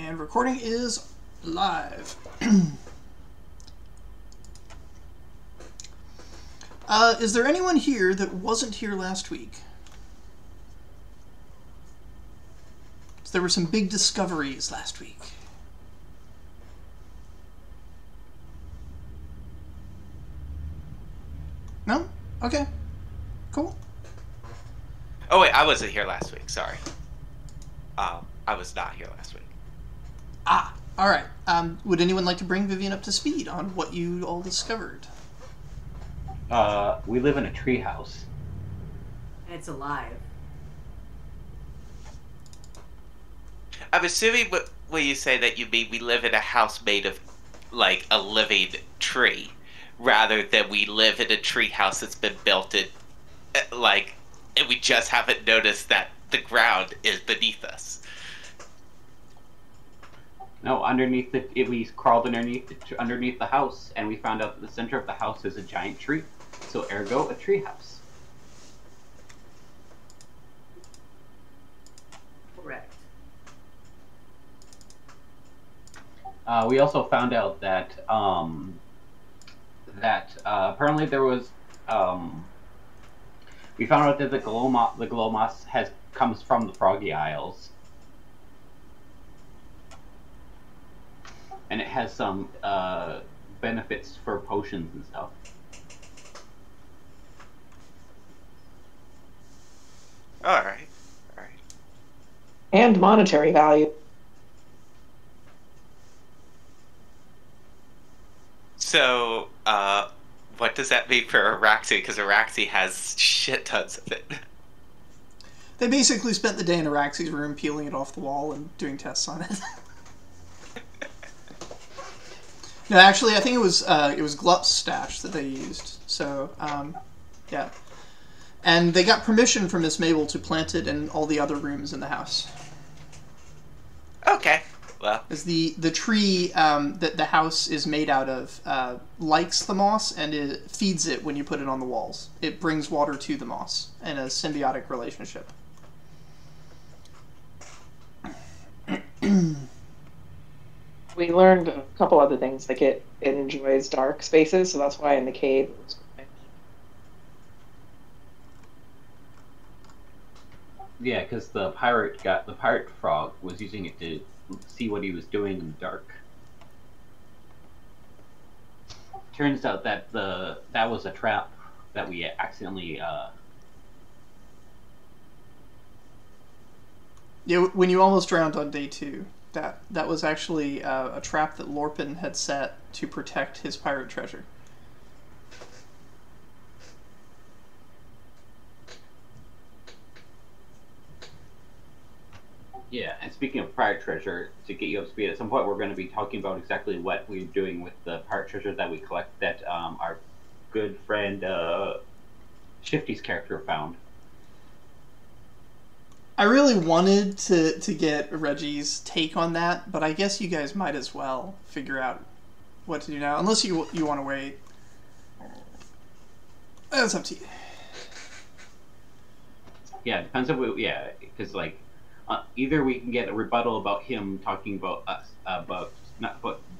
And recording is live. Is there anyone here that wasn't here last week? So there were some big discoveries last week. No? Okay. Cool. Oh wait, I wasn't here last week. Sorry. I was not here last week. Ah, all right. Would anyone like to bring Vivian up to speed on what you all discovered? We live in a treehouse. And it's alive. I'm assuming when you say that you mean we live in a house made of, like, a living tree, rather than we live in a tree house that's been built in, like, and we just haven't noticed that the ground is beneath us. No, we crawled underneath the house, and we found out that the center of the house is a giant tree. So, ergo, a tree house. Correct. We also found out that apparently there was we found out that the glow moss comes from the Froggy Isles, and it has some benefits for potions and stuff. All right. And monetary value. So, what does that mean for Araxi? Because Araxi has shit tons of it. They basically spent the day in Araxi's room peeling it off the wall and doing tests on it. No, actually, I think it was Glup's stash that they used. So, yeah. And they got permission from Miss Mabel to plant it in all the other rooms in the house. Okay. Well, as the tree that the house is made out of likes the moss, and it feeds it when you put it on the walls. It brings water to the moss in a symbiotic relationship. We learned a couple other things, like it enjoys dark spaces, so that's why in the cave it was quite neat. Yeah, because the pirate frog was using it to see what he was doing in the dark. Turns out that that was a trap that we accidentally Yeah, when you almost drowned on day 2, that was actually a trap that Lorpin had set to protect his pirate treasure. Yeah, and speaking of pirate treasure, to get you up to speed, at some point we're going to be talking about exactly what we're doing with the pirate treasure that we collect that our good friend Shifty's character found. I really wanted to get Reggie's take on that, but I guess you guys might as well figure out what to do now, unless you want to wait. That's up to you. Yeah, it depends if because like either we can get a rebuttal about him talking about us about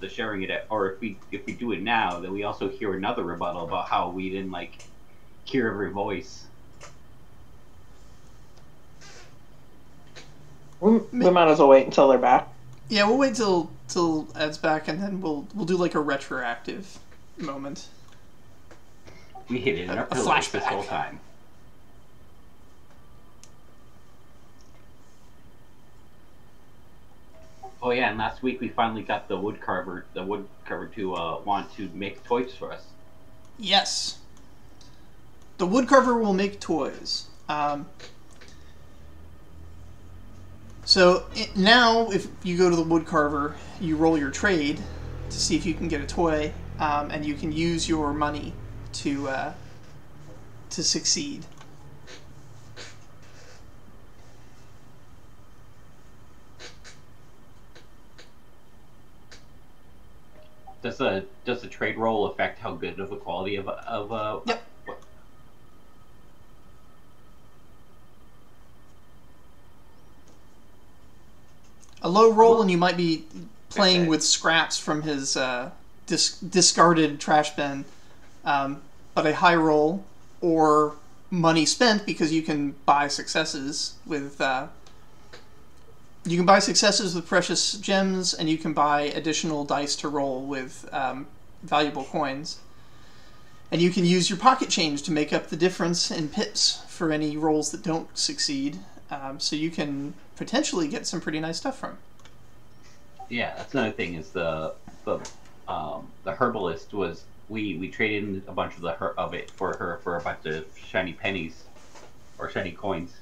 the sharing it, or if we do it now, then we also hear another rebuttal about how we didn't hear every voice. We might as well wait until they're back. Yeah, we'll wait till Ed's back, and then we'll do like a retroactive moment. We hid it in our pillars this whole time. Oh yeah, and last week we finally got the woodcarver to want to make toys for us. Yes. The woodcarver will make toys. So now, if you go to the woodcarver, you roll your trade to see if you can get a toy, and you can use your money to succeed. Does the trade roll affect how good of a quality of Yep. A low roll, and you might be playing Okay. with scraps from his discarded trash bin. But a high roll, or money spent, because you can buy successes with precious gems, and you can buy additional dice to roll with valuable coins. And you can use your pocket change to make up the difference in pips for any rolls that don't succeed. So you can potentially get some pretty nice stuff from it. Yeah, that's another thing. Is the herbalist was we traded in a bunch of it for her for a bunch of shiny pennies or shiny coins.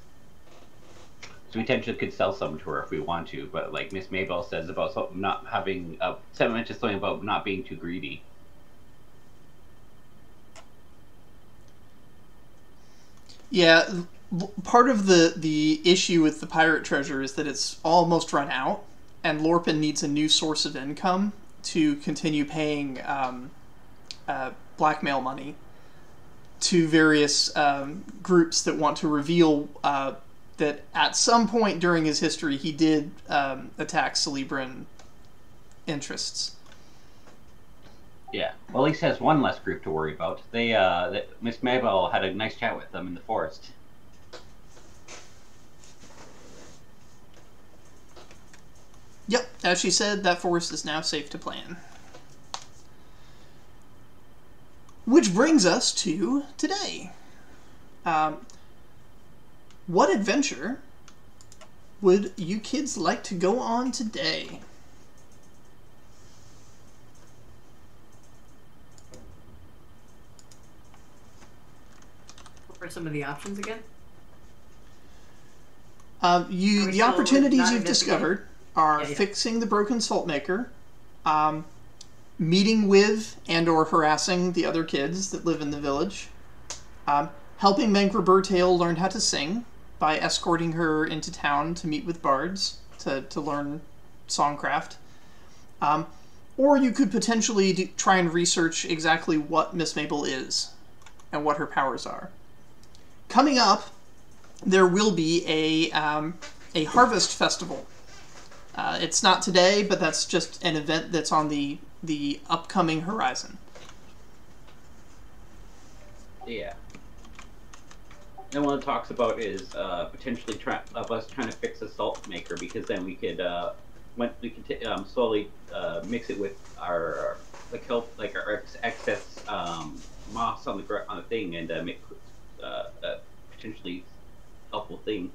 So we potentially could sell some to her if we want to. But like Miss Mabel says about not having mentioned something about not being too greedy. Yeah, part of the issue with the pirate treasure is that it's almost run out, and Lorpin needs a new source of income to continue paying blackmail money to various groups that want to reveal that at some point during his history he did attack Celebran interests. Yeah, well, at least has one less group to worry about. Miss Mabel had a nice chat with them in the forest. Yep, as she said, that forest is now safe to plan. Which brings us to today. What adventure would you kids like to go on today? What are some of the options again? The opportunities not you've investigating? discovered are Yeah. fixing the broken salt maker, meeting with and or harassing the other kids that live in the village, helping Mangra Burtail learn how to sing by escorting her into town to meet with bards to learn songcraft, or you could potentially try and research exactly what Miss Mabel is and what her powers are. Coming up, there will be a harvest festival. It's not today, but that's just an event that's on the upcoming horizon. Yeah. And one it talks about is potentially us trying to fix a salt maker, because then we could slowly mix it with our our excess moss on the thing, and make a potentially helpful thing.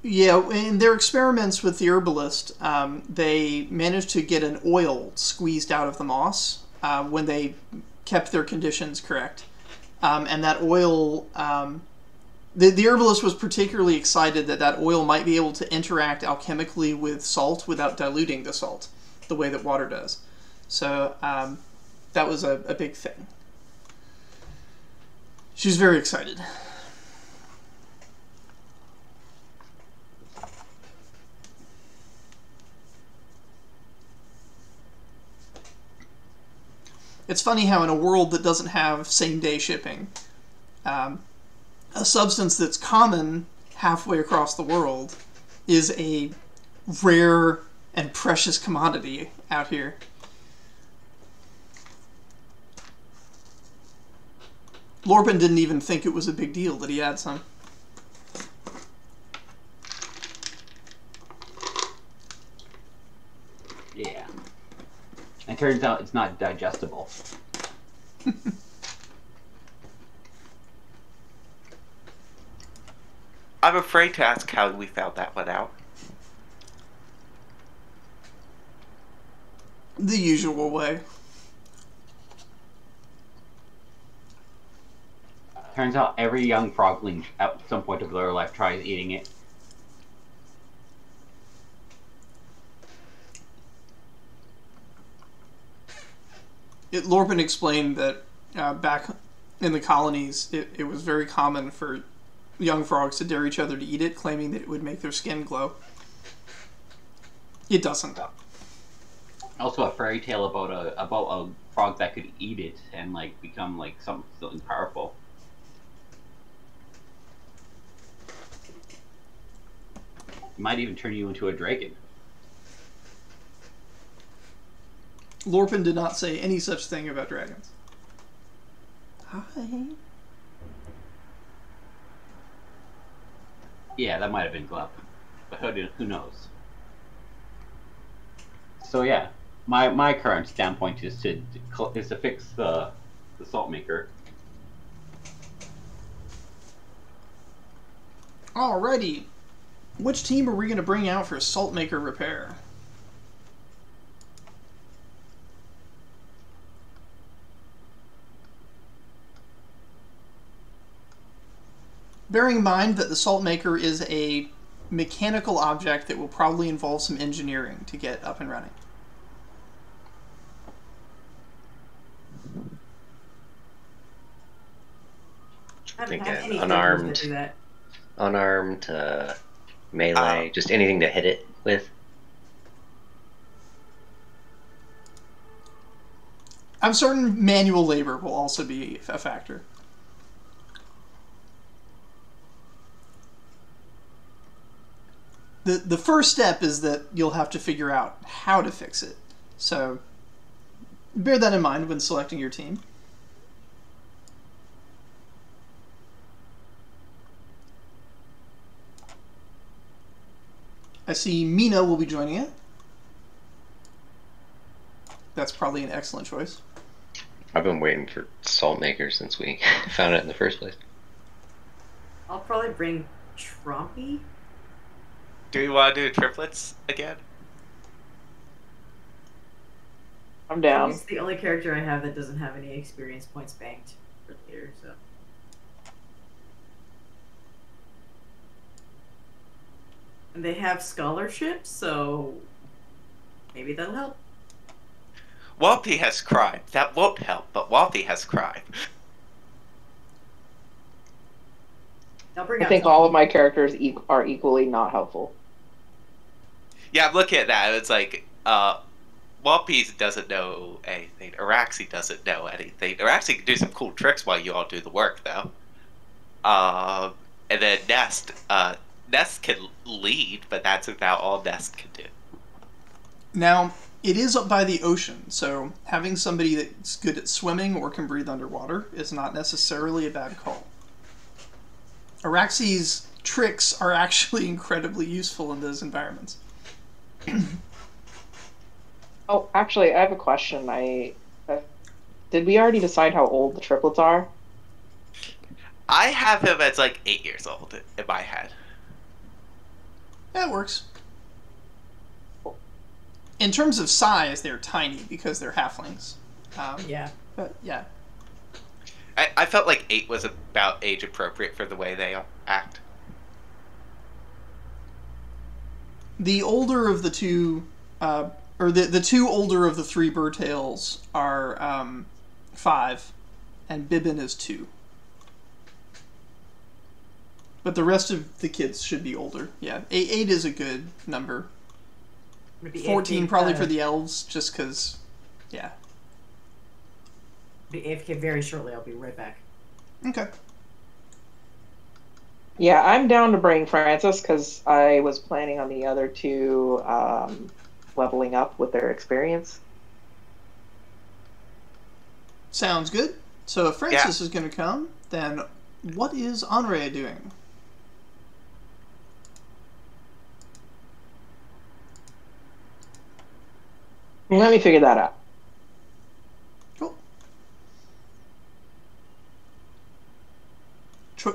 Yeah, in their experiments with the herbalist, they managed to get an oil squeezed out of the moss when they kept their conditions correct. And that oil, the herbalist was particularly excited that oil might be able to interact alchemically with salt without diluting the salt, the way that water does. So that was a big thing. She was very excited. It's funny how in a world that doesn't have same-day shipping, a substance that's common halfway across the world is a rare and precious commodity out here. Lorpin didn't even think it was a big deal that he had some. Yeah. And it turns out it's not digestible. I'm afraid to ask how we found that one out. The usual way. Turns out every young frogling at some point of their life tries eating it. Lorpin explained that back in the colonies, it was very common for young frogs to dare each other to eat it, claiming that it would make their skin glow. It doesn't. Also, a fairy tale about a frog that could eat it and become something powerful. It might even turn you into a dragon. Lorpin did not say any such thing about dragons. Hi. Yeah, that might have been Glub, but who knows? So yeah, my current standpoint is to fix the salt maker. Alrighty. Which team are we going to bring out for salt maker repair? Bearing in mind that the salt maker is a mechanical object that will probably involve some engineering to get up and running. I haven't Think had an any unarmed- characters that do that. Unarmed, melee, just anything to hit it with. I'm certain manual labor will also be a factor. The first step is that you'll have to figure out how to fix it. So bear that in mind when selecting your team. I see Mina will be joining it. That's probably an excellent choice. I've been waiting for salt maker since we found it in the first place. I'll probably bring Trompi. Do we want to do triplets again? I'm down. He's the only character I have that doesn't have any experience points banked for later, so. And they have scholarships, so maybe that'll help. Whompi has crime. That won't help, but Whompi has crime. I'll bring I out think Tom. all of my characters are equally not helpful. Yeah, I'm looking at that. It's like, Whompi doesn't know anything. Araxi doesn't know anything. Araxi can do some cool tricks while you all do the work, though. And then Nest can lead, but that's about all Nest can do. Now, it is up by the ocean, so having somebody that's good at swimming or can breathe underwater is not necessarily a bad call. Araxi's tricks are actually incredibly useful in those environments. Oh, actually, I have a question. Did we already decide how old the triplets are? I have him as like 8 years old in my head. That works. In terms of size, they're tiny because they're halflings. Yeah. But yeah. I felt like 8 was about age appropriate for the way they act. The older of the two, or the two older of the three Birdtails are 5, and Bibbin is 2. But the rest of the kids should be older. Yeah, 8 is a good number. Maybe 14 AFK, probably for the elves, just because, yeah. Be AFK very shortly. I'll be right back. Okay. Yeah, I'm down to bring Francis because I was planning on the other two leveling up with their experience. Sounds good. So if Francis is going to come, then what is Henri doing? Let me figure that out. Cool.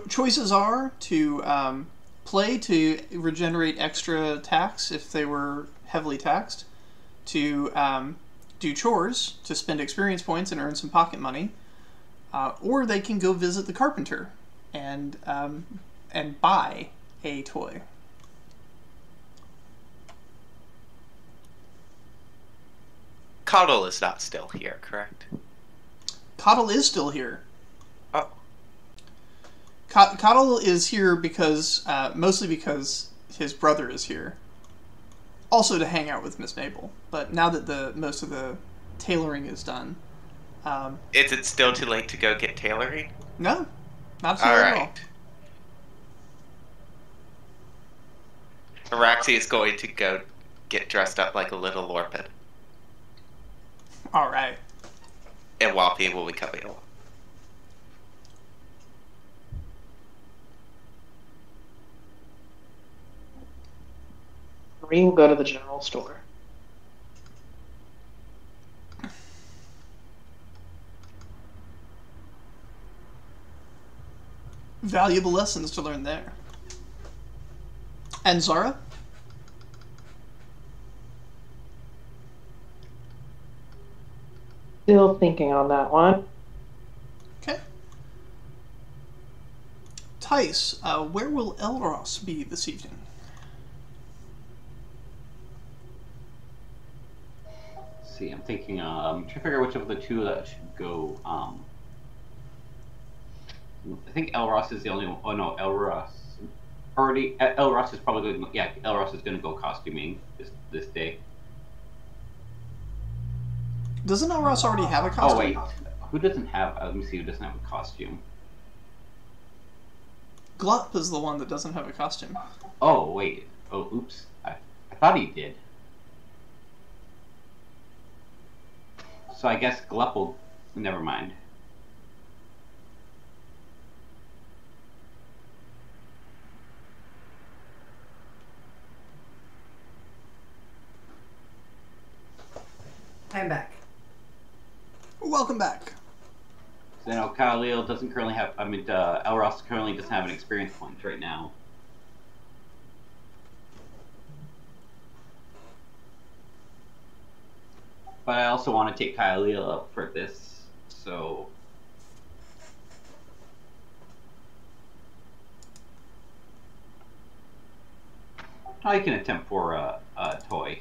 Choices are to play to regenerate extra tax if they were heavily taxed, to do chores to spend experience points and earn some pocket money, or they can go visit the carpenter and buy a toy. Coddle is not still here, correct? Coddle is still here. Oh. Coddle is here because, mostly because his brother is here. Also to hang out with Miss Mabel. But now that most of the tailoring is done. Is it still too late to go get tailoring? No, not too late at all. Alright. Araxi is going to go get dressed up like a little orphan. All right. And Whompi will be coming along. We will go to the general store. Valuable lessons to learn there. And Zara? Still thinking on that one. Okay. Tice, where will Elros be this evening? Let's see, I'm thinking, trying to figure out which of the two that should go. I think Elros is the only one. Oh no, Elros. Already, Elros is probably going. Yeah, Elros is going to go costuming this day. Doesn't Elros already have a costume? Oh wait, who doesn't have? Let me see who doesn't have a costume. Glup is the one that doesn't have a costume. Oh wait. Oh oops. I thought he did. So I guess Glup will. Never mind. I'm back. Welcome back. So now Kyleel doesn't currently have. I mean, Elros currently doesn't have an experience point right now. But I also want to take Kyleel up for this, so. I can attempt for a toy.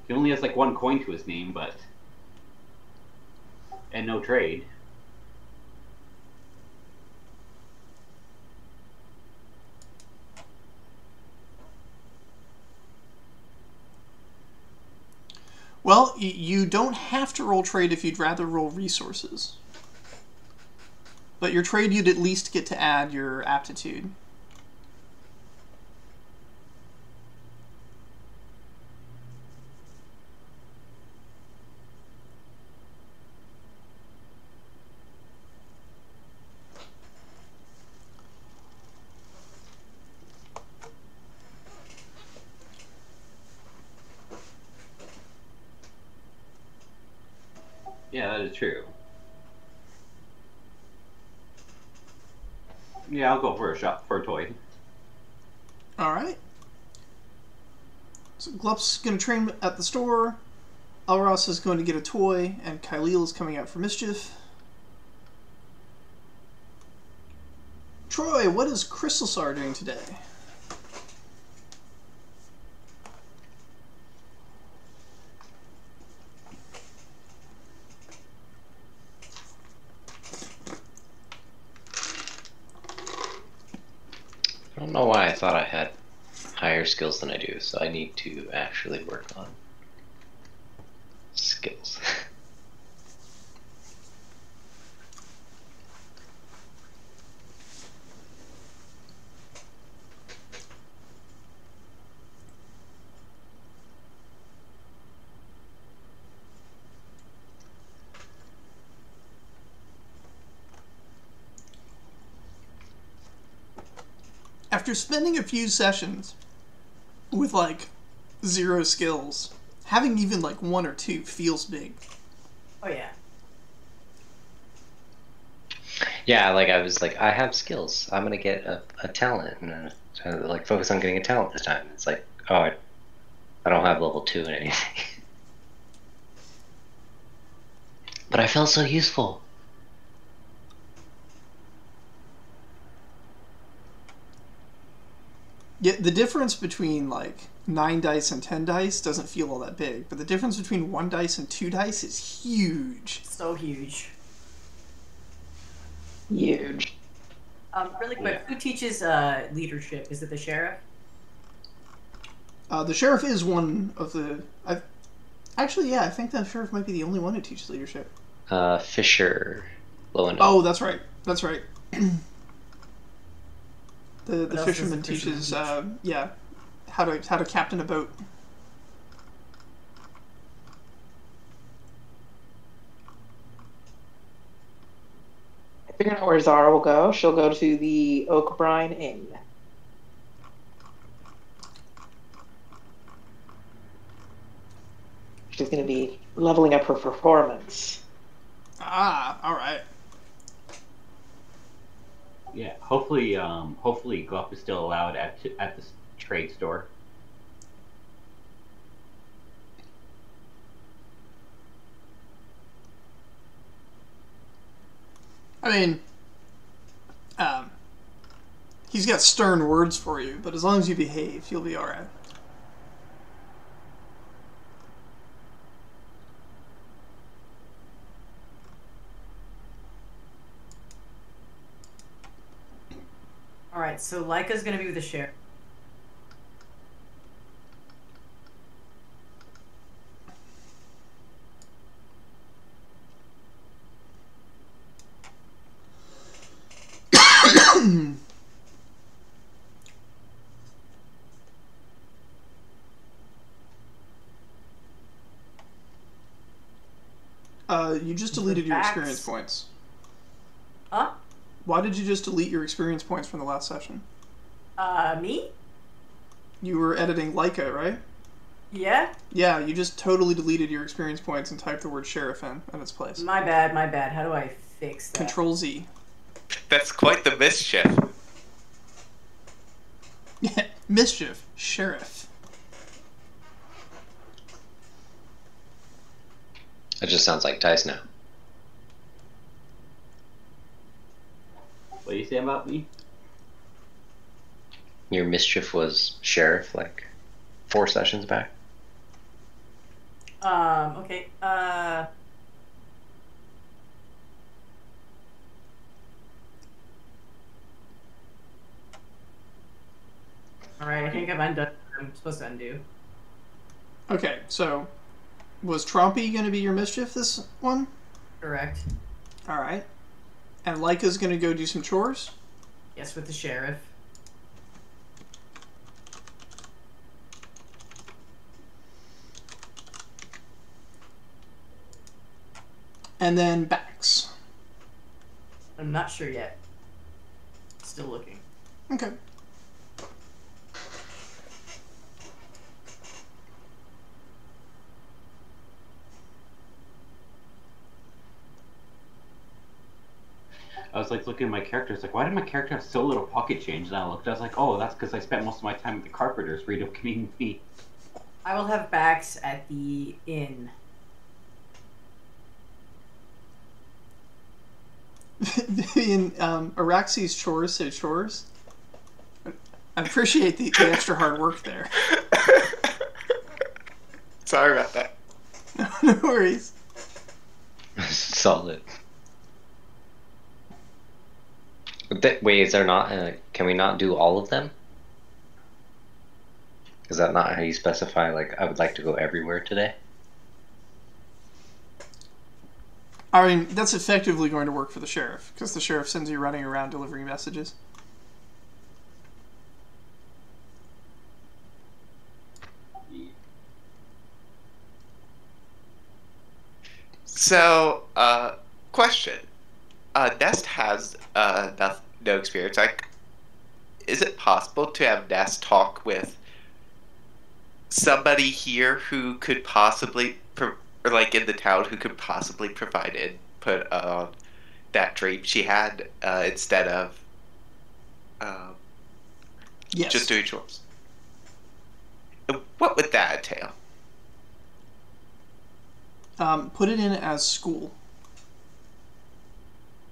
He only has like 1 coin to his name, but. And no trade. Well, you don't have to roll trade if you'd rather roll resources. But your trade, you'd at least get to add your aptitude. Yeah, that is true. Yeah, I'll go for a toy. Alright. So Glup's going to train at the store. Elros is going to get a toy, and Kyleel is coming out for mischief. Troy, what is Crystalsar doing today? I don't know why I thought I had higher skills than I do, so I need to actually work on skills. After spending a few sessions with like 0 skills, having even like 1 or 2 feels big. Oh yeah. Yeah, like I was like, I have skills. I'm gonna get a talent, and like focus on getting a talent this time. It's like, oh, I don't have level 2 in anything, but I felt so useful. Yeah, the difference between like 9 dice and 10 dice doesn't feel all that big, but the difference between 1 dice and 2 dice is huge. So huge. Huge. Really quick, who teaches leadership? Is it the sheriff? The sheriff is one of the... Actually, yeah, I think the sheriff might be the only one who teaches leadership. Fisher, low and Oh, that's right. That's right. The else does fisherman the fisherman teaches, teach? yeah, how to captain a boat. I figure out where Zara will go. She'll go to the Oakbrine Inn. She's going to be leveling up her performance. Ah, all right. Yeah, hopefully Guap is still allowed at the trade store. I mean, he's got stern words for you, but as long as you behave, you'll be all right. All right, so Laika's gonna be with the sheriff. You just deleted your Facts. experience points. Huh? Why did you just delete your experience points from the last session? Me? You were editing Leica, right? Yeah? Yeah, you just totally deleted your experience points and typed the word sheriff in its place. My bad, my bad. How do I fix that? Control Z. That's quite the mischief. Mischief. Sheriff. It just sounds like Dice now. What do you say about me? Your mischief was sheriff like 4 sessions back. Okay. Alright, I think I've undone what I'm supposed to undo. Okay, so was Trompi going to be your mischief this one? Correct. All right. And Leica's going to go do some chores? Yes, with the sheriff. And then Bax. I'm not sure yet. Still looking. Okay. I was like looking at my character. It's like, why did my character have so little pocket change? And I looked. I was like, oh, that's because I spent most of my time with the carpenters relocating me. I will have Bax at the inn. Vivian, Araxi's chores say chores. I appreciate the extra hard work there. Sorry about that. No worries. Solid. Wait, is there not? Can we not do all of them? Is that not how you specify? Like, I would like to go everywhere today. I mean, that's effectively going to work for the sheriff, because the sheriff sends you running around delivering messages. So, question. Nest has no experience. Like, is it possible to have Nest talk with somebody here who could possibly, or like in the town, who could possibly provide input on that dream she had instead of Yes. just doing chores? What would that entail? Put it in as school.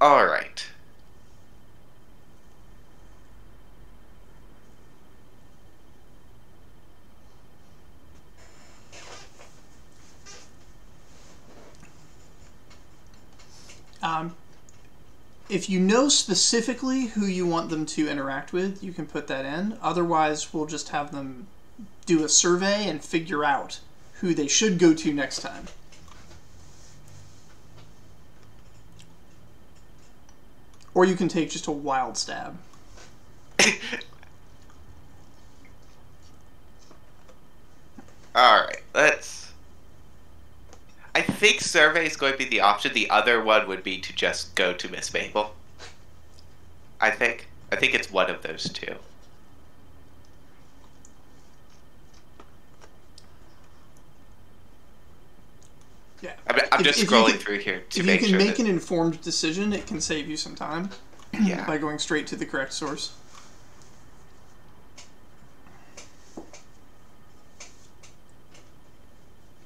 All right. If you know specifically who you want them to interact with, you can put that in. Otherwise, we'll just have them do a survey and figure out who they should go to next time. or you can take just a wild stab. Alright, let's... I think survey is going to be the option. The other one would be to just go to Miss Mabel. I think it's one of those two. Yeah. I'm just scrolling through here to make sure. If you can make an informed decision, it can save you some time. Yeah. By going straight to the correct source.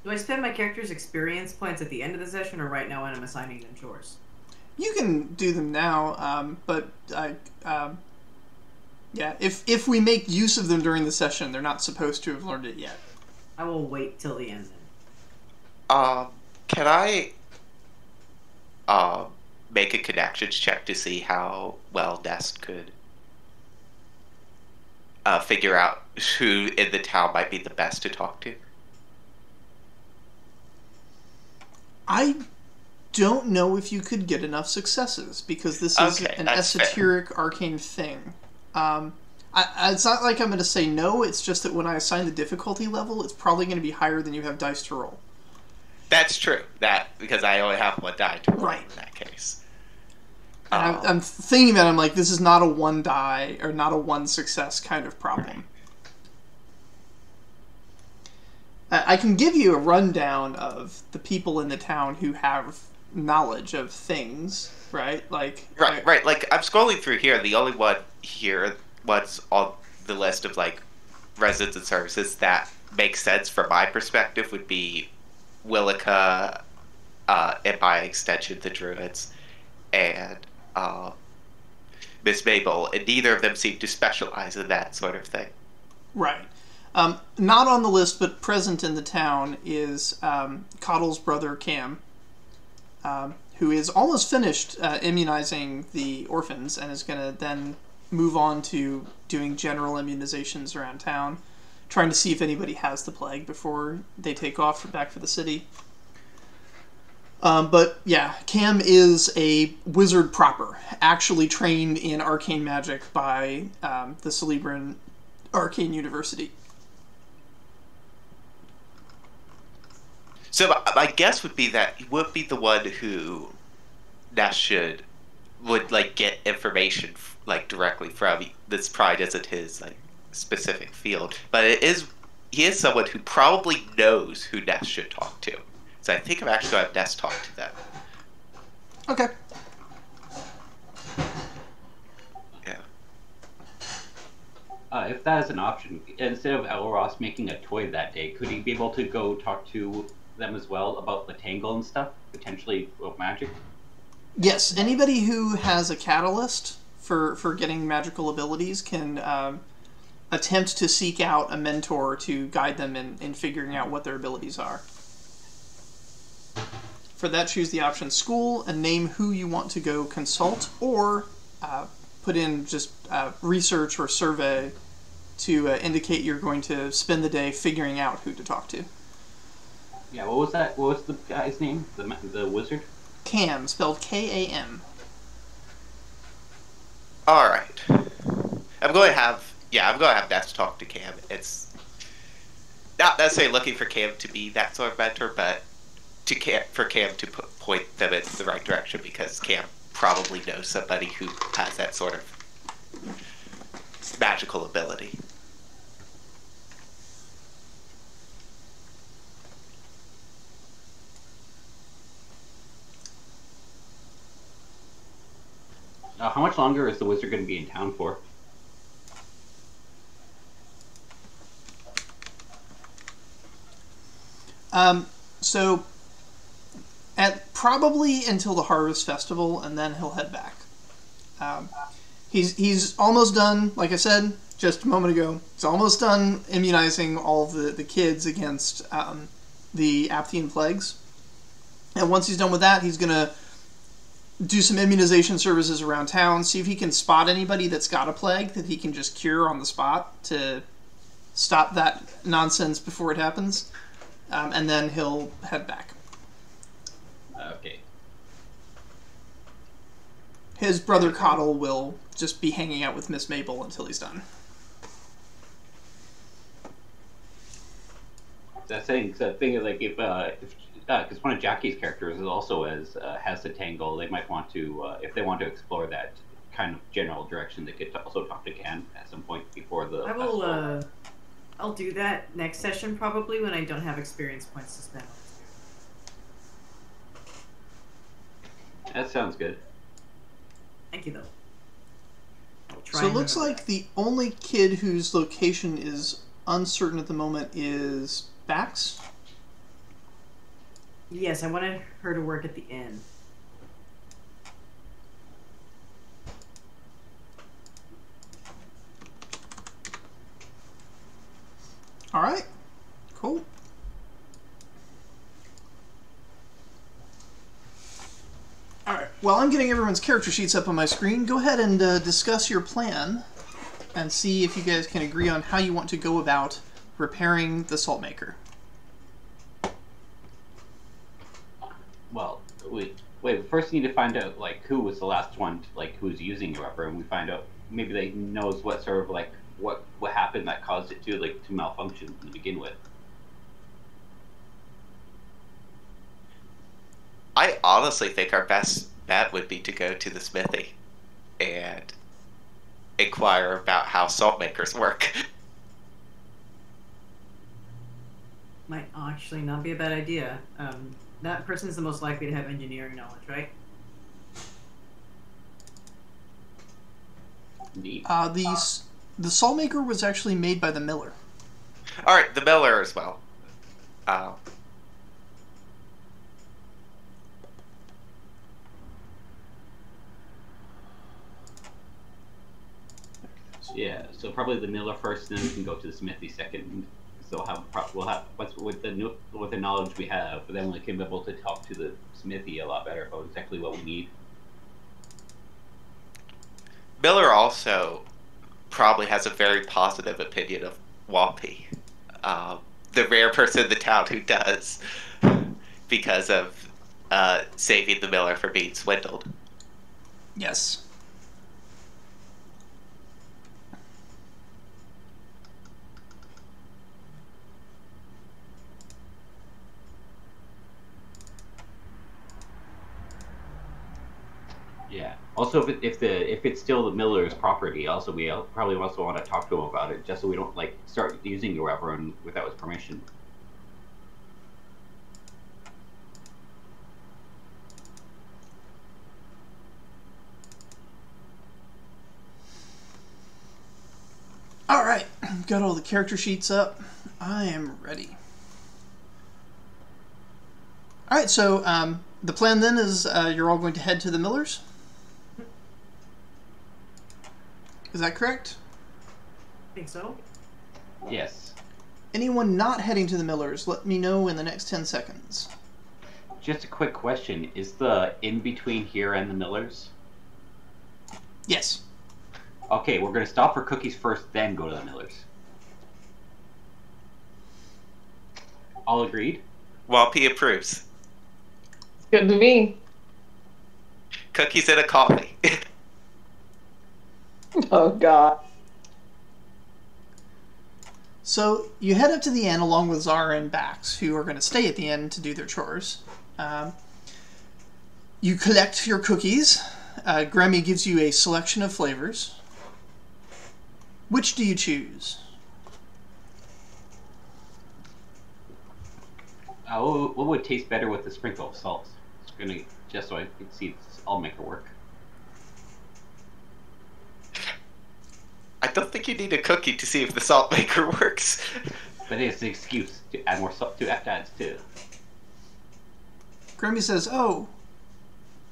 Do I spend my character's experience points at the end of the session or right now when I'm assigning them chores? You can do them now, but yeah, if we make use of them during the session, they're not supposed to have learned it yet. I will wait till the end then. Can I make a connections check to see how well Nest could figure out who in the town might be the best to talk to? I don't know if you could get enough successes, because this is an esoteric, arcane thing. It's not like I'm going to say no, it's just that when I assign the difficulty level, it's probably going to be higher than you have dice to roll. That's true. Because I only have one die to roll right. In that case. And I'm thinking about it, I'm like, this is not a one die, or not a one success kind of problem. Right. I can give you a rundown of the people in the town who have knowledge of things, right? Like right. Like, I'm scrolling through here. The only one here, what's on the list of, like, residents and services that makes sense from my perspective would be Willica, and by extension, the Druids, and Miss Mabel, and neither of them seem to specialize in that sort of thing. Right. Not on the list, but present in the town is Coddle's brother, Cam, who is almost finished immunizing the orphans and is going to then move on to doing general immunizations around town, trying to see if anybody has the plague before they take off back for the city. But yeah, Cam is a wizard proper, actually trained in arcane magic by the Celebran Arcane University. So my guess would be that he would be the one who Nest would like get information like directly from. This probably isn't his like specific field, but he is someone who probably knows who Nest should talk to. So I think I'm actually going to have Nest talk to them. Okay. Yeah. If that is an option, instead of Elros making a toy that day, could he be able to go talk to them as well about the tangle and stuff, potentially about magic? Yes, anybody who has a catalyst for getting magical abilities can attempt to seek out a mentor to guide them in figuring out what their abilities are. For that, choose the option School and name who you want to go consult, or put in just research or survey to indicate you're going to spend the day figuring out who to talk to. Yeah, what was that? What was the guy's name? The wizard? Cam, spelled K-A-M. Alright. I'm going to have Nest talk to Cam. It's not necessarily looking for Cam to be that sort of mentor, but for Cam to point them in the right direction, because Cam probably knows somebody who has that sort of magical ability. How much longer is the wizard going to be in town for? So, at probably until the Harvest Festival, and then he'll head back. He's almost done, like I said just a moment ago, he's almost done immunizing all of the kids against the Apthian plagues. And once he's done with that, he's going to do some immunization services around town, see if he can spot anybody that's got a plague that he can just cure on the spot to stop that nonsense before it happens. And then he'll head back. Okay. His brother Coddle will just be hanging out with Miss Mabel until he's done. That thing is like if because one of Jackie's characters is also has the tangle, they might want to if they want to explore that kind of general direction, they could also talk to Can at some point before the. I'll do that next session probably when I don't have experience points to spend. That sounds good. Thank you, though. So it looks like the only kid whose location is uncertain at the moment is Bax. Yes, I wanted her to work at the inn. All right, cool. All right, while I'm getting everyone's character sheets up on my screen, go ahead and discuss your plan and see if you guys can agree on how you want to go about repairing the salt maker. Well, we first need to find out like who was the last one, like who's using the rubber, and we find out maybe they knows what sort of like what happened that caused it to malfunction to begin with. I honestly think our best bet would be to go to the smithy and inquire about how salt makers work. Might actually not be a bad idea. That person is the most likely to have engineering knowledge, right? Indeed. The salt maker was actually made by the miller. All right, the miller as well. Yeah, so probably the miller first, and then we can go to the smithy second. So we'll have with the knowledge we have, then we can be able to talk to the smithy a lot better about exactly what we need. Miller also probably has a very positive opinion of Whompi, the rare person in the town who does, because of saving the miller from being swindled. Yes. Yeah. Also, if it's still the miller's property, also we probably also want to talk to him about it, just so we don't like start using the rubber without his permission. All right, got all the character sheets up. I am ready. All right, so the plan then is you're all going to head to the miller's. Is that correct? I think so. Yes. Anyone not heading to the miller's, let me know in the next 10 seconds. Just a quick question: is the in between here and the miller's? Yes. Okay, we're gonna stop for cookies first, then go to the miller's. All agreed? Whompi approves. Good to me. Cookies and a coffee. Oh, God. So you head up to the inn along with Zara and Bax, who are going to stay at the inn to do their chores. You collect your cookies. Grammy gives you a selection of flavors. Which do you choose? What would taste better with a sprinkle of salt? Just so I can see I'll make it work. I don't think you need a cookie to see if the salt maker works. But it's an excuse to add more salt to add too. Grammy says, "Oh,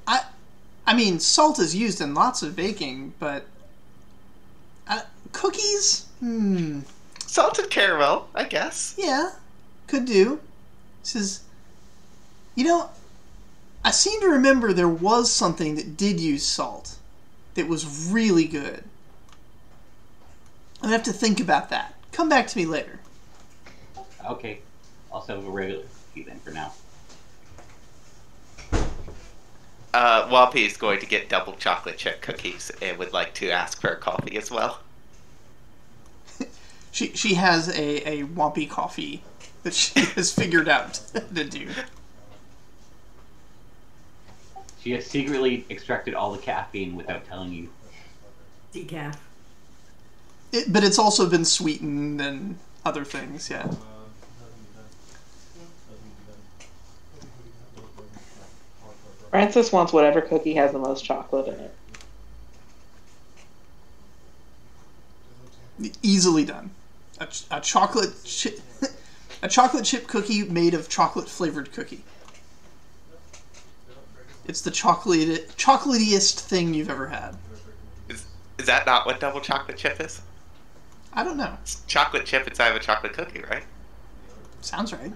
I mean, salt is used in lots of baking, but cookies? Salted caramel, I guess. Yeah, could do." He says, "You know, I seem to remember there was something that did use salt that was really good. I'm gonna have to think about that. Come back to me later." Okay, I'll settle a regular cookie then for now. Whompi is going to get double chocolate chip cookies and would like to ask for a coffee as well. She has a Whompi coffee that she has figured out to do. She has secretly extracted all the caffeine without telling you. Decaf. But it's also been sweetened and other things, yeah. Francis wants whatever cookie has the most chocolate in it. Easily done. A chocolate chip, a chocolate chip cookie made of chocolate flavored cookie. It's the chocolatiest thing you've ever had. Is that not what double chocolate chip is? I don't know. It's chocolate chip inside of a chocolate cookie, right? Sounds right.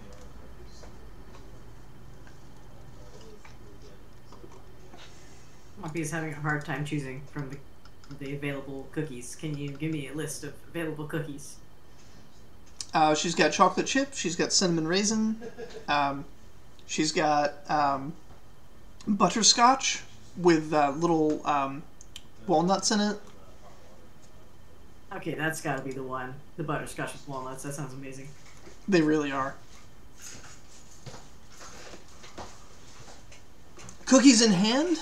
Whompi is having a hard time choosing from the available cookies. Can you give me a list of available cookies? She's got chocolate chip. She's got cinnamon raisin. She's got butterscotch with little walnuts in it. Okay, that's got to be the one. The butterscotch with walnuts. That sounds amazing. They really are. Cookies in hand,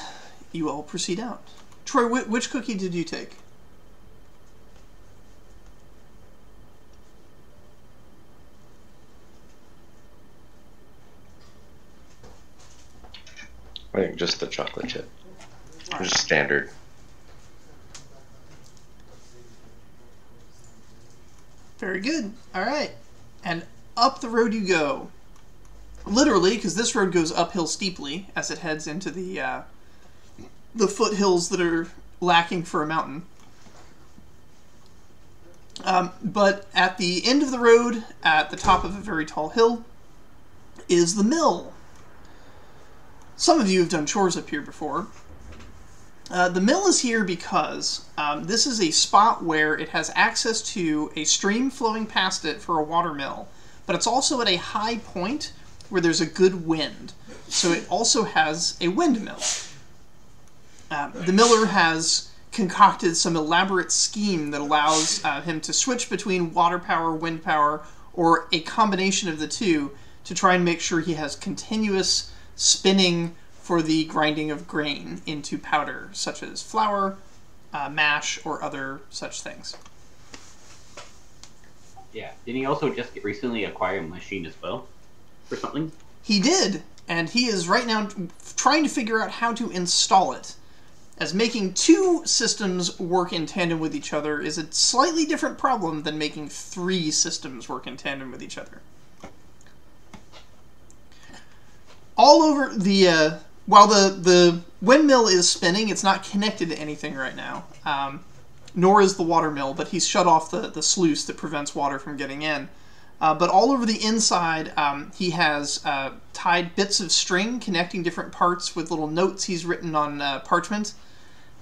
you all proceed out. Troy, which cookie did you take? I think just the chocolate chip. Just standard. Very good. All right. And up the road you go. Literally, because this road goes uphill steeply as it heads into the foothills that are lacking for a mountain. But at the end of the road, at the top of a very tall hill, is the mill. Some of you have done chores up here before. The mill is here because this is a spot where it has access to a stream flowing past it for a water mill, but it's also at a high point where there's a good wind. So it also has a windmill. The miller has concocted some elaborate scheme that allows him to switch between water power, wind power, or a combination of the two to try and make sure he has continuous spinning for the grinding of grain into powder, such as flour, mash, or other such things. Yeah. Didn't he also just recently acquire a machine as well? For something? He did, and he is right now trying to figure out how to install it, as making two systems work in tandem with each other is a slightly different problem than making three systems work in tandem with each other. All over the... while the windmill is spinning, it's not connected to anything right now, nor is the water mill, but he's shut off the sluice that prevents water from getting in. But all over the inside, he has tied bits of string connecting different parts with little notes he's written on parchment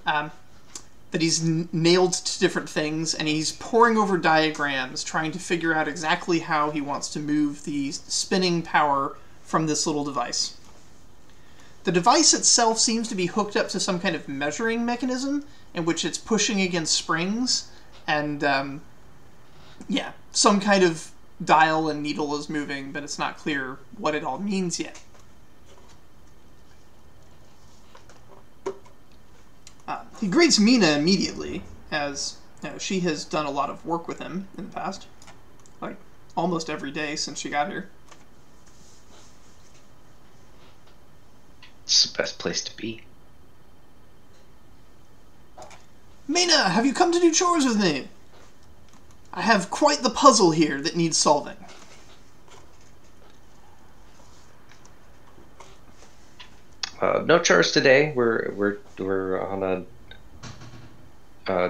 that he's nailed to different things, and he's poring over diagrams, trying to figure out exactly how he wants to move the spinning power from this little device. The device itself seems to be hooked up to some kind of measuring mechanism in which it's pushing against springs, and yeah, some kind of dial and needle is moving, but it's not clear what it all means yet. He greets Mina immediately, as she has done a lot of work with him in the past, like almost every day since she got here. It's the best place to be. Mina, have you come to do chores with me? I have quite the puzzle here that needs solving. No chores today. We're on a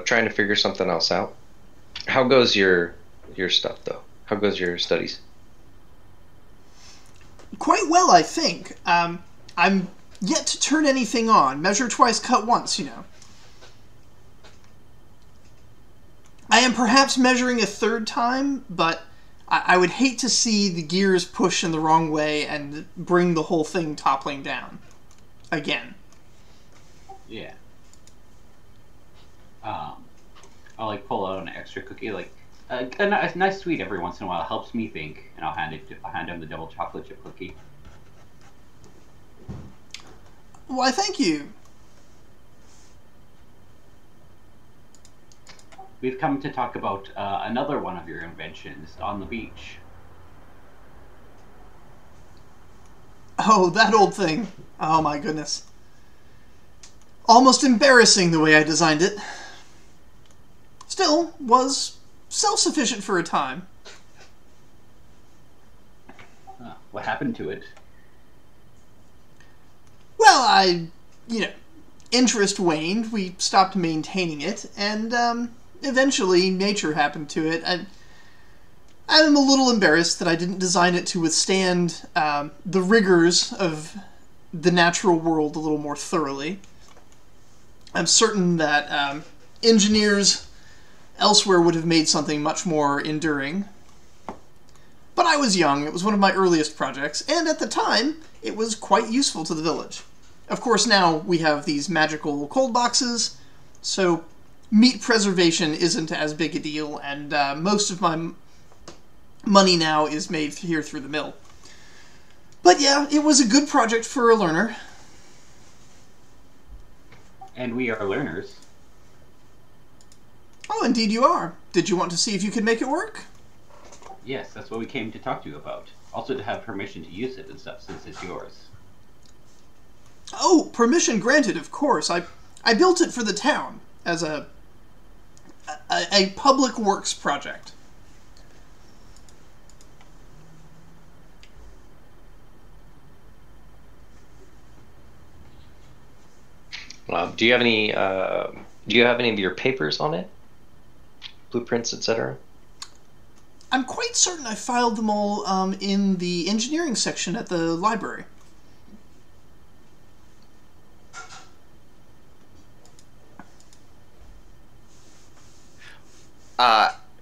trying to figure something else out. How goes your stuff though? How goes your studies? Quite well, I think. I'm yet to turn anything on. Measure twice, cut once, you know. I am perhaps measuring a third time, but I would hate to see the gears push in the wrong way and bring the whole thing toppling down. Again. Yeah. I'll like pull out an extra cookie, like a nice sweet every once in a while. It helps me think, and I'll hand him the double chocolate chip cookie. Why, thank you. We've come to talk about another one of your inventions on the beach. Oh, that old thing. Oh my goodness. Almost embarrassing the way I designed it. Still, was self-sufficient for a time. What happened to it? Well, interest waned, we stopped maintaining it, and, eventually nature happened to it. I'm a little embarrassed that I didn't design it to withstand, the rigors of the natural world a little more thoroughly. I'm certain that, engineers elsewhere would have made something much more enduring. But I was young, it was one of my earliest projects, and at the time, it was quite useful to the village. Of course, now we have these magical cold boxes, so meat preservation isn't as big a deal, and most of my money now is made here through the mill. But yeah, it was a good project for a learner. And we are learners. Oh, indeed you are. Did you want to see if you could make it work? Yes, that's what we came to talk to you about. Also to have permission to use it and stuff, since it's yours. Oh, permission granted, of course. I built it for the town as a public works project. Do you have any? Do you have any of your papers on it? Blueprints, etc. I'm quite certain I filed them all in the engineering section at the library.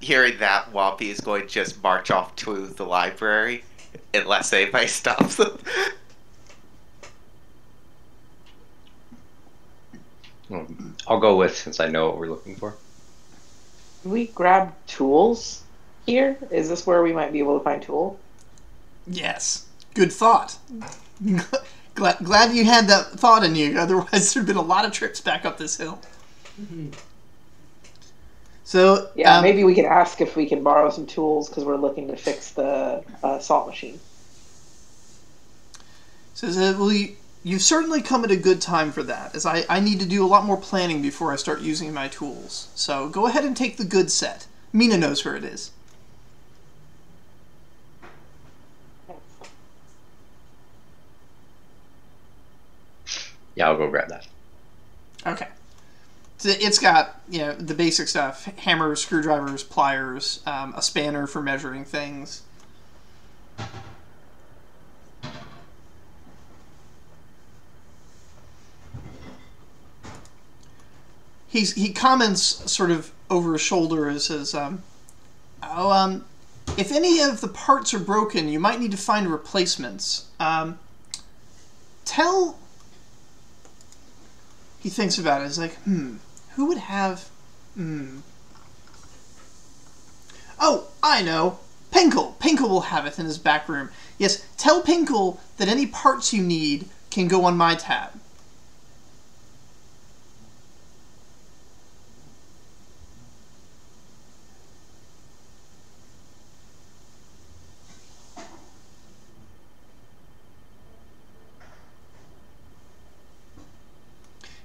Hearing that, Whompi is going to just march off to the library unless anybody stops them. I'll go with, since I know what we're looking for. Can we grab tools here? Is this where we might be able to find tools? Yes. Good thought. Glad you had that thought in you, otherwise there'd been a lot of trips back up this hill. Mm-hmm. So yeah, maybe we could ask if we can borrow some tools because we're looking to fix the salt machine. So you've certainly come at a good time for that, as I need to do a lot more planning before I start using my tools. So go ahead and take the good set. Mina knows where it is. Yeah, I'll go grab that. Okay. So it's got, the basic stuff: hammers, screwdrivers, pliers, a spanner for measuring things. He comments sort of over his shoulder and says, if any of the parts are broken, you might need to find replacements. He thinks about it. He's like, who would have... Oh, I know. Pinkle. Pinkle will have it in his back room. Yes, tell Pinkle that any parts you need can go on my tab.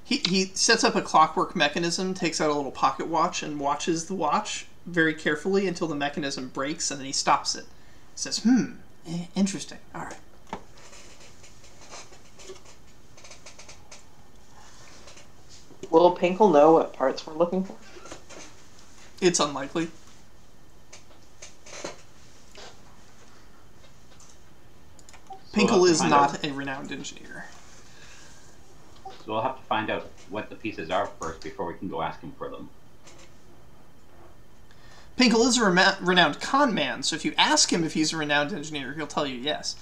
He sets up a clockwork mechanism, takes out a little pocket watch, and watches the watch very carefully until the mechanism breaks, and then he stops it. He says, interesting. All right. Will Pinkle know what parts we're looking for? It's unlikely. Pinkle is not a renowned engineer. So we'll have to find out what the pieces are first before we can go ask him for them. Pinkle is a renowned con man, so if you ask him if he's a renowned engineer, he'll tell you yes.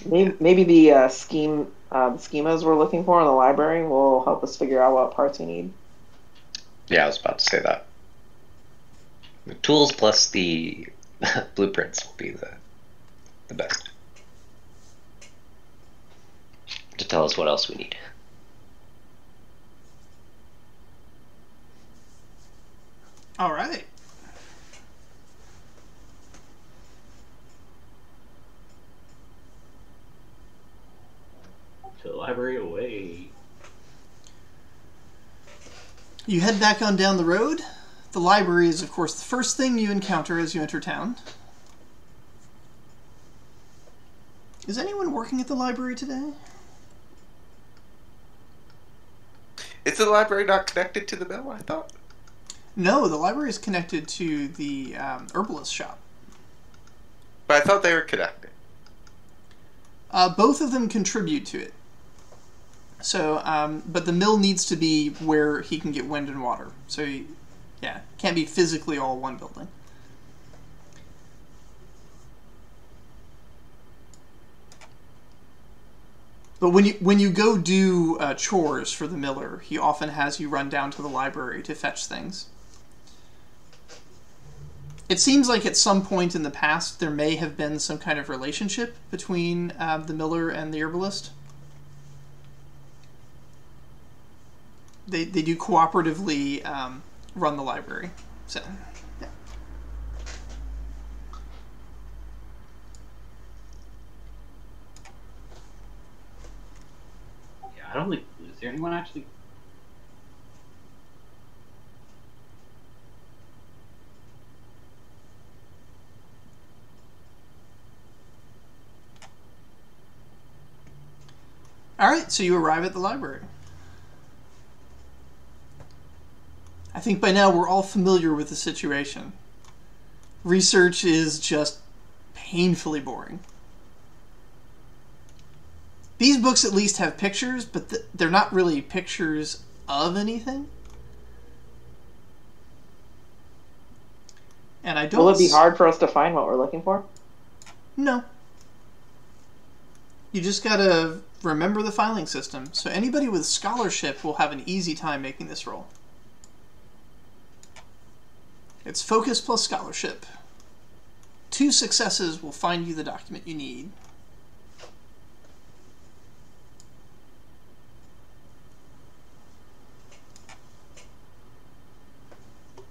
Maybe the schemas we're looking for in the library will help us figure out what parts we need. Yeah, I was about to say that. The tools plus the blueprints will be the best to tell us what else we need. All right. To the library away. You head back on down the road. The library is, of course, the first thing you encounter as you enter town. Is anyone working at the library today? Is the library not connected to the mill, I thought? No, the library is connected to the herbalist shop. But I thought they were connected. Both of them contribute to it. So, but the mill needs to be where he can get wind and water. So, yeah, can't be physically all one building. But when you go do chores for the miller, he often has you run down to the library to fetch things. It seems like at some point in the past there may have been some kind of relationship between the miller and the herbalist. They do cooperatively run the library. So, yeah. Yeah, I don't think. Is there anyone actually? All right, so you arrive at the library. I think by now we're all familiar with the situation. Research is just painfully boring. These books at least have pictures, but they're not really pictures of anything. And I don't... Will it be hard for us to find what we're looking for? No. You just gotta remember the filing system. So anybody with scholarship will have an easy time making this roll. It's focus plus scholarship. 2 successes will find you the document you need.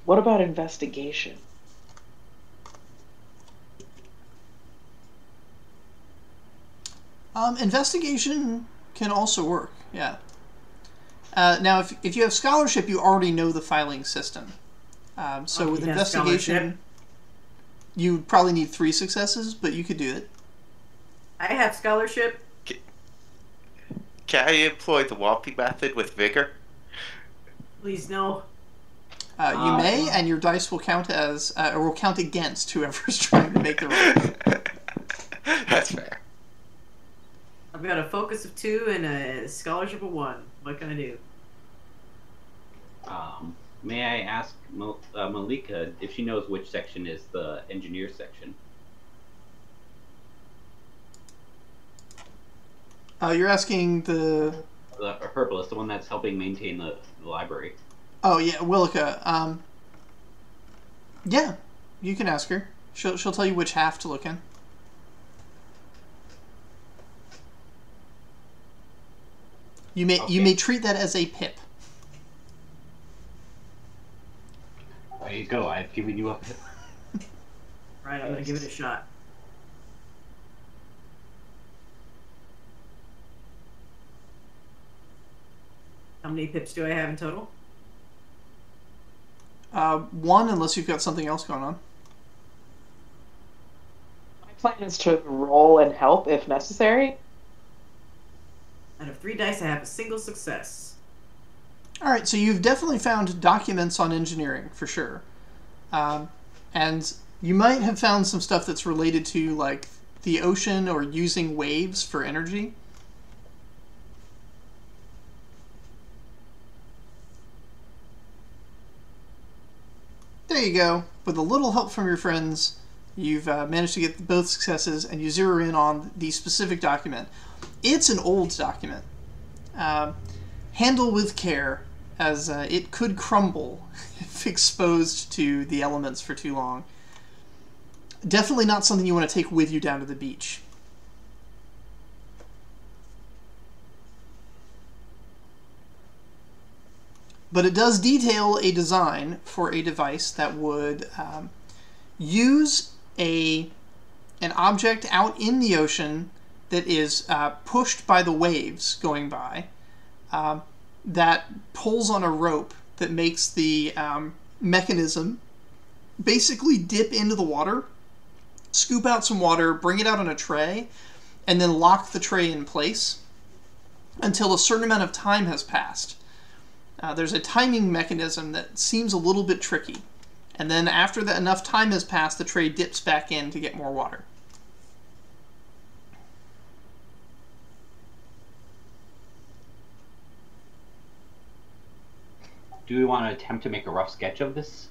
What about investigation? Investigation can also work, yeah. Now, if you have scholarship, you already know the filing system. So with investigation, you probably need 3 successes, but you could do it. I have scholarship. Can I employ the Whompi method with vigor? Please no. You may, and your dice will count as, or will count against whoever's trying to make the roll. That's fair. I've got a focus of 2 and a scholarship of 1. What can I do? May I ask Malika if she knows which section is the engineer section? You're asking the herbalist, the one that's helping maintain the library. Oh yeah, Willica. Yeah, you can ask her. She'll tell you which half to look in. You may treat that as a pip. There you go. I've given you a pip. Right, I'm gonna give it a shot. How many pips do I have in total? 1, unless you've got something else going on. My plan is to roll and help if necessary. Out of 3 dice, I have a single success. Alright, so you've definitely found documents on engineering, for sure. And you might have found some stuff that's related to, like, the ocean or using waves for energy. There you go. With a little help from your friends, You've managed to get both successes, and you zero in on the specific document. It's an old document. Handle with care, as it could crumble if exposed to the elements for too long. Definitely not something you want to take with you down to the beach. But it does detail a design for a device that would use an object out in the ocean that is pushed by the waves going by, that pulls on a rope that makes the mechanism basically dip into the water, scoop out some water, bring it out on a tray, and then lock the tray in place until a certain amount of time has passed. There's a timing mechanism that seems a little bit tricky. And then after that enough time has passed, the tray dips back in to get more water. Do we want to attempt to make a rough sketch of this?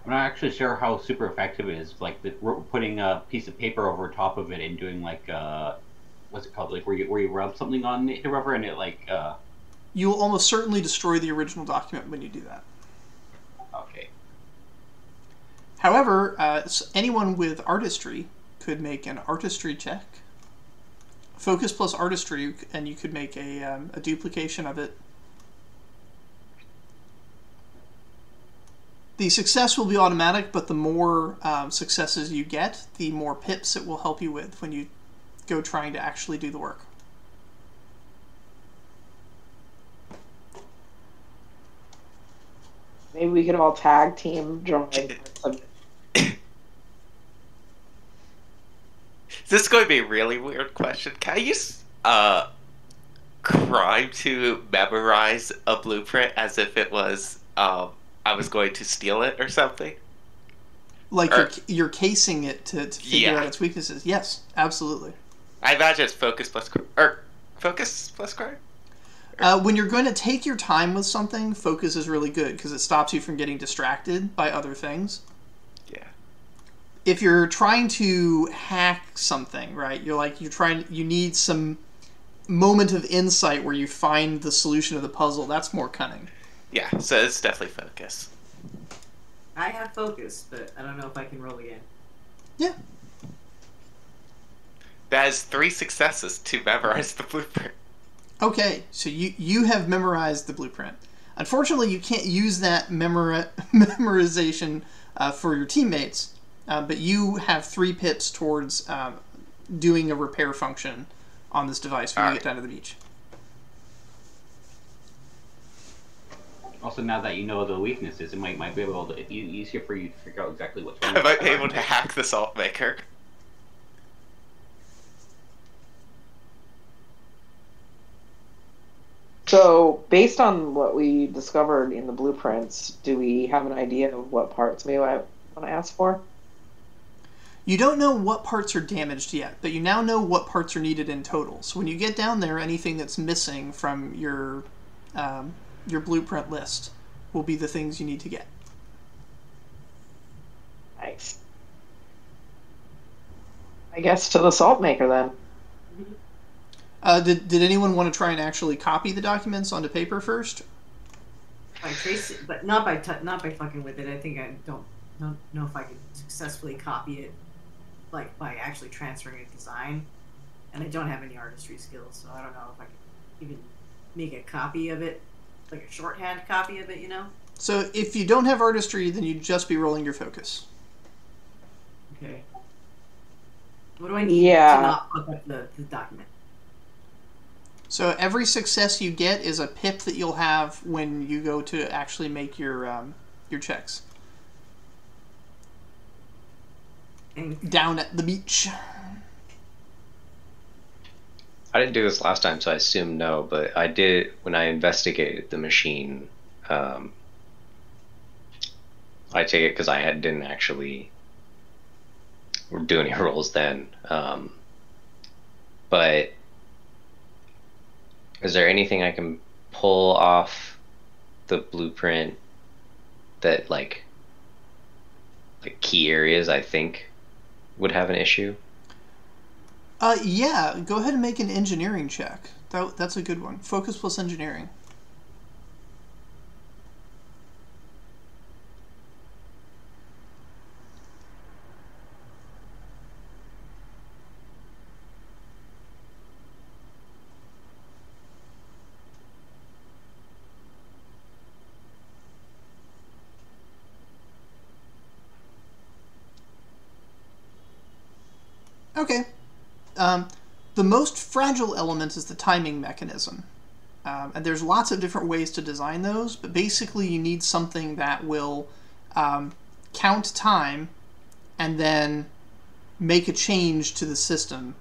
I'm not actually sure how super effective it is. Like putting a piece of paper over top of it and doing like what's it called? Like where you rub something on the rubber and it like. You will almost certainly destroy the original document when you do that. Okay. However, anyone with artistry could make an artistry check. Focus plus artistry, and you could make a duplication of it. The success will be automatic, but the more successes you get, the more pips it will help you with when you go trying to actually do the work. Maybe we could all tag team drawing. This is going to be a really weird question. Can I use crime to memorize a blueprint as if it was I was going to steal it or something? Like you're casing it to figure out its weaknesses. Yes, absolutely. I imagine it's focus plus crime. When you're going to take your time with something, focus is really good because it stops you from getting distracted by other things. Yeah. If you're trying to hack something, right? You need some moment of insight where you find the solution of the puzzle. That's more cunning. Yeah, so it's definitely focus. I have focus, but I don't know if I can roll again. Yeah. That is 3 successes to memorize the blueprint. Okay, so you have memorized the blueprint. Unfortunately, you can't use that memorization for your teammates, but you have 3 pips towards doing a repair function on this device when you get down to the beach. Also, now that you know the weaknesses, it might be able to easier for you to figure out exactly what's wrong. I might be able to hack the salt maker. So, based on what we discovered in the blueprints, do we have an idea of what parts we want to ask for? You don't know what parts are damaged yet, but you now know what parts are needed in total. So when you get down there, anything that's missing from your blueprint list will be the things you need to get. Nice. I guess to the salt maker then. Did anyone want to try and actually copy the documents onto paper first? By trace it, but not by fucking with it. I think I don't know if I could successfully copy it, like by actually transferring a design. And I don't have any artistry skills, so I don't know if I could even make a copy of it, like a shorthand copy of it, you know? So if you don't have artistry, then you'd just be rolling your focus. Okay. What do I need to not fuck up the document? So every success you get is a pip that you'll have when you go to actually make your checks. Down at the beach. I didn't do this last time, so I assume no, but I did when I investigated the machine. I take it because I didn't actually do any rolls then. But is there anything I can pull off the blueprint that like key areas I think would have an issue? Yeah, go ahead and make an engineering check. That's a good one. Focus plus engineering. Okay. The most fragile element is the timing mechanism. And there's lots of different ways to design those, but basically you need something that will count time and then make a change to the system,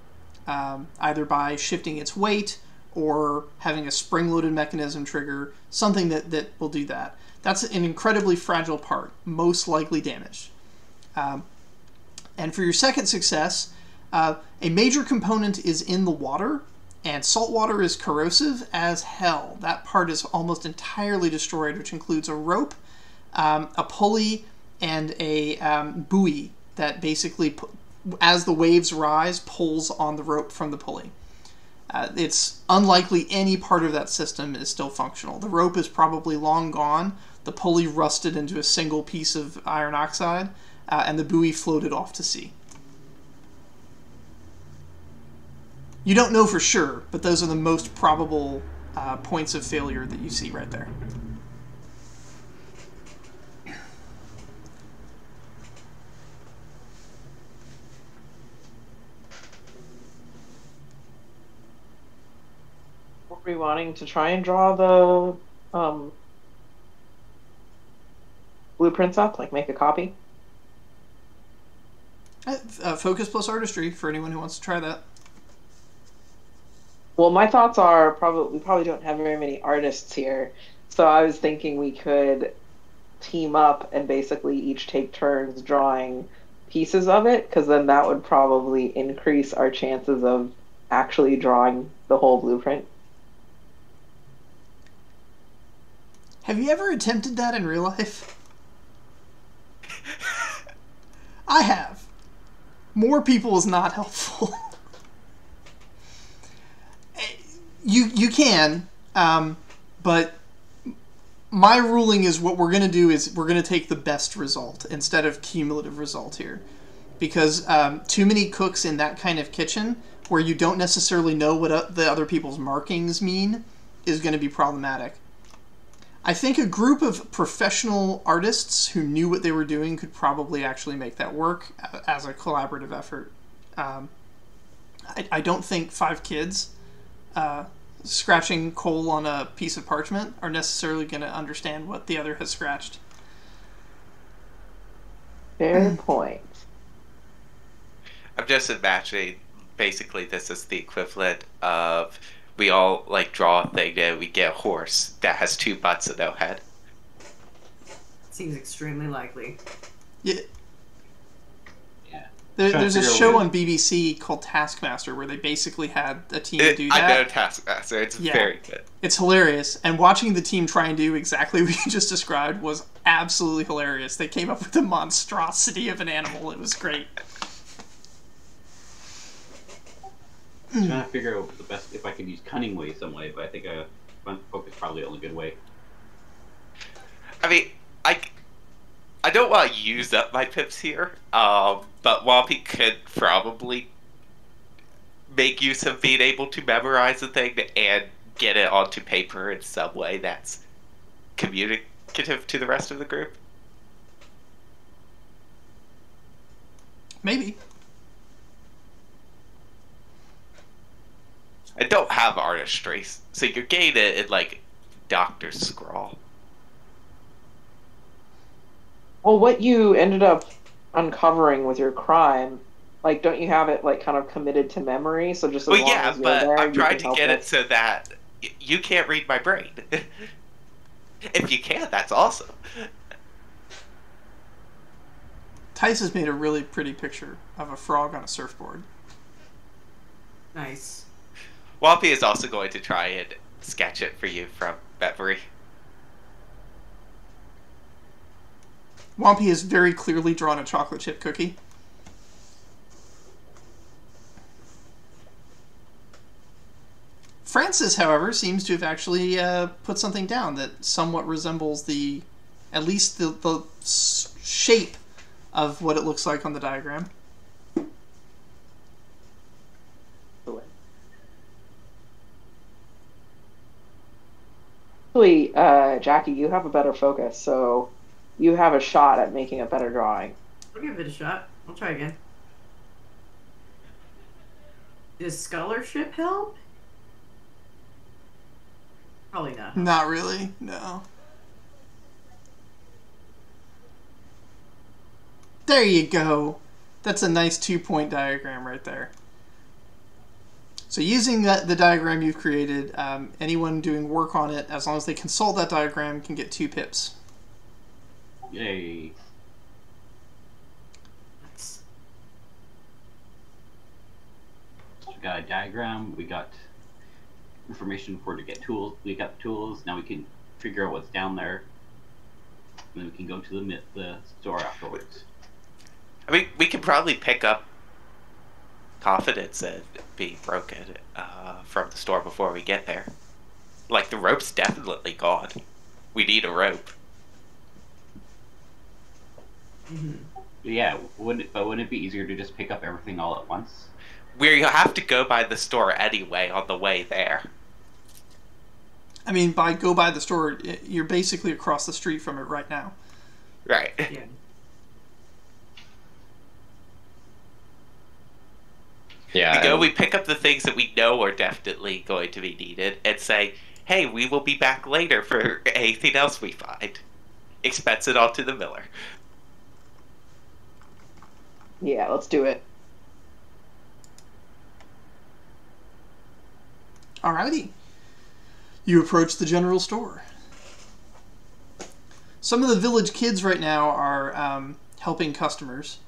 either by shifting its weight or having a spring-loaded mechanism trigger, something that will do that. That's an incredibly fragile part, most likely damaged. And for your second success, a major component is in the water, and salt water is corrosive as hell. That part is almost entirely destroyed, which includes a rope, a pulley, and a buoy that basically, as the waves rise, pulls on the rope from the pulley. It's unlikely any part of that system is still functional. The rope is probably long gone, the pulley rusted into a single piece of iron oxide, and the buoy floated off to sea. You don't know for sure, but those are the most probable points of failure that you see right there. Were we wanting to try and draw the blueprints up, like make a copy? Focus plus artistry for anyone who wants to try that. Well, my thoughts are we probably don't have very many artists here, so I was thinking we could team up and basically each take turns drawing pieces of it, because then that would probably increase our chances of actually drawing the whole blueprint. Have you ever attempted that in real life? I have. More people is not helpful. You can, but my ruling is what we're going to do is we're going to take the best result instead of cumulative result here. Because too many cooks in that kind of kitchen where you don't necessarily know what the other people's markings mean is going to be problematic. I think a group of professional artists who knew what they were doing could probably actually make that work as a collaborative effort. I don't think 5 kids scratching coal on a piece of parchment are necessarily going to understand what the other has scratched. Fair point. I'm just imagining basically this is the equivalent of we all like draw a thing and we get a horse that has 2 butts and no head. Seems extremely likely. Yeah. Yeah. There's a show on BBC called Taskmaster where they basically had a team do that. I know Taskmaster. It's very good. It's hilarious. And watching the team try and do exactly what you just described was absolutely hilarious. They came up with a monstrosity of an animal. It was great. I'm trying to figure out the best, if I could use cunning way some way, but I think focus is probably the only good way. I mean, I don't want to use up my pips here, but Whompi could probably make use of being able to memorize a thing and get it onto paper in some way that's communicative to the rest of the group. Maybe. I don't have artistry, so you're getting it in, like, doctor's scrawl. Well, what you ended up uncovering with your crime, like, don't you have it, like, kind of committed to memory? So just as long as you're there, I'm trying to help get it so that you can't read my brain. If you can, that's awesome. Tice has made a really pretty picture of a frog on a surfboard. Nice. Whompi is also going to try and sketch it for you from memory. Whompi has very clearly drawn a chocolate chip cookie. Francis, however, seems to have actually put something down that somewhat resembles at least the shape of what it looks like on the diagram. Actually, Jackie, you have a better focus, so you have a shot at making a better drawing. I'll give it a shot. I'll try again. Does scholarship help? Probably not. Not really, no. There you go. That's a nice 2-point diagram right there. So using the diagram you've created, anyone doing work on it, as long as they consult that diagram, can get 2 pips. Yay. Nice. So we got a diagram, we got information for to get tools, we got the tools, now we can figure out what's down there. And then we can go to the store afterwards. I mean, we can probably pick up confidence and be broken from the store before we get there. Like, the rope's definitely gone. We need a rope. Mm-hmm. Yeah, wouldn't it be easier to just pick up everything all at once? We have to go by the store anyway on the way there. I mean, go by the store, you're basically across the street from it right now. Right. Yeah. Yeah. We pick up the things that we know are definitely going to be needed and say, hey, we will be back later for anything else we find. Expense it all to the miller. Yeah, let's do it. Alrighty. You approach the general store. Some of the village kids right now are helping customers.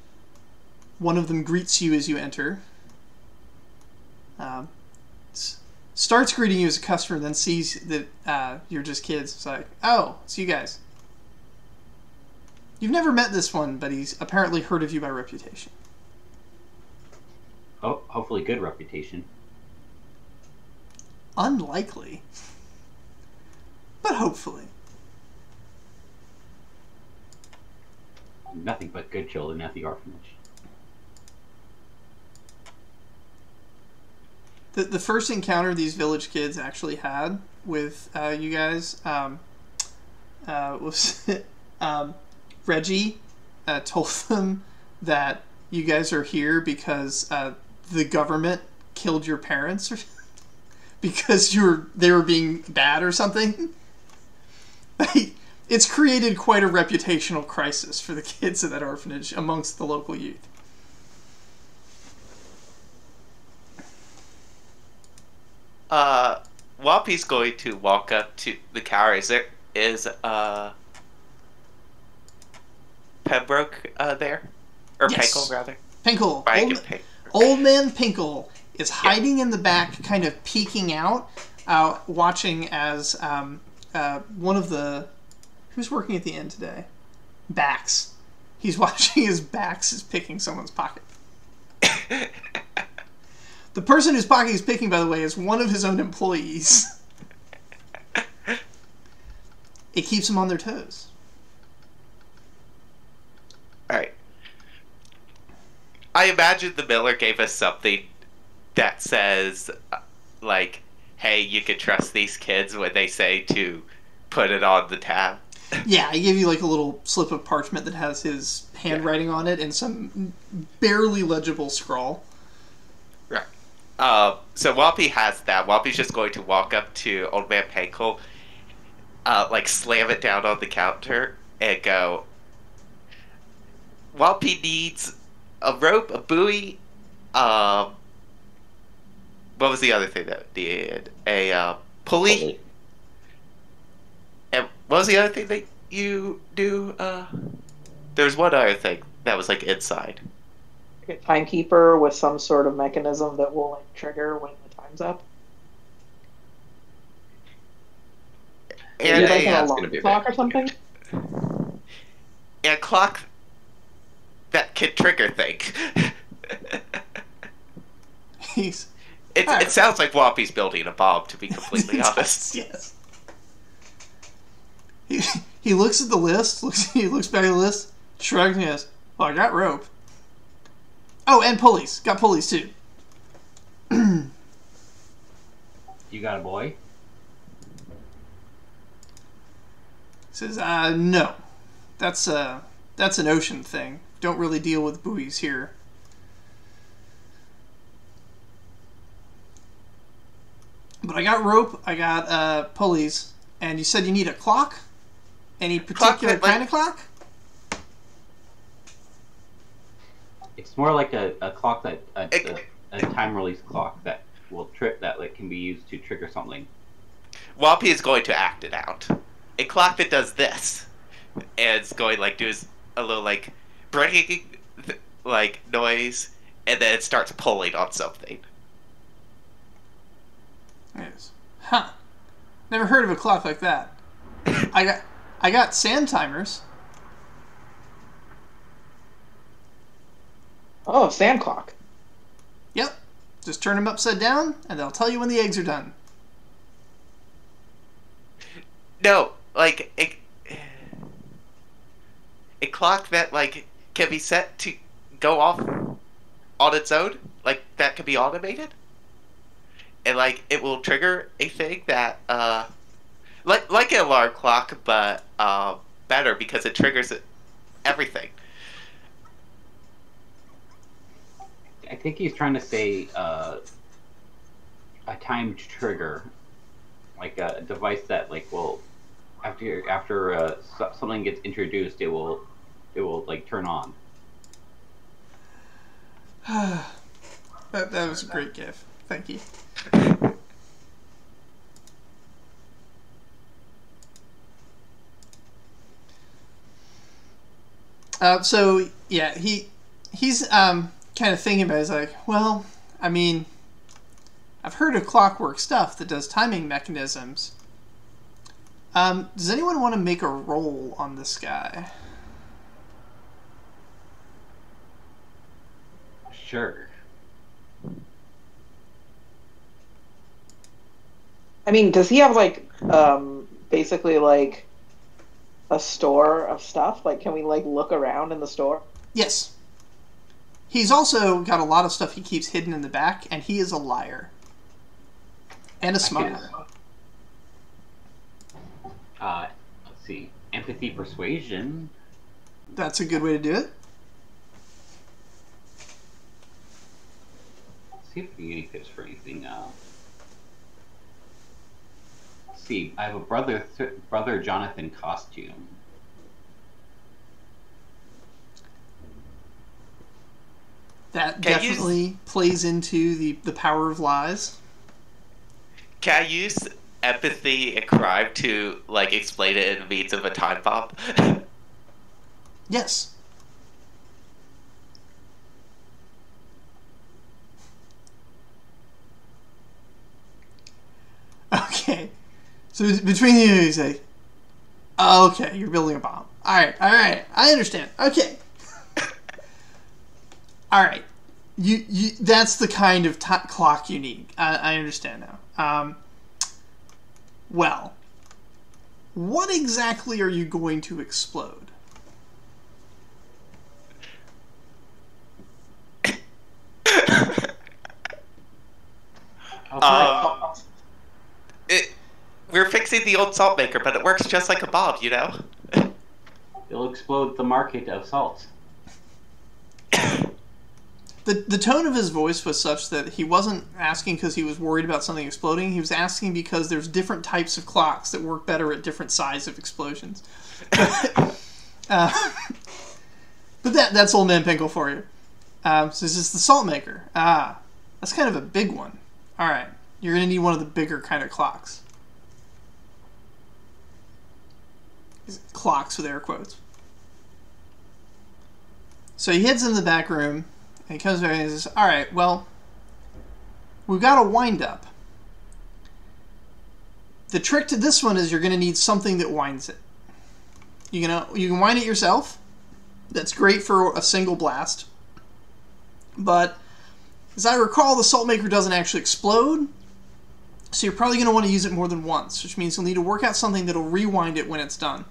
One of them greets you as you enter. Starts greeting you as a customer, then sees that you're just kids. It's like, oh, it's you guys. You've never met this one, but he's apparently heard of you by reputation. Oh, hopefully good reputation. Unlikely. But hopefully. Nothing but good children at the orphanage. The first encounter these village kids actually had with you guys was Reggie told them that you guys are here because the government killed your parents, or because they were being bad or something. It's created quite a reputational crisis for the kids of that orphanage amongst the local youth. Whompi's going to walk up to the counter. Is Pembroke there? Or Yes. Pinkle, rather? Pinkle. Old man Pinkle is hiding in the back, kind of peeking out, watching as one of the... Who's working at the inn today? Bax. He's watching as Bax is picking someone's pocket. The person whose pocket he's picking, by the way, is one of his own employees. It keeps them on their toes. Alright. I imagine the miller gave us something that says, like, hey, you can trust these kids when they say to put it on the tab. Yeah, I gave you like a little slip of parchment that has his handwriting on it and some barely legible scrawl. Right. So Whompi has that. Whompi's just going to walk up to Old Man Pinkle, like slam it down on the counter, and go, Whompi needs a rope, a buoy, what was the other thing that needed? A pulley. And what was the other thing that you do? There's one other thing that was like inside. A timekeeper with some sort of mechanism that will like trigger when the time's up. And Maybe like an it's alarm gonna be clock or something. a clock that can trigger things. He's It sounds like Whompi's building a bomb, to be completely honest. Yes. He looks at the list. He looks back at the list. Shrugs and goes, "Well, I got rope. Oh, and pulleys. Got pulleys too." You got a boy? Says, no. That's an ocean thing. Don't really deal with buoys here. But I got rope, I got pulleys, and you said you need a clock? Any particular kind of clock? It's more like a clock that a time release clock that will trip that can be used to trigger something. Whompi is going to act it out. A clock that does this, and it's going do a little breaking noise, and then it starts pulling on something. Yes. Huh. Never heard of a clock like that. I got sand timers. Oh, sand clock. Yep. Just turn them upside down, and they'll tell you when the eggs are done. No, a clock that can be set to go off on its own, that can be automated, and it will trigger a thing that like an alarm clock, but better because it triggers everything. I think he's trying to say a timed trigger, a device that will after something gets introduced, it will turn on. That was a great gif. Thank you. So yeah, he's kind of thinking about it. He's like, well, I mean, I've heard of clockwork stuff that does timing mechanisms. Does anyone want to make a roll on this guy? Sure. I mean, does he have basically a store of stuff? Can we look around in the store? Yes. He's also got a lot of stuff he keeps hidden in the back, and he is a liar. And a smuggler. Let's see. Empathy, persuasion. That's a good way to do it. Let's see if we can get any tips for anything. Let's see. I have a brother Jonathan costume. That definitely plays into the power of lies. Can I use empathy and crime to explain it in means of a time bomb? Yes. Okay. So between you, you say, oh, okay, you're building a bomb. All right, I understand. Okay. All right. You that's the kind of clock you need. I understand now. Well, what exactly are you going to explode? We're fixing the old salt maker, but it works just like a bomb, you know? It'll explode the market of salt. The tone of his voice was such that he wasn't asking because he was worried about something exploding. He was asking because there's different types of clocks that work better at different size of explosions. But that's old man Pinkle for you. So this is the salt maker. That's kind of a big one. All right, you're going to need one of the bigger kind of clocks. Clocks with air quotes. So he heads into the back room, and he comes back and he says, all right, well, we've got a wind-up. The trick to this one is you're going to need something that winds it. You can wind it yourself, That's great for a single blast. But as I recall, the salt maker doesn't actually explode, so you're probably going to want to use it more than once, which means you'll need to work out something that'll rewind it when it's done.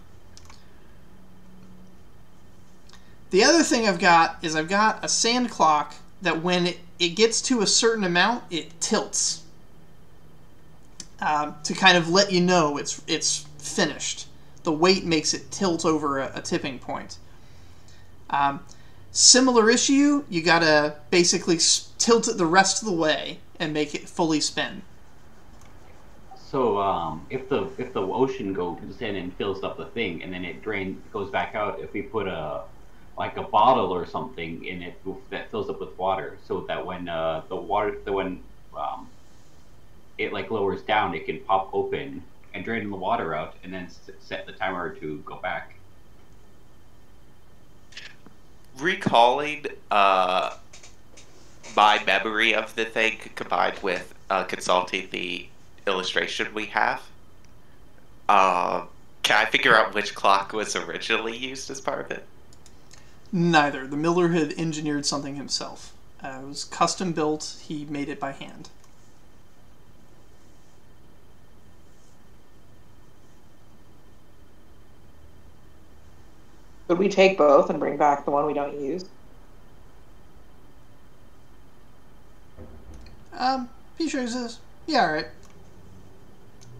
The other thing I've got is I've got a sand clock that when it gets to a certain amount, it tilts. To kind of let you know it's finished. The weight makes it tilt over a tipping point. Similar issue, you gotta basically tilt it the rest of the way and make it fully spin. So if the ocean goes in and fills up the thing and then it goes back out, if we put a bottle or something in it that fills up with water, so that when it like lowers down, it can pop open and drain the water out, and then set the timer to go back. Recalling my memory of the thing combined with consulting the illustration we have, can I figure out which clock was originally used as part of it? Neither. The miller had engineered something himself. It was custom built. He made it by hand. Could we take both and bring back the one we don't use? Be sure says, yeah, all right.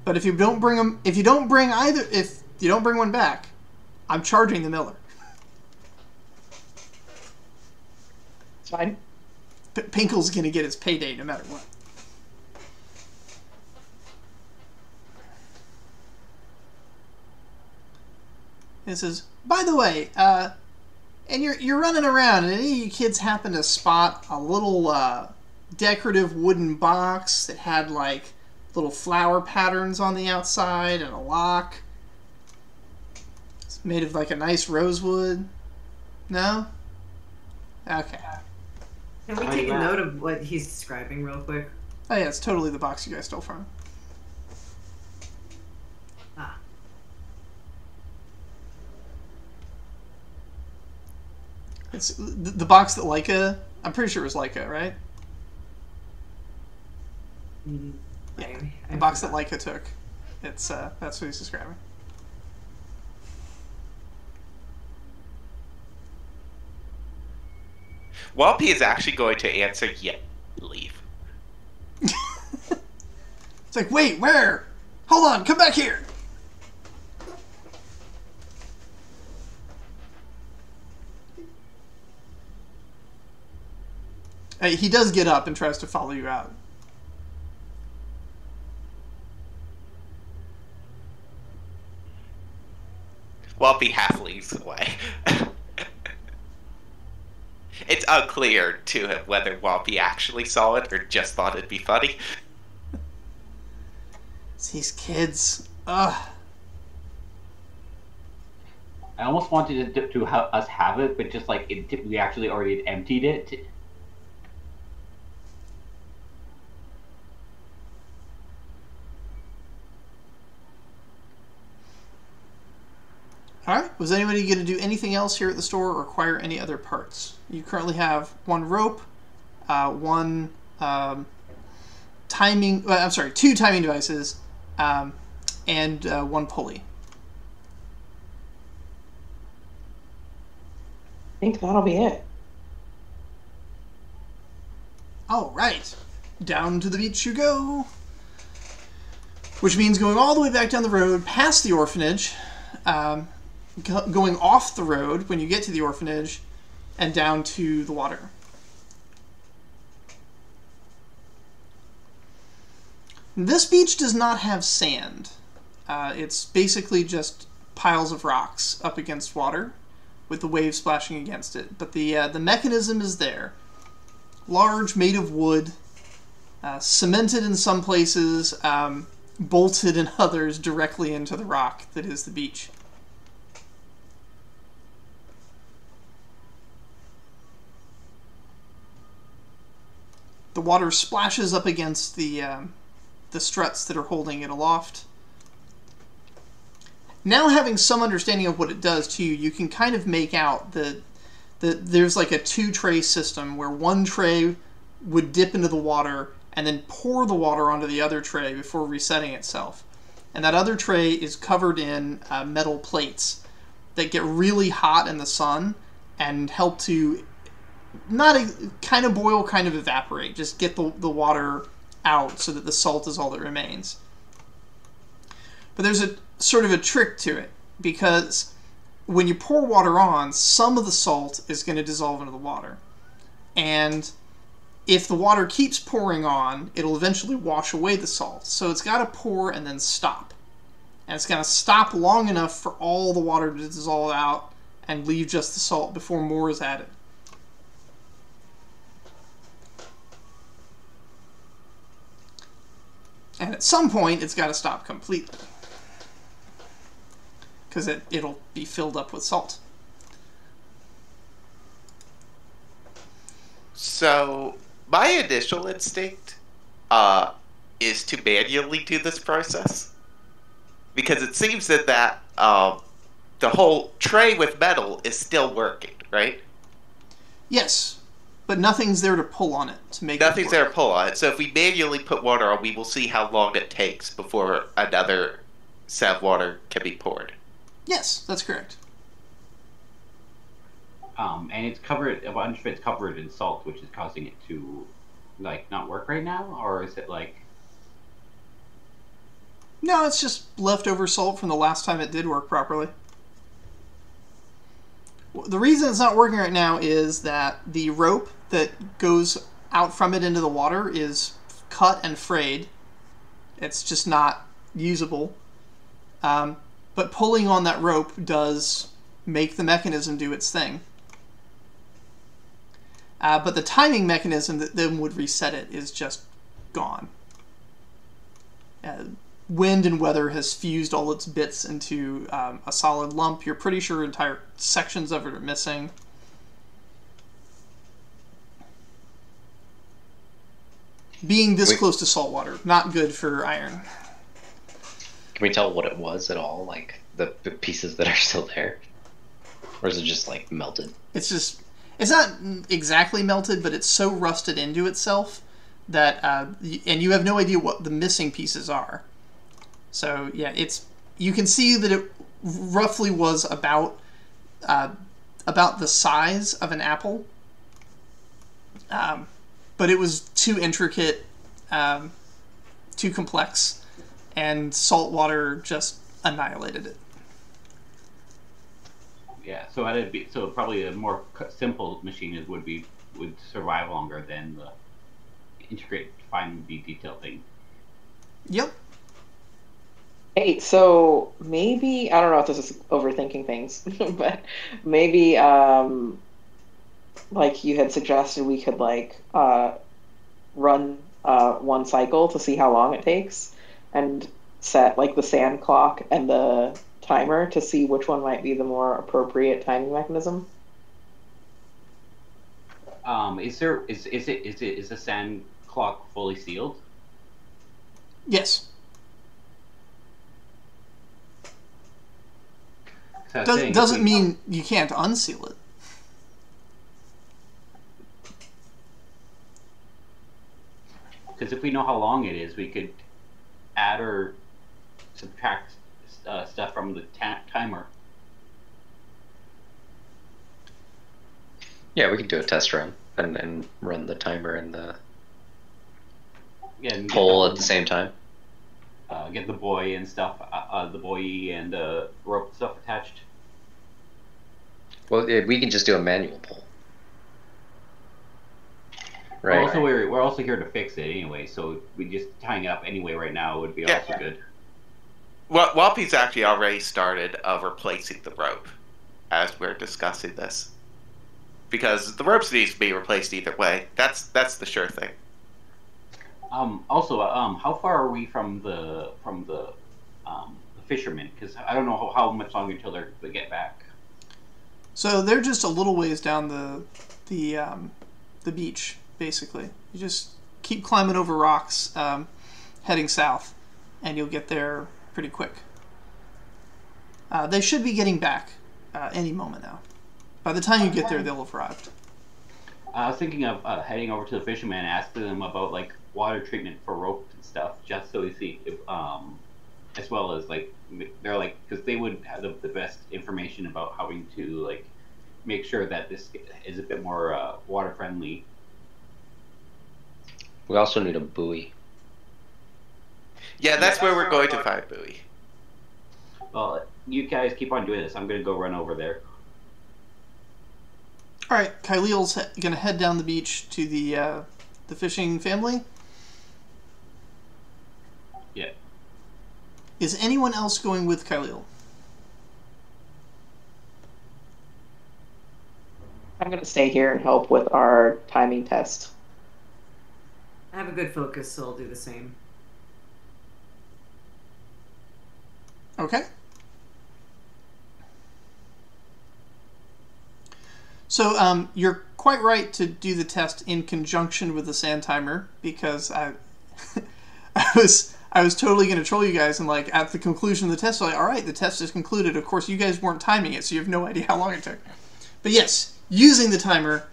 But if you don't bring them, if you don't bring one back, I'm charging the miller. It's fine. Pinkle's gonna get his payday no matter what. It says, by the way, and you're running around, and any of you kids happen to spot a little decorative wooden box that had like little flower patterns on the outside and a lock. It's made of like a nice rosewood. No? Okay. Can we take a note of what he's describing real quick? Oh yeah, it's totally the box you guys stole from. Ah. It's the box that Leica, I'm pretty sure it was Leica, right? Yeah, the box that Leica took. It's that's what he's describing. Whompi is actually going to answer, yeah, leave. It's like, wait, where? Hold on, come back here. He does get up and tries to follow you out. Whompi half leaves away. It's unclear to him whether Whompi actually saw it or just thought it'd be funny. It's these kids. Ugh. I almost wanted to have us have it, but just like we actually already emptied it. Alright, was anybody going to do anything else here at the store or acquire any other parts? You currently have one rope, two timing devices, and one pulley. I think that'll be it. Alright, down to the beach you go. Which means going all the way back down the road, past the orphanage, going off the road when you get to the orphanage, and down to the water. This beach does not have sand. It's basically just piles of rocks up against water with the waves splashing against it. But the mechanism is there. Large, made of wood, cemented in some places, bolted in others directly into the rock that is the beach. The water splashes up against the struts that are holding it aloft. now having some understanding of what it does to you, you can kind of make out that there's like a 2-tray system where one tray would dip into the water and then pour the water onto the other tray before resetting itself. And that other tray is covered in metal plates that get really hot in the sun and help to kind of boil, kind of evaporate, just get the water out so that the salt is all that remains. But there's a sort of a trick to it, because when you pour water on, some of the salt is going to dissolve into the water. And if the water keeps pouring on, it'll eventually wash away the salt. So it's got to pour and then stop. And it's going to stop long enough for all the water to dissolve out and leave just the salt before more is added. And at some point, it's got to stop completely, because it'll be filled up with salt. So, my initial instinct is to manually do this process, because it seems that the whole tray with metal is still working, right? Yes, but nothing's there to pull on it to make Nothing's it there to pull on it. So if we manually put water on, we will see how long it takes before another set of water can be poured. Yes, that's correct. And it's covered. A bunch of it's covered in salt, which is causing it to, like, not work right now, or is it like? No, it's just leftover salt from the last time it did work properly. The reason it's not working right now is that the rope that goes out from it into the water is cut and frayed. It's just not usable. But pulling on that rope does make the mechanism do its thing. But the timing mechanism that then would reset it is just gone. Wind and weather has fused all its bits into a solid lump. You're pretty sure entire sections of it are missing. Being this close to salt water, not good for iron. Can we tell what it was at all? Like the pieces that are still there? Or is it just like melted? It's not exactly melted, but it's so rusted into itself that, and you have no idea what the missing pieces are. So yeah, you can see that it roughly was about the size of an apple, but it was too intricate, too complex, and salt water just annihilated it. Yeah, so probably a more simple machine would survive longer than the integrate finely detailed thing. Yep. Hey, so maybe, I don't know if this is overthinking things, but maybe, like you had suggested, we could run one cycle to see how long it takes, and set like the sand clock and the timer to see which one might be the more appropriate timing mechanism. Is the sand clock fully sealed? Yes. Doesn't mean you can't unseal it. Because if we know how long it is, we could add or subtract stuff from the timer. Yeah, we could do a test run and run the timer and the pole at the same time. Get the buoy and stuff, the buoy and the rope stuff attached. Well, yeah, we can just do a manual pull. Right. Also, we're also here to fix it anyway, so we just tying up anyway right now would be also good. Well, Whompi's actually already started replacing the rope as we're discussing this, because the ropes needs to be replaced either way. That's the sure thing. Also, how far are we from the fishermen? Because I don't know how much longer until they get back. So they're just a little ways down the beach, basically. You just keep climbing over rocks, heading south, and you'll get there pretty quick. They should be getting back any moment now. By the time you get there, they'll have arrived. I was thinking of heading over to the fisherman and asking them about like water treatment for rope and stuff, just so we see if, as well as like they're like, because they would have the best information about having to like make sure that this is a bit more water friendly. We also need a buoy. Yeah, that's where we're going to find buoy. Well, you guys keep on doing this. I'm gonna go run over there. All right, Kyleel's going to head down the beach to the fishing family. Yeah. Is anyone else going with Kyleel? I'm going to stay here and help with our timing test. I have a good focus, so I'll do the same. Okay. So you're quite right to do the test in conjunction with the sand timer, because I I was totally going to troll you guys, and like at the conclusion of the test, I'm like, all right, the test is concluded. Of course, you guys weren't timing it, so you have no idea how long it took. But yes, using the timer,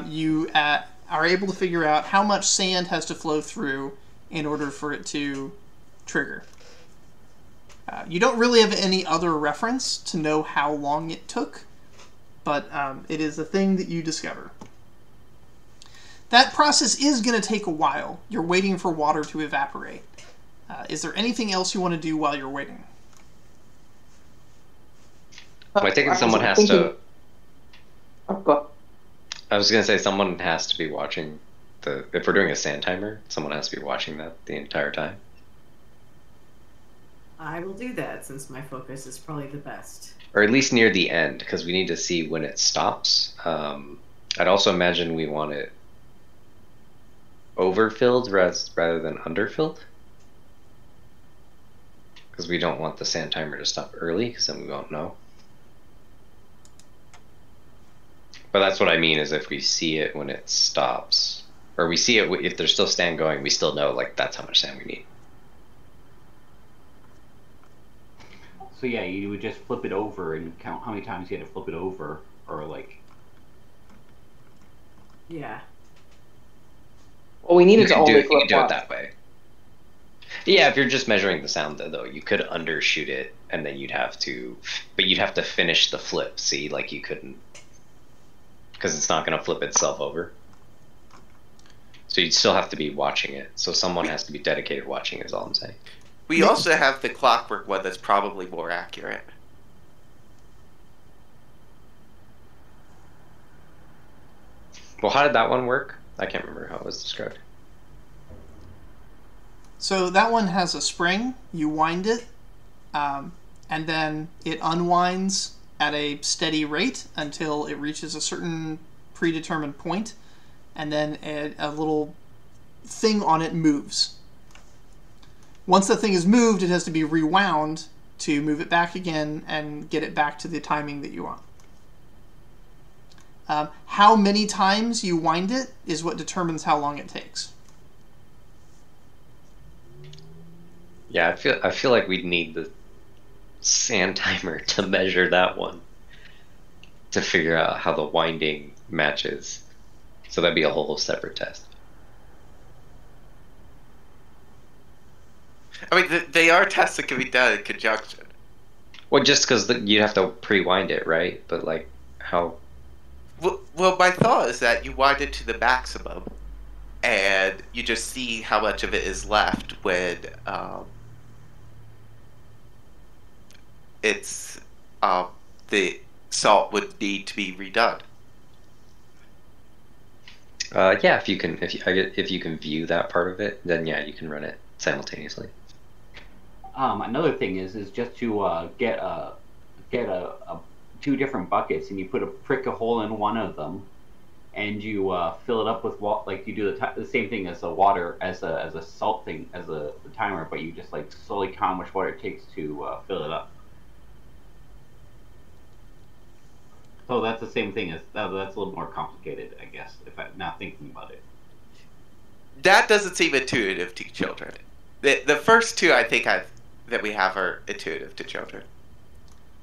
you are able to figure out how much sand has to flow through in order for it to trigger. You don't really have any other reference to know how long it took, but it is a thing that you discover. That process is going to take a while. You're waiting for water to evaporate. Is there anything else you want to do while you're waiting? I think someone has to... Oh, go. I was going to say someone has to be watching the... If we're doing a sand timer, someone has to be watching that the entire time. I will do that, since my focus is probably the best. Or at least near the end, because we need to see when it stops. I'd also imagine we want it overfilled rather than underfilled. Because we don't want the sand timer to stop early, because then we won't know. But that's what I mean, is if we see it when it stops, or we see it if there's still sand going, we still know, like, that's how much sand we need. So yeah, you would just flip it over and count how many times you had to flip it over, or like... Yeah. Well, we needed to only you flip can do once. it that way. Yeah, if you're just measuring the sound, though, you could undershoot it, and then you'd have to... But you'd have to finish the flip, see? Like, you couldn't... Because it's not going to flip itself over. So you'd still have to be watching it. So someone has to be dedicated watching, is all I'm saying. We also have the clockwork one that's probably more accurate. Well, how did that one work? I can't remember how it was described. So that one has a spring. You wind it, and then it unwinds at a steady rate until it reaches a certain predetermined point, and then a little thing on it moves. Once the thing is moved, it has to be rewound to move it back again and get it back to the timing that you want. How many times you wind it is what determines how long it takes. Yeah, I feel like we'd need the sand timer to measure that one to figure out how the winding matches. So that'd be a whole separate test. I mean, they are tests that can be done in conjunction. Well, just because you'd have to pre-wind it, right? But like, how? Well, my thought is that you wind it to the maximum, and you just see how much of it is left when it's the salt would need to be redone. Yeah, if you can view that part of it, then yeah, you can run it simultaneously. Another thing is just to get two different buckets, and you prick a hole in one of them, and you fill it up with water. Like you do the same thing as the water, as a salt thing, as the timer, but you just like slowly count how much water it takes to fill it up. So that's the same thing as that's a little more complicated, I guess, if I'm not thinking about it. That doesn't seem intuitive to children. The first two I think that we have are intuitive to children.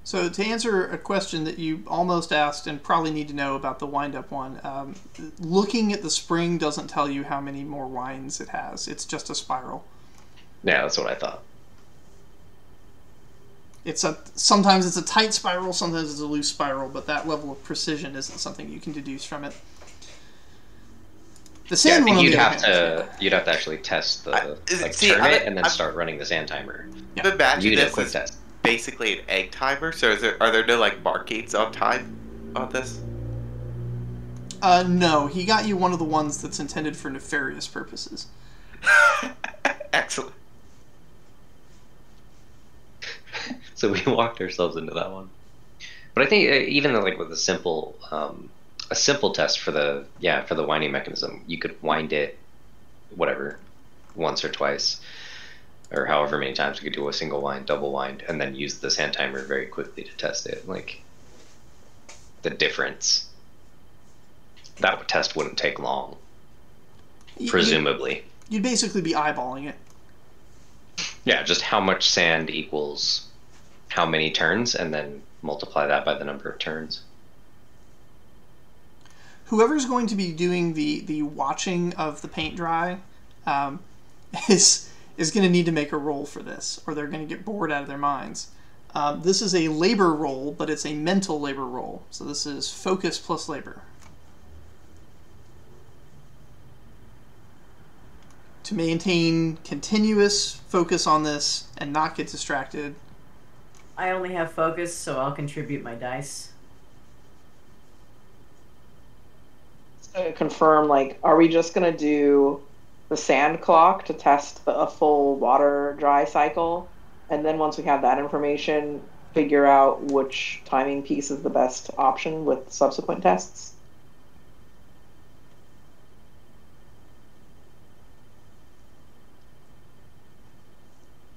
So to answer a question that you almost asked and probably need to know about the wind-up one, looking at the spring doesn't tell you how many more winds it has. It's just a spiral. Yeah, that's what I thought. Sometimes it's a tight spiral, sometimes it's a loose spiral, but that level of precision isn't something you can deduce from it. The sand one, you'd have to actually test the turn it and then start running the sand timer. Yeah. Imagine this is test. Basically an egg timer. So are there no like markings on time on this? No, he got you one of the ones that's intended for nefarious purposes. Excellent. So we walked ourselves into that one. But I think even like with a simple test for the winding mechanism, you could wind it once or twice, or however many times you could do a single wind, double wind, and then use the sand timer very quickly to test it. Like the difference. That test wouldn't take long, presumably. You'd basically be eyeballing it. Yeah, just how much sand equals how many turns, and then multiply that by the number of turns. Whoever's going to be doing the watching of the paint dry is going to need to make a roll for this, or they're going to get bored out of their minds. This is a labor roll, but it's a mental labor roll. So this is focus plus labor. To maintain continuous focus on this and not get distracted. I only have focus, so I'll contribute my dice. To confirm, like, are we just going to do the sand clock to test a full water dry cycle? And then once we have that information, figure out which timing piece is the best option with subsequent tests?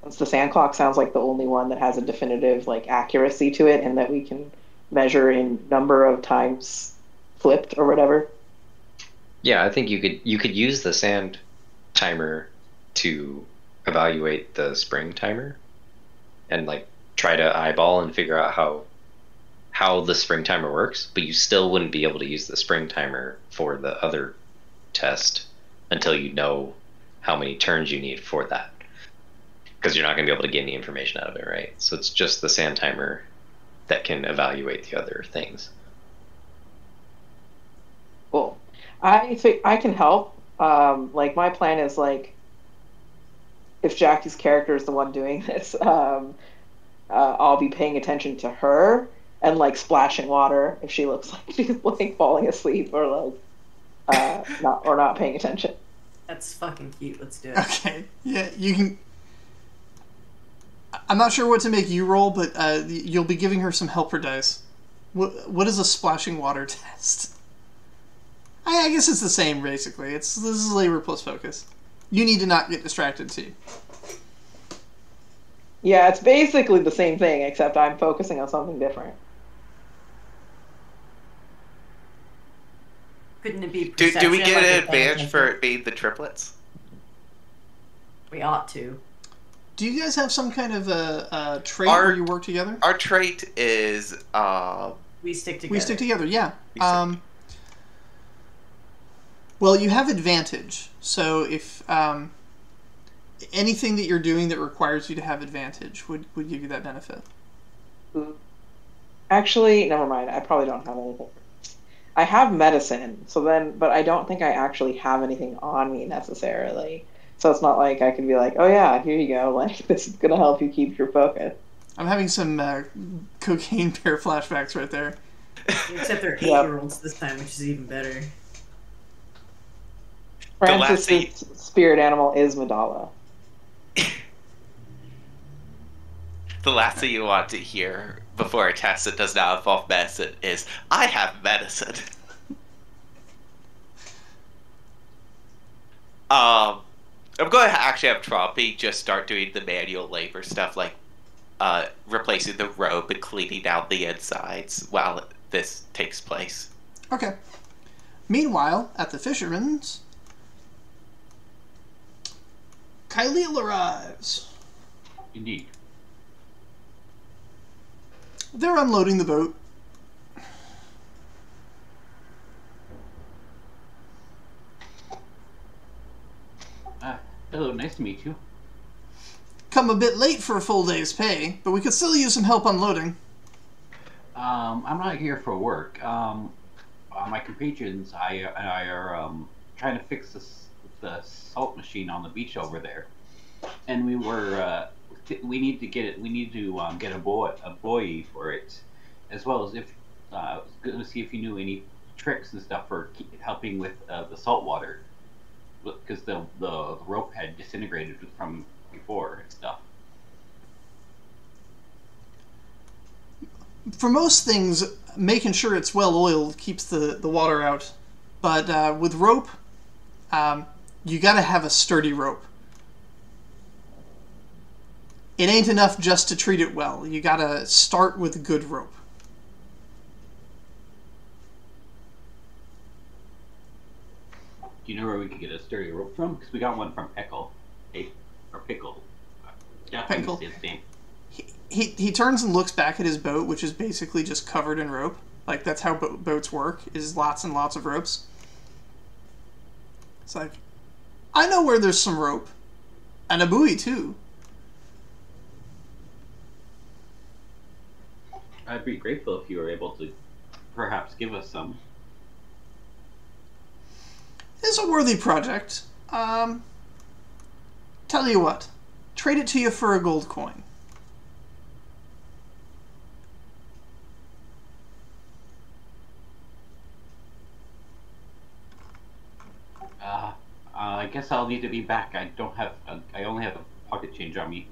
Since the sand clock sounds like the only one that has a definitive like accuracy to it and that we can measure in number of times flipped or whatever. Yeah, I think you could use the sand timer to evaluate the spring timer and like try to eyeball and figure out how the spring timer works, but you still wouldn't be able to use the spring timer for the other test until you know how many turns you need for that. Because you're not going to be able to get any information out of it, right? So it's just the sand timer that can evaluate the other things. Cool. I think I can help. Like my plan is like, if Jackie's character is the one doing this, I'll be paying attention to her and like splashing water if she looks like she's like falling asleep or like not paying attention. That's fucking cute. Let's do it. Okay. Yeah, you can. I'm not sure what to make you roll, but you'll be giving her some helper dice. What is a splashing water test? I guess it's the same, basically. This is labor plus focus. You need to not get distracted, too. Yeah, it's basically the same thing, except I'm focusing on something different. Couldn't it be Do we get perception, an like advantage for it being the triplets? We ought to. Do you guys have some kind of a trait where you work together? Our trait is... We stick together. We stick together, yeah. Well, you have advantage. So if anything that you're doing that requires you to have advantage would give you that benefit. Actually, never mind. I probably don't have anything. I have medicine, but I don't think I actually have anything on me necessarily. So it's not like I could be like, oh yeah, here you go. Like this is gonna help you keep your focus. I'm having some cocaine bear flashbacks right there. Except they're 8-year-olds this time, which is even better. Francis's spirit animal is Madala. The last thing you want to hear before a test that does not involve medicine is, I have medicine. I'm going to actually have Trompi just start doing the manual labor stuff, like replacing the rope and cleaning out the insides while this takes place. Okay. Meanwhile, at the fisherman's, Kyleel arrives. Indeed. They're unloading the boat. Hello, nice to meet you. Come a bit late for a full day's pay, but we could still use some help unloading. I'm not here for work. My compatriots I are trying to fix the salt machine on the beach over there, and we need to get get a buoy for it, as well as if I was going to see if you knew any tricks and stuff for helping with the salt water, because the rope had disintegrated from before and stuff. For most things, making sure it's well oiled keeps the water out. But with rope, you gotta have a sturdy rope. It ain't enough just to treat it well. You gotta start with good rope. Do you know where we could get a sturdy rope from? Because we got one from Pickle. Or Pickle. Yeah, Pickle. His name. He turns and looks back at his boat, which is basically just covered in rope. Like, that's how boats work, is lots and lots of ropes. It's like, I know where there's some rope. And a buoy, too. I'd be grateful if you were able to perhaps give us some. It's a worthy project. Tell you what. Trade it to you for a gold coin. I guess I'll need to be back. I only have a pocket change on me.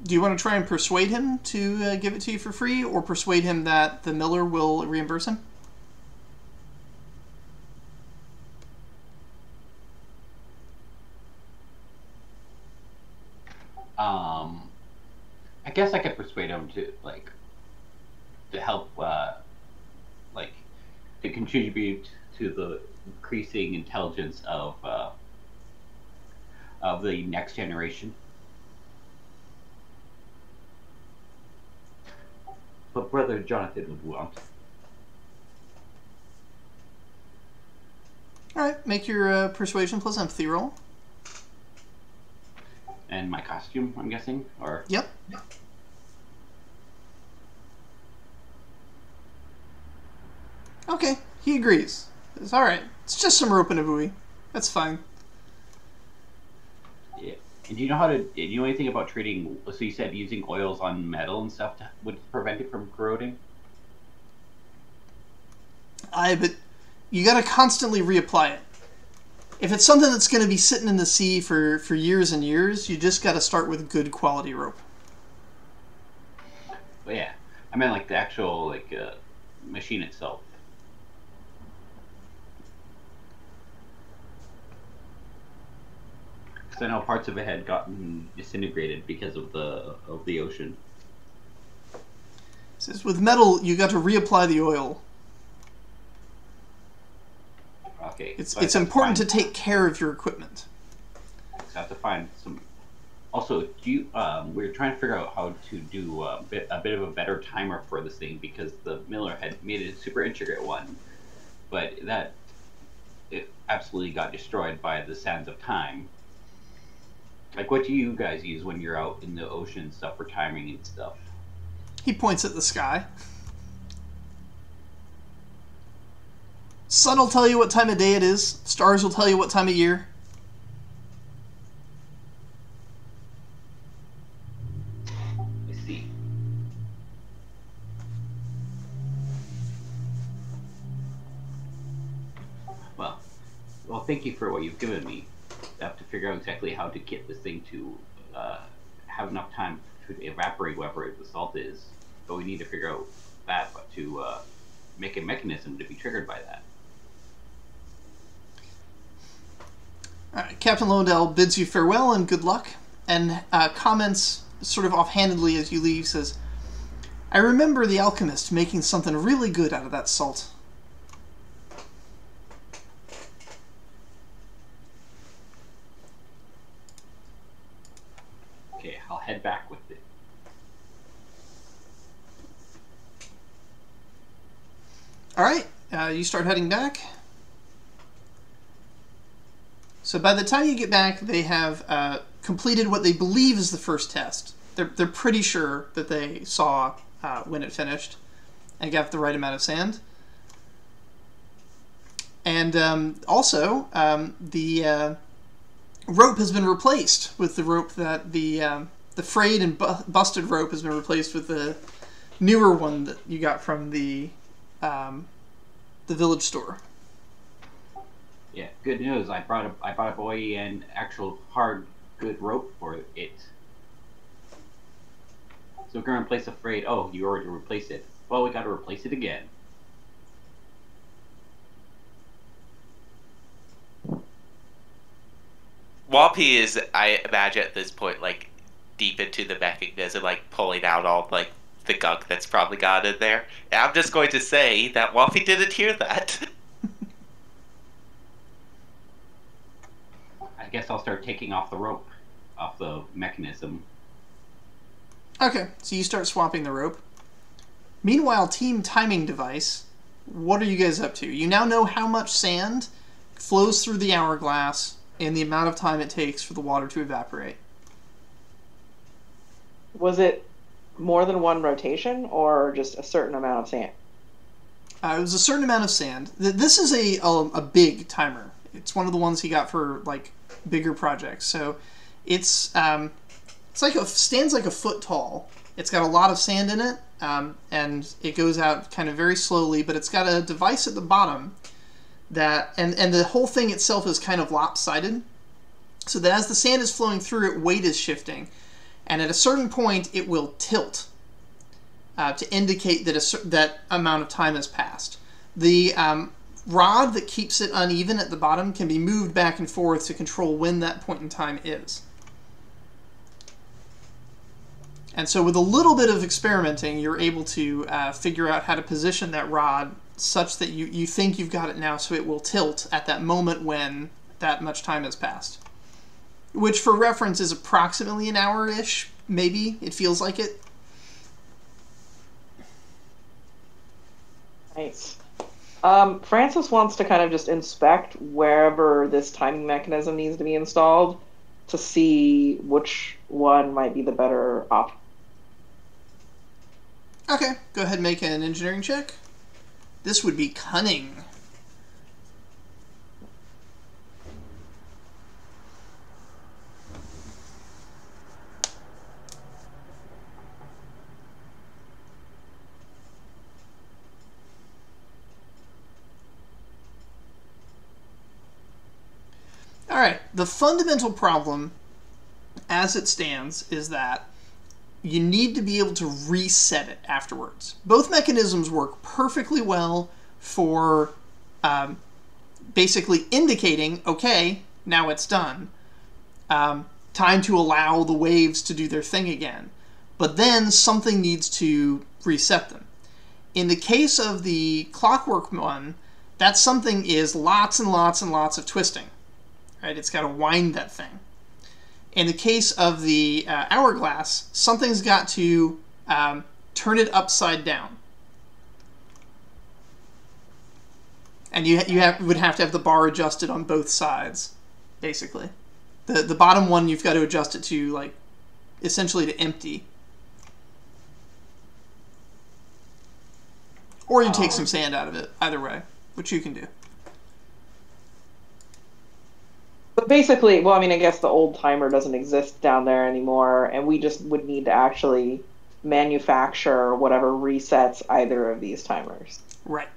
Do you want to try and persuade him to give it to you for free, or persuade him that the miller will reimburse him? I guess I could persuade him to help, to contribute to the increasing intelligence of the next generation. But Brother Jonathan would want. Alright, make your persuasion plus empathy roll. And my costume, I'm guessing? Or Yep. Okay, he agrees. It's alright. It's just some rope and a buoy. That's fine. yeah. And do you know anything about treating? So you said using oils on metal and stuff would prevent it from corroding. But you gotta constantly reapply it. If it's something that's gonna be sitting in the sea for years and years, you just gotta start with good quality rope. But yeah, I meant like the actual machine itself. Because I know parts of it had gotten disintegrated because of the ocean. It says with metal, you got to reapply the oil. Okay. It's important to take care of your equipment. So I have to find some. Also, we're trying to figure out how to do a bit of a better timer for this thing, because the miller had made a super intricate one, but it absolutely got destroyed by the sands of time. Like, what do you guys use when you're out in the ocean and stuff for timing and stuff? He points at the sky. Sun will tell you what time of day it is. Stars will tell you what time of year. I see. Well, thank you for what you've given me. I have to figure out exactly how to get this thing to have enough time to evaporate whatever the salt is. But we need to figure out that, but to make a mechanism to be triggered by that. Captain Lowendell bids you farewell and good luck, and comments sort of offhandedly as you leave, says, I remember the alchemist making something really good out of that salt. Okay, I'll head back with it. All right, you start heading back. So by the time you get back, they have completed what they believe is the first test. They're pretty sure that they saw when it finished and got the right amount of sand. And also, the rope has been replaced with the rope that the frayed and busted rope has been replaced with the newer one that you got from the village store. Yeah, good news. I brought a boy an actual hard, good rope for it. So we're gonna replace the frayed. Oh, you already replaced it. Well, we gotta replace it again. Whompi is, I imagine at this point, like, deep into the mechanism, like, pulling out all, like, the gunk that's probably got in there. And I'm just going to say that Whompi didn't hear that. I guess I'll start taking off the rope, off the mechanism. Okay, so you start swapping the rope. Meanwhile, team timing device, what are you guys up to? You now know how much sand flows through the hourglass and the amount of time it takes for the water to evaporate. Was it more than one rotation or just a certain amount of sand? It was a certain amount of sand. This is a big timer. It's one of the ones he got for like bigger projects. So it's like stands like a foot tall. It's got a lot of sand in it, and it goes out kind of very slowly. But it's got a device at the bottom that and the whole thing itself is kind of lopsided, so that as the sand is flowing through it, weight is shifting, and at a certain point it will tilt to indicate that that amount of time has passed. The rod that keeps it uneven at the bottom can be moved back and forth to control when that point in time is. And so with a little bit of experimenting, you're able to figure out how to position that rod such that you think you've got it now, so it will tilt at that moment when that much time has passed. Which, for reference, is approximately an hour-ish, maybe. It feels like it. Nice. Francis wants to kind of just inspect wherever this timing mechanism needs to be installed to see which one might be the better option. Okay, go ahead and make an engineering check. This would be cunning. All right, the fundamental problem as it stands is that you need to be able to reset it afterwards. Both mechanisms work perfectly well for basically indicating, okay, now it's done. Time to allow the waves to do their thing again. But then something needs to reset them. In the case of the clockwork one, that something is lots and lots and lots of twisting. Right? It's got to wind that thing. In the case of the hourglass, something's got to turn it upside down. And you would have to have the bar adjusted on both sides, basically. The bottom one, you've got to adjust it to, like, essentially to empty. Or you take some sand out of it, either way, which you can do. But basically, well, I mean, I guess the old timer doesn't exist down there anymore, and we just would need to actually manufacture whatever resets either of these timers. Right.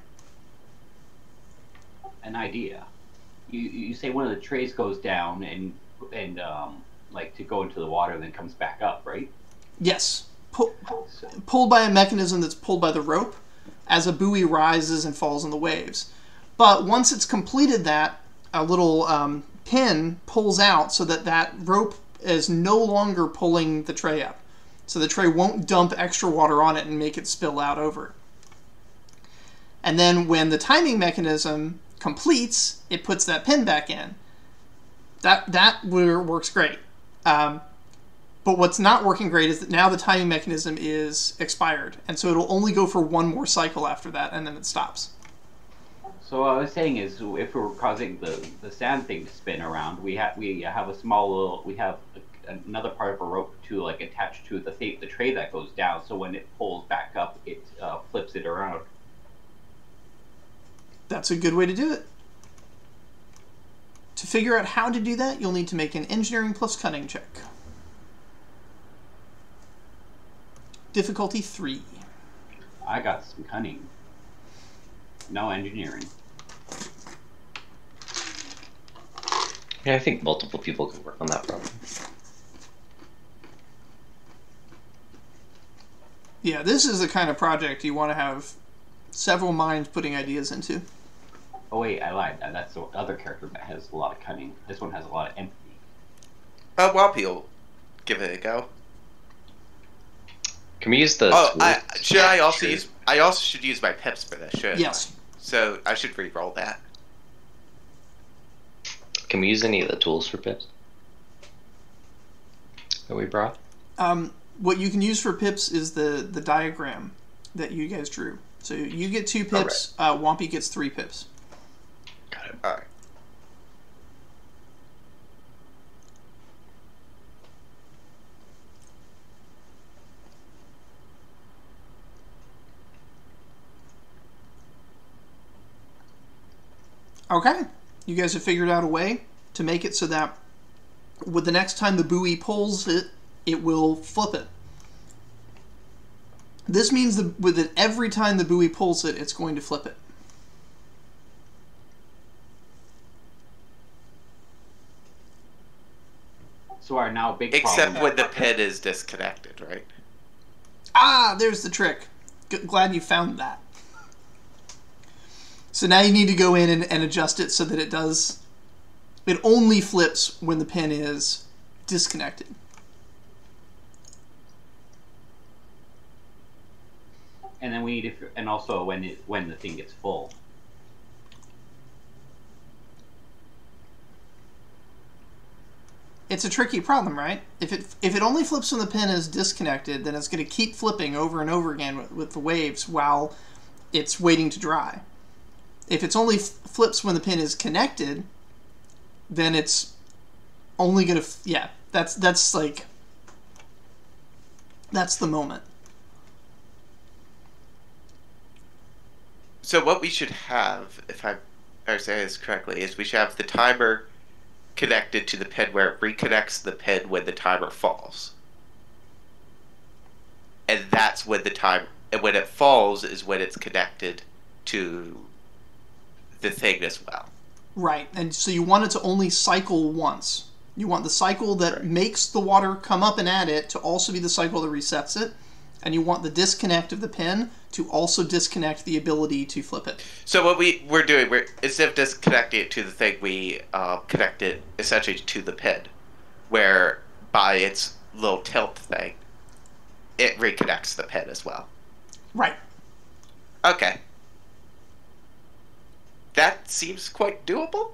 An idea. You say one of the trays goes down and like to go into the water and then comes back up, right? Yes. Pulled by a mechanism that's pulled by the rope as a buoy rises and falls in the waves. But once it's completed that, a little pin pulls out so that that rope is no longer pulling the tray up. So the tray won't dump extra water on it and make it spill out over. And then when the timing mechanism completes, it puts that pin back in. That works great. But what's not working great is that now the timing mechanism is expired. And so it'll only go for one more cycle after that, and then it stops. So what I was saying is, if we're causing the sand thing to spin around, we have a small little another part of a rope to like attach to the tray that goes down. So when it pulls back up, it flips it around. That's a good way to do it. To figure out how to do that, you'll need to make an engineering plus cunning check. Difficulty 3. I got some cunning. No engineering. Yeah, I think multiple people can work on that problem. Yeah, this is the kind of project you want to have several minds putting ideas into. Oh wait, I lied. That's the other character that has a lot of cunning. This one has a lot of empathy. Whompi will give it a go. Can we use the? I also should use my pips for this, shouldn't Yes. I? So I should re-roll that. Can we use any of the tools for pips that we brought? What you can use for pips is the diagram that you guys drew. So you get 2 pips, right. Whompi gets 3 pips. Got it. Alright. Okay. You guys have figured out a way to make it so that with the next time the buoy pulls it, it will flip it. This means that with it, every time the buoy pulls it, it's going to flip it. So our now big Except problem... when the pin is disconnected, right? Ah, there's the trick. Glad you found that. So now you need to go in and adjust it so that it does... It only flips when the pin is disconnected. And then we need to, and also when the thing gets full. It's a tricky problem, right? If it only flips when the pin is disconnected, then it's going to keep flipping over and over again with the waves while it's waiting to dry. If it's only flips when the pin is connected, then it's only going to... Yeah, that's the moment. So what we should have, if I understand this correctly, is we should have the timer connected to the pin where it reconnects the pin when the timer falls. And that's when and when it falls is when it's connected to the thing as well. Right, and so you want it to only cycle once. You want the cycle that makes the water come up and at it to also be the cycle that resets it. And you want the disconnect of the pin to also disconnect the ability to flip it. So what we're doing, instead of disconnecting it to the thing, we connect it essentially to the pin, where by its little tilt thing, it reconnects the pin as well. Right. Okay. That seems quite doable.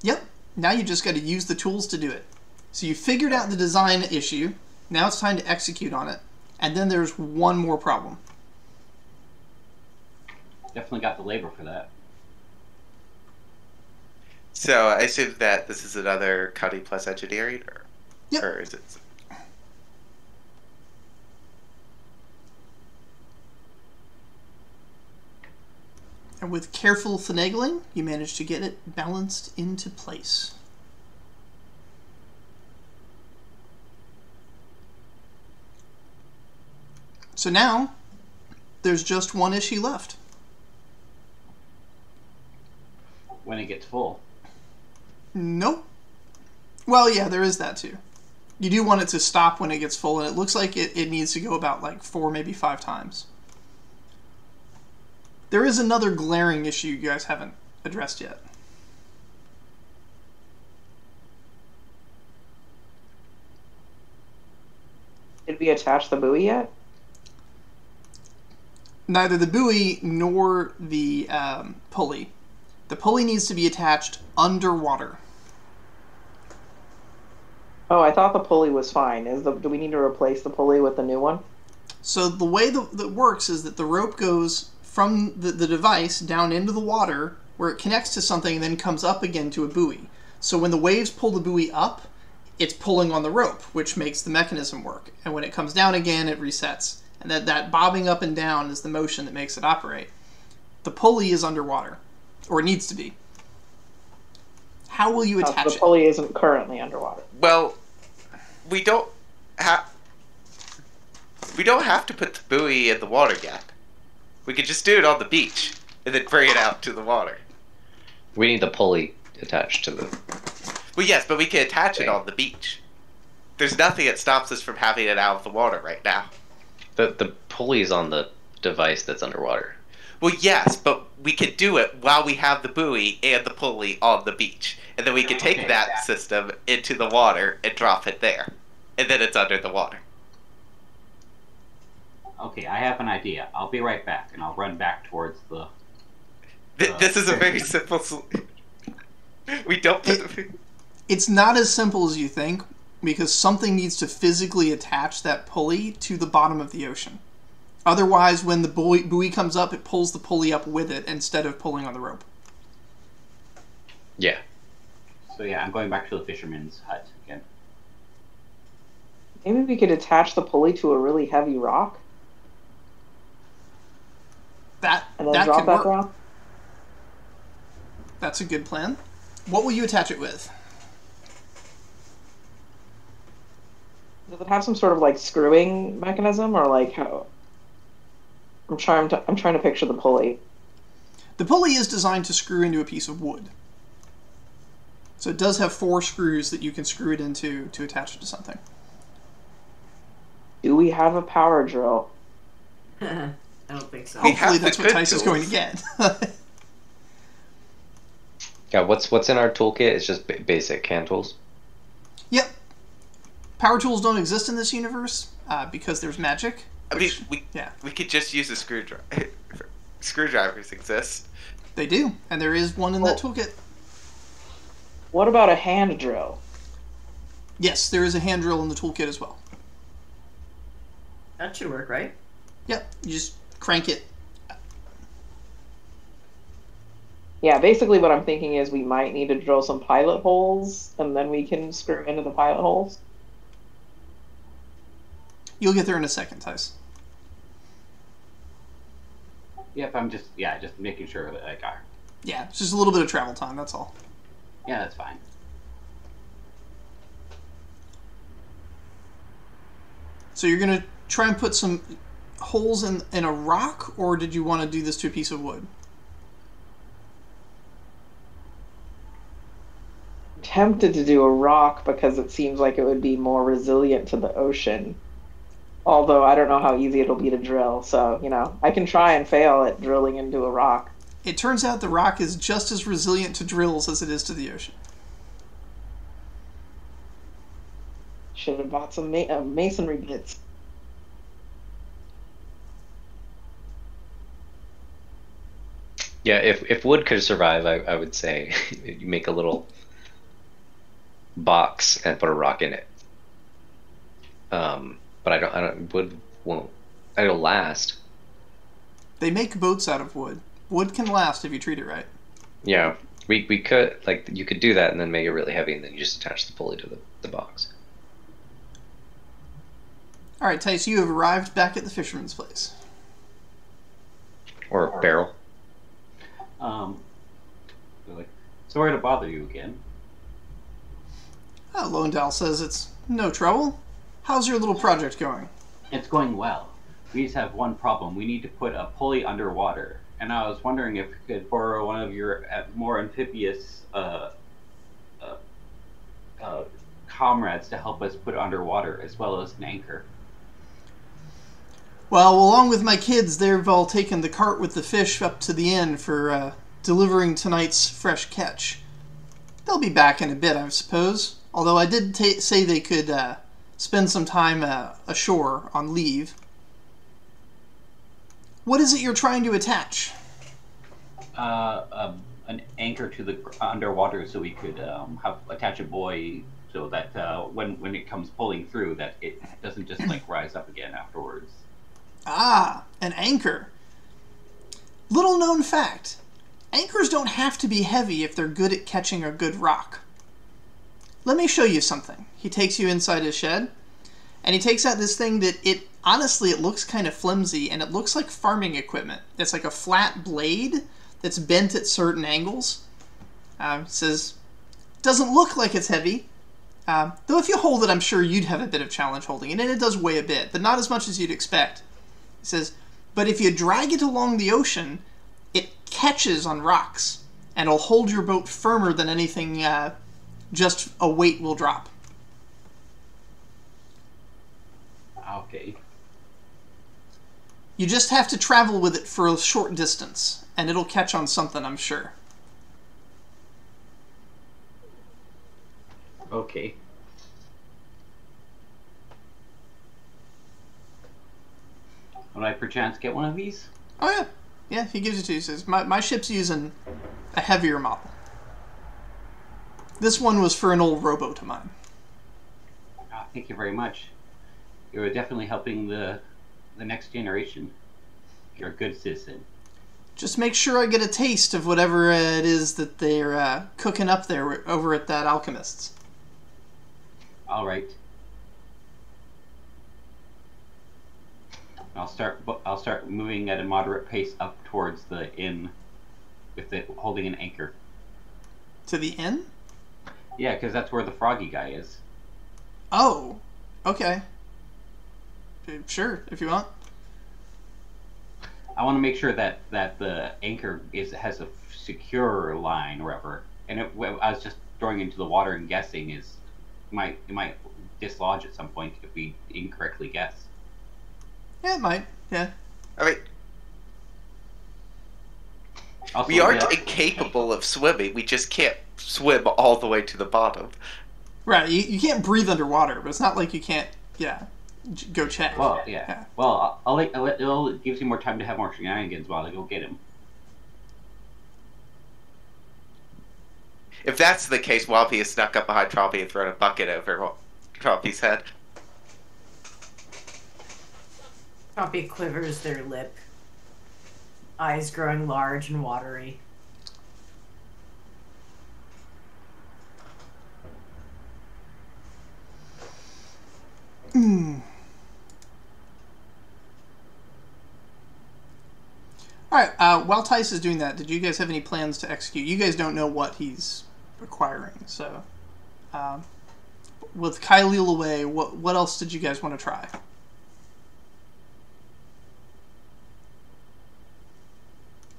Yep. Now you just got to use the tools to do it. So you figured out the design issue. Now it's time to execute on it. And then there's one more problem. Definitely got the labor for that. So I assume that this is another cunning plus engineering, Yep. Or is it? And with careful finagling, you manage to get it balanced into place. So now, there's just one issue left. When it gets full. Nope. Well, yeah, there is that too. You do want it to stop when it gets full, and it looks like it needs to go about like 4, maybe 5 times. There is another glaring issue you guys haven't addressed yet. Did we attach the buoy yet? Neither the buoy nor the pulley. The pulley needs to be attached underwater. Oh, I thought the pulley was fine. Do we need to replace the pulley with the new one? So the way that works is that the rope goes from the device down into the water where it connects to something and then comes up again to a buoy. So when the waves pull the buoy up, it's pulling on the rope, which makes the mechanism work. And when it comes down again, it resets. And that bobbing up and down is the motion that makes it operate. The pulley is underwater, or it needs to be. How will you attach The it? pulley isn't currently underwater. Well, we don't have to put the buoy in the water yet. We could just do it on the beach and then bring it out to the water. We need the pulley attached to the. Well, yes, but we can attach it Okay. on the beach. There's nothing that stops us from having it out of the water right now. The pulley's on the device that's underwater. Well, yes, but we could do it while we have the buoy and the pulley on the beach. And then we could take Okay. that system into the water and drop it there. And then it's under the water. Okay, I have an idea. I'll be right back, and I'll run back towards the. This is a very simple we don't put the... It's not as simple as you think, because something needs to physically attach that pulley to the bottom of the ocean. Otherwise, when the buoy comes up, it pulls the pulley up with it instead of pulling on the rope. Yeah. So yeah, I'm going back to the fisherman's hut again. Maybe we could attach the pulley to a really heavy rock That and then that drop could that work. down. That's a good plan. What will you attach it with? Does it have some sort of like screwing mechanism, or like how? I'm trying to picture the pulley. The pulley is designed to screw into a piece of wood. So it does have 4 screws that you can screw it into to attach it to something. Do we have a power drill? I don't think so. We have Hopefully the that's what good Tice is going to tools. get. Yeah. What's in our toolkit? It's just basic hand tools. Yep. Power tools don't exist in this universe because there's magic. I mean, yeah. we could just use a screwdriver. Screwdrivers exist. They do, and there is one in that toolkit. What about a hand drill? Yes, there is a hand drill in the toolkit as well. That should work, right? Yep, you just crank it. Yeah, basically what I'm thinking is we might need to drill some pilot holes, and then we can screw into the pilot holes. You'll get there in a second, Tice. Yep, I'm just making sure that I got her. Yeah, it's just a little bit of travel time, that's all. Yeah, that's fine. So you're going to try and put some holes in a rock, or did you want to do this to a piece of wood? Tempted to do a rock because it seems like it would be more resilient to the ocean. Although I don't know how easy it'll be to drill, so, I can try and fail at drilling into a rock. It turns out the rock is just as resilient to drills as it is to the ocean. Should have bought some masonry bits. Yeah. If wood could survive, I would say you make a little box and put a rock in it. But I don't. Wood won't. It'll last. They make boats out of wood. Wood can last if you treat it right. Yeah. We could you could do that and then make it really heavy and then you just attach the pulley to the box. All right, Tice, you have arrived back at the fisherman's place. Or a barrel. They're like, sorry to bother you again. Londal says it's no trouble. How's your little project going? It's going well. We just have one problem. We need to put a pulley underwater. And I was wondering if we could borrow one of your more amphibious comrades to help us put it underwater, as well as an anchor. Well, along with my kids, they've all taken the cart with the fish up to the inn for delivering tonight's fresh catch. They'll be back in a bit, I suppose. Although I did say they could spend some time ashore on leave. What is it you're trying to attach? An anchor to the underwater, so we could attach a buoy, so that when it comes pulling through, that it doesn't just rise up again afterwards. Ah, an anchor. Little known fact, anchors don't have to be heavy if they're good at catching a good rock. Let me show you something. He takes you inside his shed, and he takes out this thing that honestly, it looks kind of flimsy, and it looks like farming equipment. It's like a flat blade that's bent at certain angles. Says, doesn't look like it's heavy. Though if you hold it, I'm sure you'd have a bit of challenge holding it, and it does weigh a bit, but not as much as you'd expect. He says, but if you drag it along the ocean, it catches on rocks, and it'll hold your boat firmer than anything just a weight will drop. Okay. You just have to travel with it for a short distance, and it'll catch on something, I'm sure. Okay. Would I perchance get one of these? Oh yeah. Yeah, he gives it to you. He says, my ship's using a heavier model. This one was for an old rowboat of mine. Thank you very much. You're definitely helping the next generation. You're a good citizen. Just make sure I get a taste of whatever it is that they're cooking up there over at that alchemist's. All right. I'll start moving at a moderate pace up towards the inn, with it holding an anchor. To the inn? Yeah, because that's where the froggy guy is. Oh, okay. Sure, if you want. I want to make sure that the anchor has a secure line or whatever. And I was just throwing into the water and guessing it might dislodge at some point if we incorrectly guess. Yeah, it might. Yeah. I mean, Also, we aren't incapable of swimming. We just can't swim all the way to the bottom. Right. You can't breathe underwater, but it's not like you can't. Yeah. Go check. Well, yeah. Well, it gives you more time to have more shenanigans while I go get him. If that's the case, Whompi has snuck up behind Trompi and thrown a bucket over Trompi's head. Trompi quivers their lip, eyes growing large and watery. Alright, while Tice is doing that, did you guys have any plans to execute? You guys don't know what he's acquiring, so... with Kyleel away, what else did you guys want to try?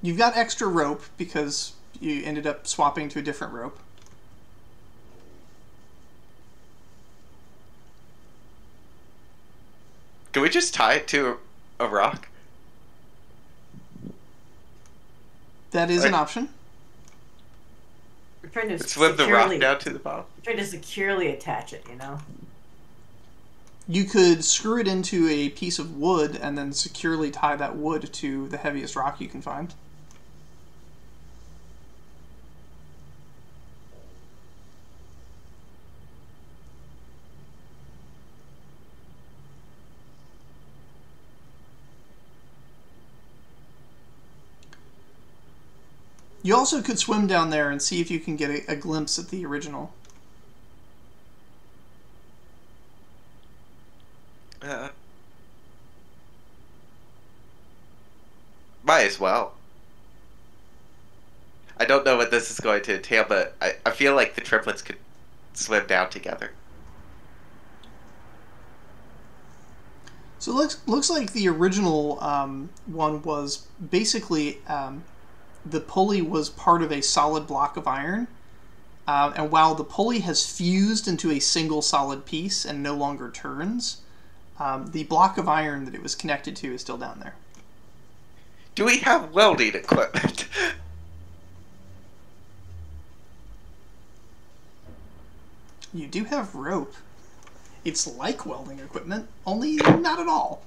You've got extra rope, because you ended up swapping to a different rope. Can we just tie it to a rock? That is an option. We're trying to Swim the rock down to the bottom. Trying to securely attach it, you know? You could screw it into a piece of wood and then securely tie that wood to the heaviest rock you can find. You also could swim down there and see if you can get a glimpse at the original. Might as well. I don't know what this is going to entail, but I feel like the triplets could swim down together. So it looks like the original one was basically... the pulley was part of a solid block of iron, and while the pulley has fused into a single solid piece and no longer turns, the block of iron that it was connected to is still down there. Do we have welding equipment? You do have rope. It's like welding equipment, only not at all.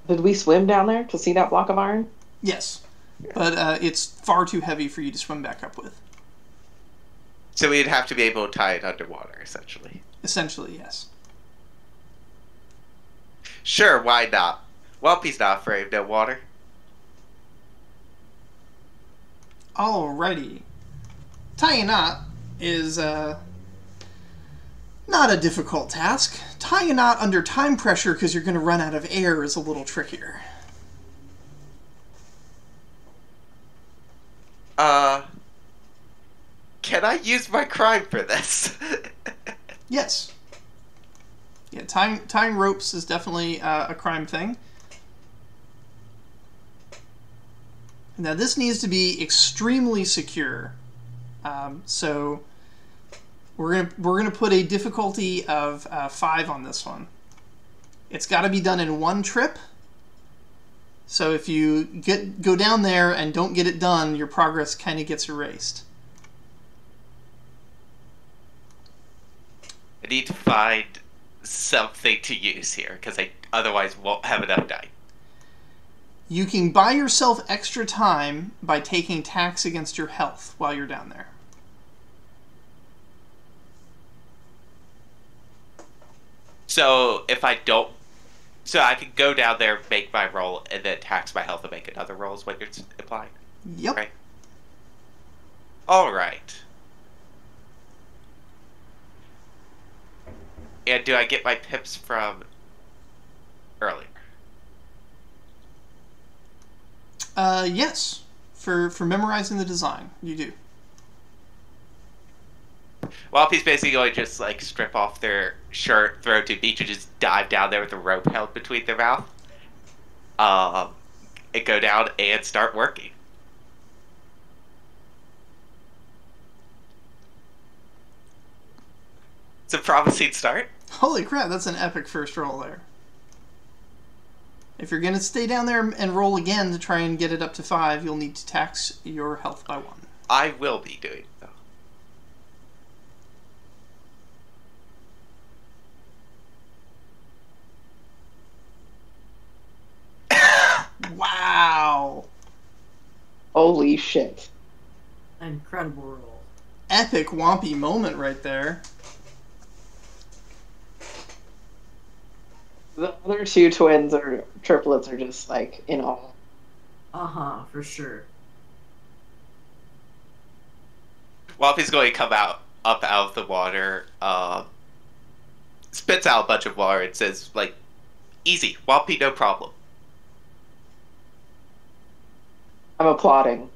Did we swim down there to see that block of iron? Yes, but it's far too heavy for you to swim back up with. So we'd have to be able to tie it underwater, essentially. Essentially, yes. Sure, why not? Whompi's not afraid of no water. Alrighty. Tying a knot is not a difficult task. Tying a knot under time pressure because you're going to run out of air is a little trickier. Can I use my crime for this? Yes. Yeah, tying ropes is definitely a crime thing. Now this needs to be extremely secure. So we're gonna put a difficulty of 5 on this one. It's got to be done in one trip. So if you go down there and don't get it done, your progress kind of gets erased. I need to find something to use here, because I otherwise won't have enough time. You can buy yourself extra time by taking tax against your health while you're down there. So if I don't... So I can go down there, make my roll, and then tax my health and make another roll is what you're implying? Yep. Right. Alright. And do I get my pips from earlier? Yes. For memorizing the design, you do. Whompi's basically going to just like strip off their shirt, throw it to the beach, and just dive down there with a rope held between their mouth. And go down and start working. It's a promising start. Holy crap, that's an epic first roll there. If you're going to stay down there and roll again to try and get it up to 5, you'll need to tax your health by 1. I will be doing so. Wow. Holy shit. Incredible roll. Epic Whompi moment right there. The other two twins or triplets are just like in awe. Uh-huh, for sure. Whompi's going to come up out of the water, spits out a bunch of water and says, like, easy, Whompi, no problem. I'm applauding.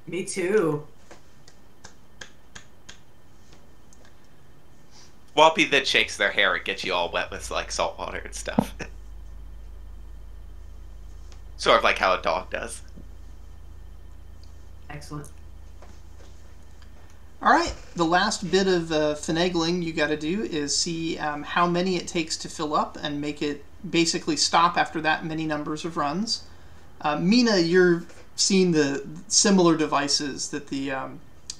Me too. Whompi then shakes their hair and gets you all wet with, like, salt water and stuff. Sort of like how a dog does. Excellent. Alright, the last bit of finagling you got to do is see how many it takes to fill up and make it basically stop after that many numbers of runs. Mina, you're seeing the similar devices that the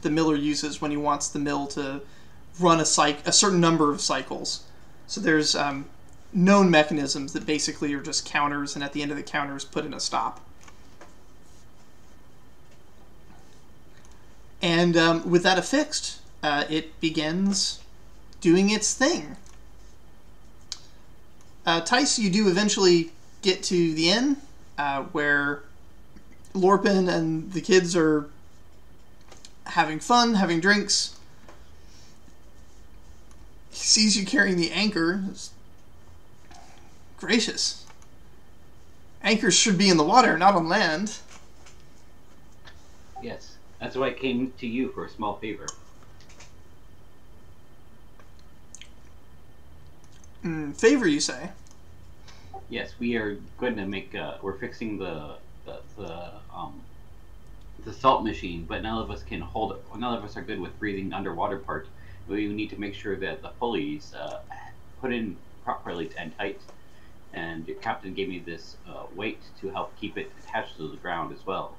miller uses when he wants the mill to run a certain number of cycles. So there's known mechanisms that basically are just counters, and at the end of the counters put in a stop. And with that affixed, it begins doing its thing. Tice, you do eventually get to the inn where Lorpin and the kids are having fun, having drinks. He sees you carrying the anchor. Gracious. Anchors should be in the water, not on land. Yes, that's why I came to you for a small favor. Favor, you say? Yes, we are going to make. We're fixing the salt machine, but none of us can hold it. None of us are good with breathing underwater part. We need to make sure that the pulleys put in properly and tight. And the captain gave me this weight to help keep it attached to the ground as well.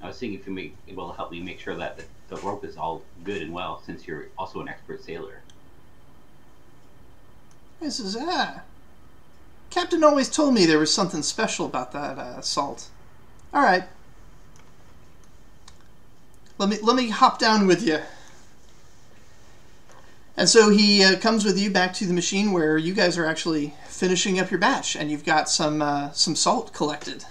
I was seeing if you may able to help me make sure that the rope is all good and well, since you're also an expert sailor. This is Captain always told me there was something special about that salt. All right. Let me hop down with you. And so he comes with you back to the machine where you guys are actually finishing up your batch, and you've got some salt collected.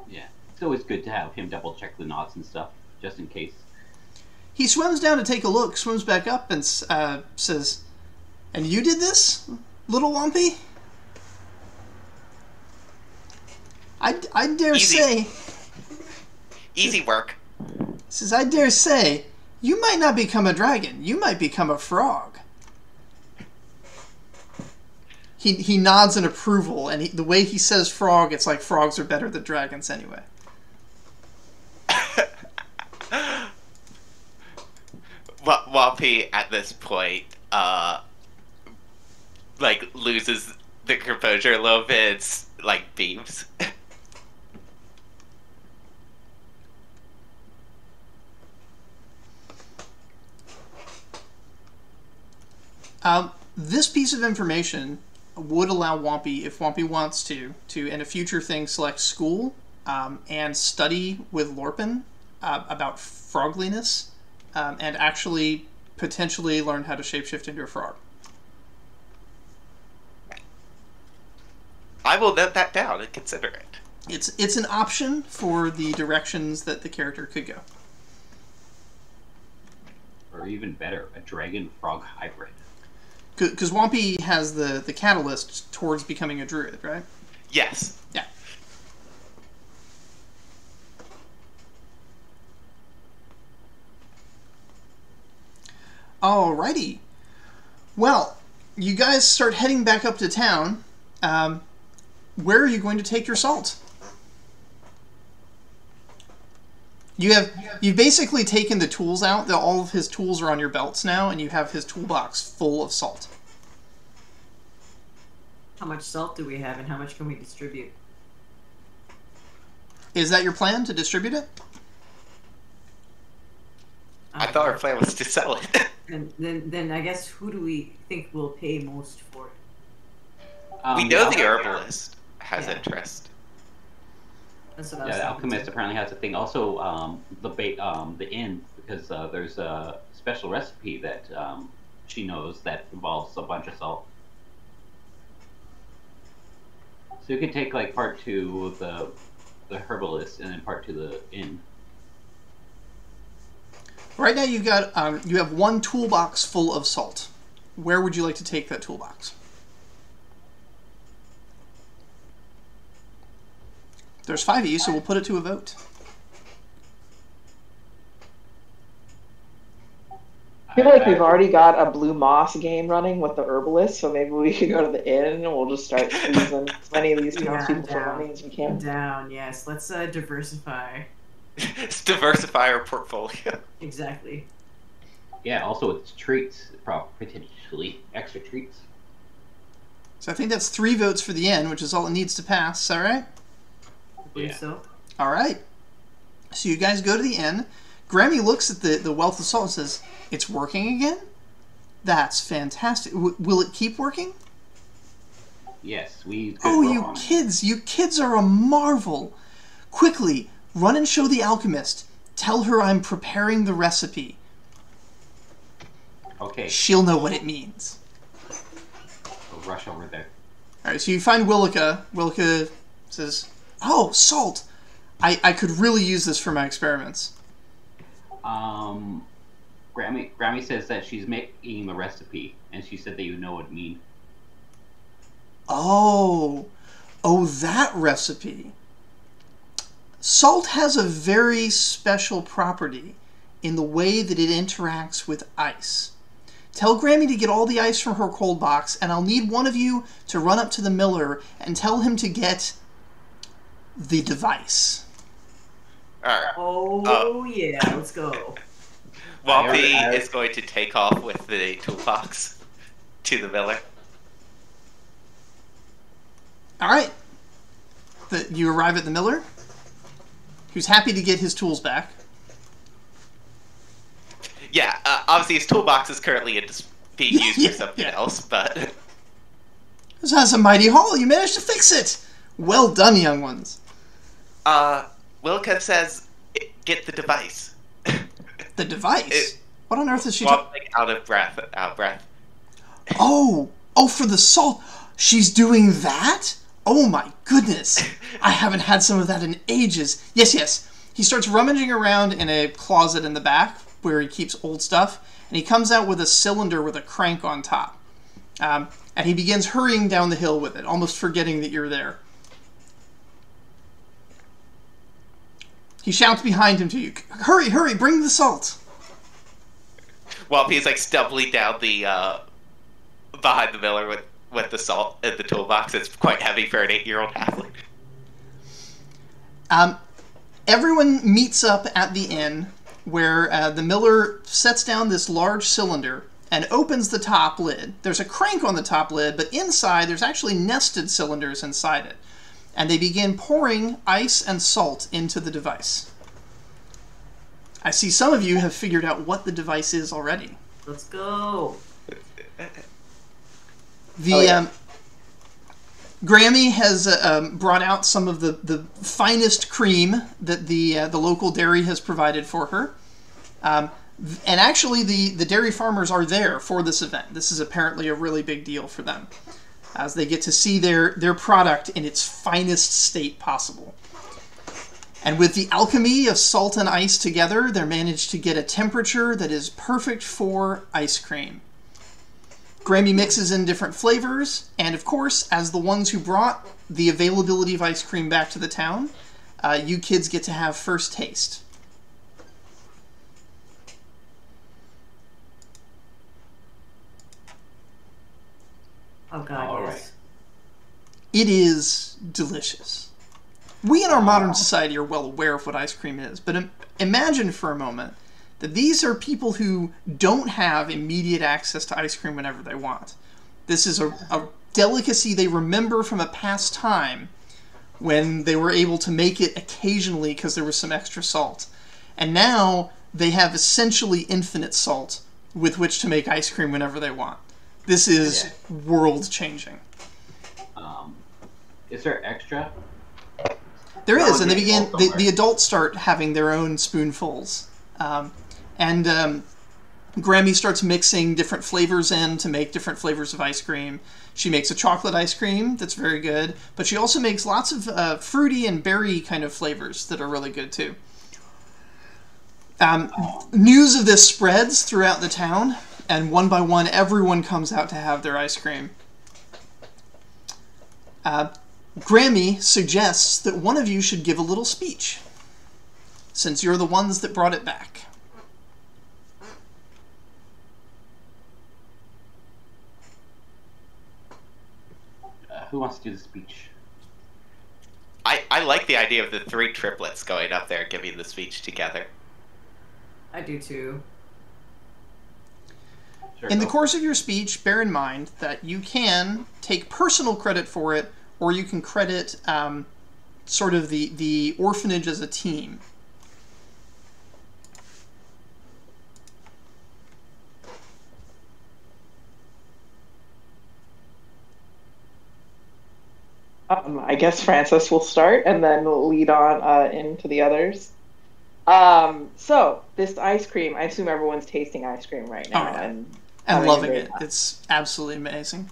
Yeah, it's always good to have him double check the knots and stuff, just in case. He swims down to take a look, swims back up, and says, "And you did this, little Whompi? I dare say..." Easy work. Says, "I dare say, you might not become a dragon. You might become a frog." He nods in approval, and the way he says frog, it's like frogs are better than dragons anyway. Whompi at this point, loses the composure a little bit. It's like beams. This piece of information would allow Whompi, if Whompi wants to in a future thing, select school and study with Lorpin about frogliness, and actually potentially learn how to shapeshift into a frog. I will note that down and consider it. It's an option for the directions that the character could go. Or even better, a dragon-frog hybrid. Because Whompi has the catalyst towards becoming a druid, right? Yes. Yeah. Alrighty. Well, you guys start heading back up to town. Where are you going to take your salt? You've basically taken the tools out. All of his tools are on your belts now, and you have his toolbox full of salt. How much salt do we have, and how much can we distribute? Is that your plan, to distribute it? I thought our plan was to sell it. And then I guess who do we think will pay most for it? We know the herbalist has interest. That's what I Yeah, was the thinking, alchemist too. apparently has a thing. Also, the inn, because there's a special recipe that she knows that involves a bunch of salt. So you can take like part to the herbalist and then part to the inn. Right now you've got you have one toolbox full of salt. Where would you like to take that toolbox? There's 5 of you, so we'll put it to a vote. I feel like we've already got a Blue Moss game running with the herbalist, so maybe we could go to the inn and we'll just start squeezing as many of these townspeople for money as we can. Down, yes. Let's diversify. Let's diversify our portfolio. Exactly. Yeah, also it's treats, potentially extra treats. So I think that's 3 votes for the inn, which is all it needs to pass. Is that right? I believe Yeah. so. All right. So you guys go to the inn. Grammy looks at the wealth of salt and says, "It's working again? That's fantastic. Will it keep working?" Yes, we. Oh, you kids are a marvel. Quickly, run and show the alchemist. Tell her I'm preparing the recipe. Okay, She'll know what it means. we'll rush over there. All right, so you find Willica. Willica says, "Oh, salt. I could really use this for my experiments." Grammy says that she's making the recipe, and she said that you know what it means. Oh, that recipe. Salt has a very special property in the way that it interacts with ice. Tell Grammy to get all the ice from her cold box, and I'll need one of you to run up to the miller and tell him to get the device. Alright. Oh, yeah. Let's go. Whompi is going to take off with the toolbox to the miller. All right. You arrive at the miller, who's happy to get his tools back. Yeah, obviously his toolbox is currently being used for something else, but... This has a mighty haul. You managed to fix it. Well done, young ones. Wilka says, get the device. The device? What on earth is she Whomping out of breath. Out of breath. Oh, for the salt. She's doing that? Oh my goodness. I haven't had some of that in ages. Yes. He starts rummaging around in a closet in the back where he keeps old stuff, and he comes out with a cylinder with a crank on top. And he begins hurrying down the hill with it, almost forgetting that you're there. He shouts behind him to you, hurry, bring the salt. Whompi is like stumbling down the behind the miller with the salt in the toolbox. It's quite heavy for an 8-year-old halfling. Everyone meets up at the inn where the miller sets down this large cylinder and opens the top lid. There's a crank on the top lid, but inside there's actually nested cylinders inside it. And they begin pouring ice and salt into the device. I see some of you have figured out what the device is already. Let's go. Grammy has brought out some of the finest cream that the local dairy has provided for her. And actually, the dairy farmers are there for this event. This is apparently a really big deal for them, as they get to see their product in its finest state possible. And with the alchemy of salt and ice together, they're managed to get a temperature that is perfect for ice cream. Grammy mixes in different flavors, and of course, as the ones who brought the availability of ice cream back to the town, you kids get to have first taste. Oh God, All yes. right. It is delicious. We in our modern society are well aware of what ice cream is, but imagine for a moment that these are people who don't have immediate access to ice cream whenever they want. This is a delicacy they remember from a past time when they were able to make it occasionally because there was some extra salt. And now they have essentially infinite salt with which to make ice cream whenever they want. This is world-changing. Is there extra? There is, and Probably the adults start having their own spoonfuls. And Grammy starts mixing different flavors in to make different flavors of ice cream. She makes a chocolate ice cream that's very good, but she also makes lots of fruity and berry kind of flavors that are really good too. News of this spreads throughout the town, and one by one everyone comes out to have their ice cream. Grammy suggests that one of you should give a little speech, since you're the ones that brought it back. Who wants to do the speech? I like the idea of the 3 triplets going up there giving the speech together. I do too. Sure, In the go. course of your speech, bear in mind that you can take personal credit for it, or you can credit sort of the orphanage as a team. I guess Francis will start, and then we'll lead on into the others. So, this ice cream, I assume everyone's tasting ice cream right now. Oh, yeah. And And having loving a it. great time. It's absolutely amazing.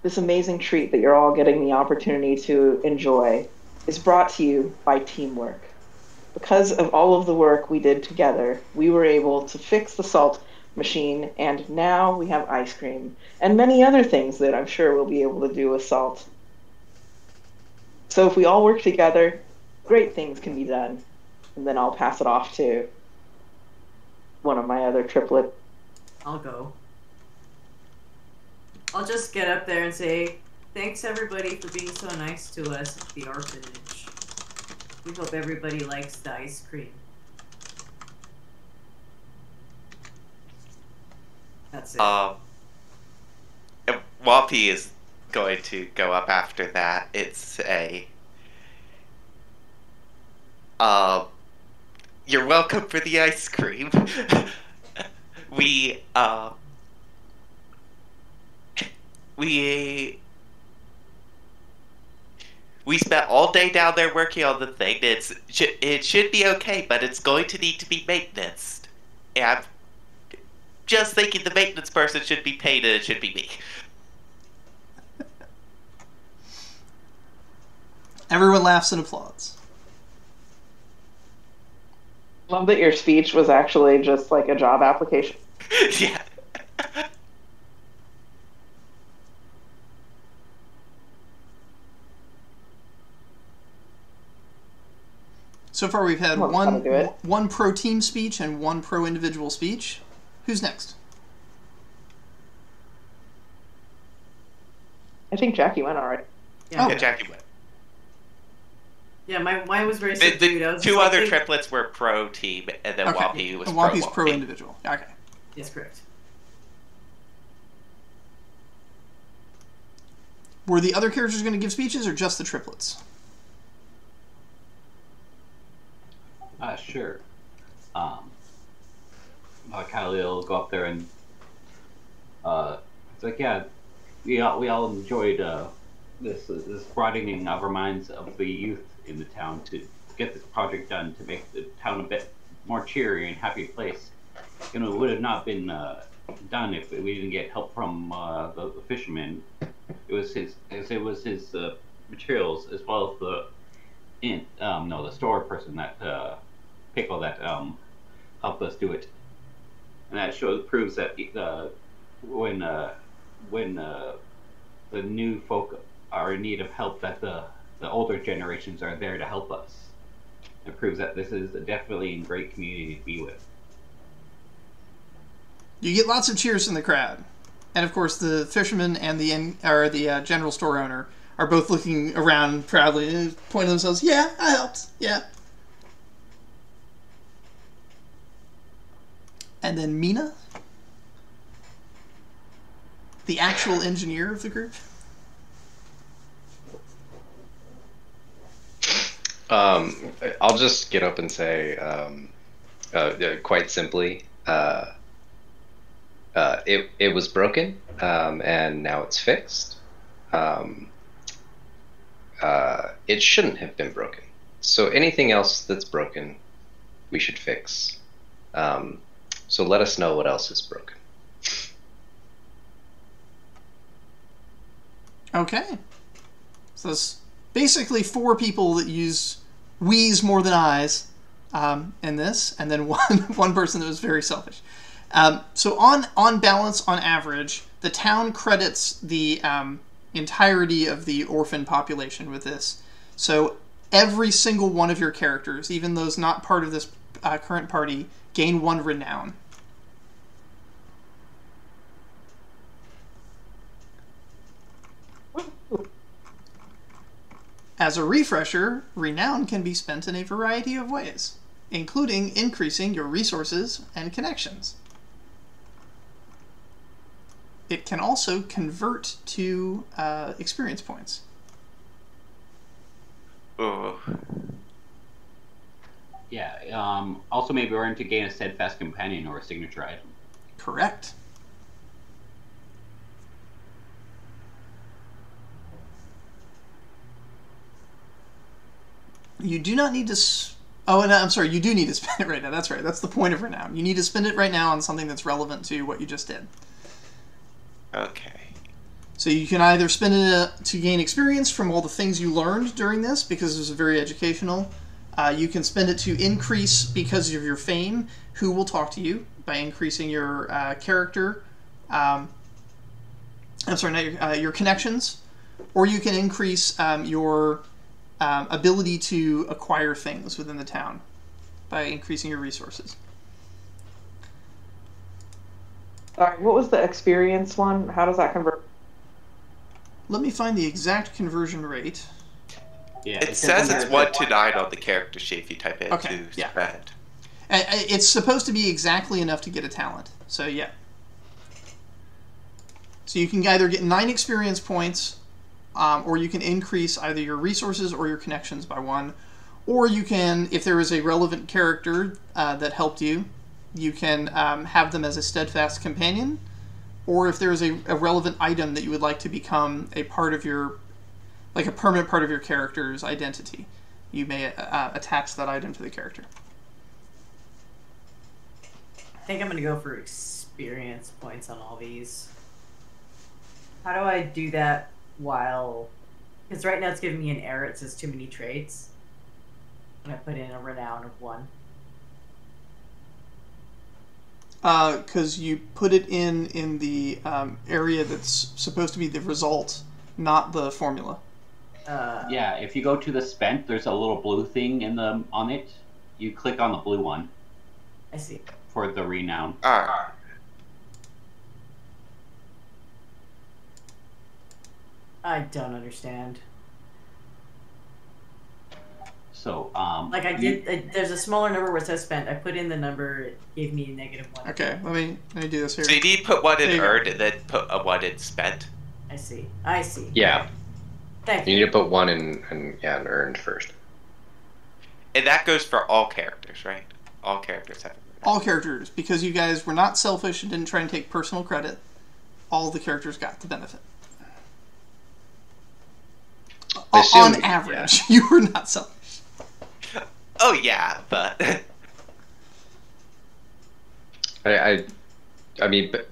This amazing treat that you're all getting the opportunity to enjoy is brought to you by teamwork. Because of all of the work we did together, we were able to fix the salt machine, and now we have ice cream, and many other things that I'm sure we'll be able to do with salt. So if we all work together, great things can be done. And then I'll pass it off to one of my other triplet. I'll go. I'll just get up there and say, thanks everybody for being so nice to us at the orphanage. We hope everybody likes the ice cream. That's it. And Whompi is going to go up after that. It's a you're welcome for the ice cream. we spent all day down there working on the thing. It should be okay, but it's going to need to be maintenance. Yeah, I'm just thinking the maintenance person should be paid and it should be me. Everyone laughs and applauds. Love that your speech was actually just like a job application. Yeah. So far we've had Well, that'll do it. one pro team speech and one pro individual speech. Who's next? I think Jackie went already. Yeah, Yeah, Jackie went. yeah. Mine was very The subdued. I was two just other like, triplets were pro team, and then Okay. Whompi was And pro Whompi's pro Whompi. individual. Okay. Yes, correct. Were the other characters going to give speeches or just the triplets? Sure. Kyleel will go up there and it's like, yeah, we all enjoyed this broadening of our minds of the youth in the town to get this project done to make the town a bit more cheery and happy place. You know, it would have not been done if we didn't get help from the fisherman. It was his materials as well as the store person that Pickle that helped us do it, and that proves that when the new folk are in need of help, that the older generations are there to help us. It proves that this is definitely a great community to be with. You get lots of cheers from the crowd, and of course the fisherman and the general store owner are both looking around proudly and pointing themselves. Yeah, I helped. Yeah. And then Mina, the actual engineer of the group. I'll just get up and say, quite simply, it was broken, and now it's fixed. It shouldn't have been broken. So anything else that's broken, we should fix. So let us know what else is broken. Okay. So there's basically 4 people that use we's more than I's in this, and then one person that was very selfish. So on balance, on average, the town credits the entirety of the orphan population with this. So every single one of your characters, even those not part of this current party, gain 1 renown. As a refresher, renown can be spent in a variety of ways, including increasing your resources and connections. It can also convert to experience points. Ooh. Yeah. Also, maybe earn to gain a steadfast companion or a signature item. Correct. You do not need to... Oh, and I'm sorry, you do need to spend it right now. That's right. That's the point of renown. You need to spend it right now on something that's relevant to what you just did. Okay. So you can either spend it to gain experience from all the things you learned during this, because this is very educational. You can spend it to increase, because of your fame, who will talk to you, by increasing your character. I'm sorry, not your connections. Or you can increase your ability to acquire things within the town by increasing your resources. Sorry, what was the experience one? How does that convert? Let me find the exact conversion rate. Yeah. It says it's 1 to 9 on the character sheet if you type it Okay, into yeah. spread. It's supposed to be exactly enough to get a talent. So yeah. So you can either get 9 experience points, or you can increase either your resources or your connections by 1. Or you can, if there is a relevant character that helped you, you can have them as a steadfast companion. Or if there is a relevant item that you would like to become a part of your, like a permanent part of your character's identity, you may attach that item to the character. think I'm gonna go for experience points on all these. How do I do that while... Because right now it's giving me an error. It says too many traits. And I put in a renown of 1. Because you put it in the area that's supposed to be the result, not the formula. Yeah, if you go to the spent, there's a little blue thing on it. You click on the blue one. I see. For the renown. Alright. I don't understand. So, Like I did, there's a smaller number where it says spent. I put in the number, it gave me a -1. Okay, let me do this here. So you need to put one There in you go. earned and then put a one in spent. I see. I see. Yeah, Thank you you. need to put one in earned first. And that goes for all characters, right? All characters have it. All characters, because you guys were not selfish and didn't try and take personal credit, all the characters got the benefit. Assume- On average, you were not selfish. Oh yeah, but I mean, but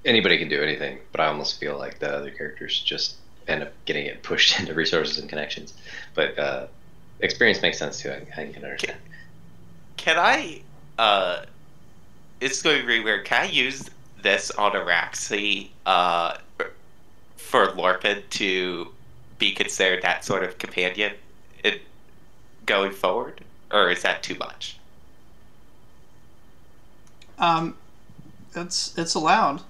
anybody can do anything, but I almost feel like the other characters just end up getting it pushed into resources and connections. But experience makes sense too. I can understand. can I? It's going to be weird. Can I use this on Araxi for Lorpin to be considered that sort of companion in going forward, or is that too much? It's allowed.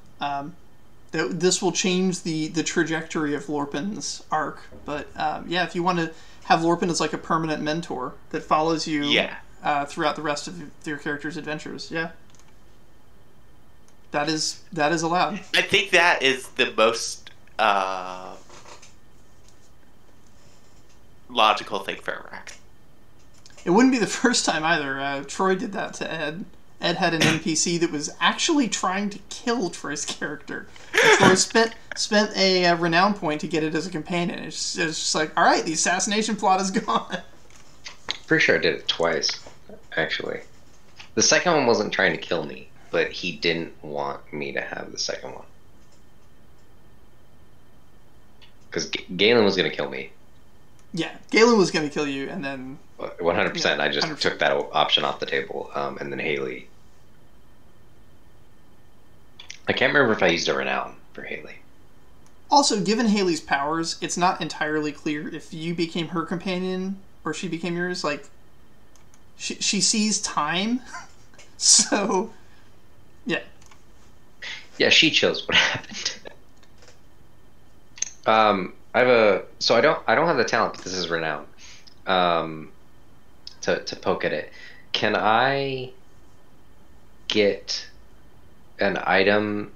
This will change the trajectory of Lorpin's arc, but yeah, if you want to have Lorpin as like a permanent mentor that follows you throughout the rest of your character's adventures, yeah, that is allowed. I think that is the most logical thing for Araxi. It wouldn't be the first time either. Troy did that to Ed. Ed had an NPC that was actually trying to kill Troy's character. And Troy spent a renown point to get it as a companion. It's just like, all right, the assassination plot is gone. Pretty sure I did it twice, actually. The second one wasn't trying to kill me, but he didn't want me to have the second one. Because Galen was going to kill me. Yeah, Galen was going to kill you, and then... 100%. Yeah, I just 100%. took that option off the table. And then Haley. I can't remember if I used a renown for Haley. Also, given Haley's powers, it's not entirely clear if you became her companion or she became yours. Like, she sees time, so yeah. Yeah, she chose what happened. I have a so I don't have the talent, but this is renown. To poke at it, can I get an item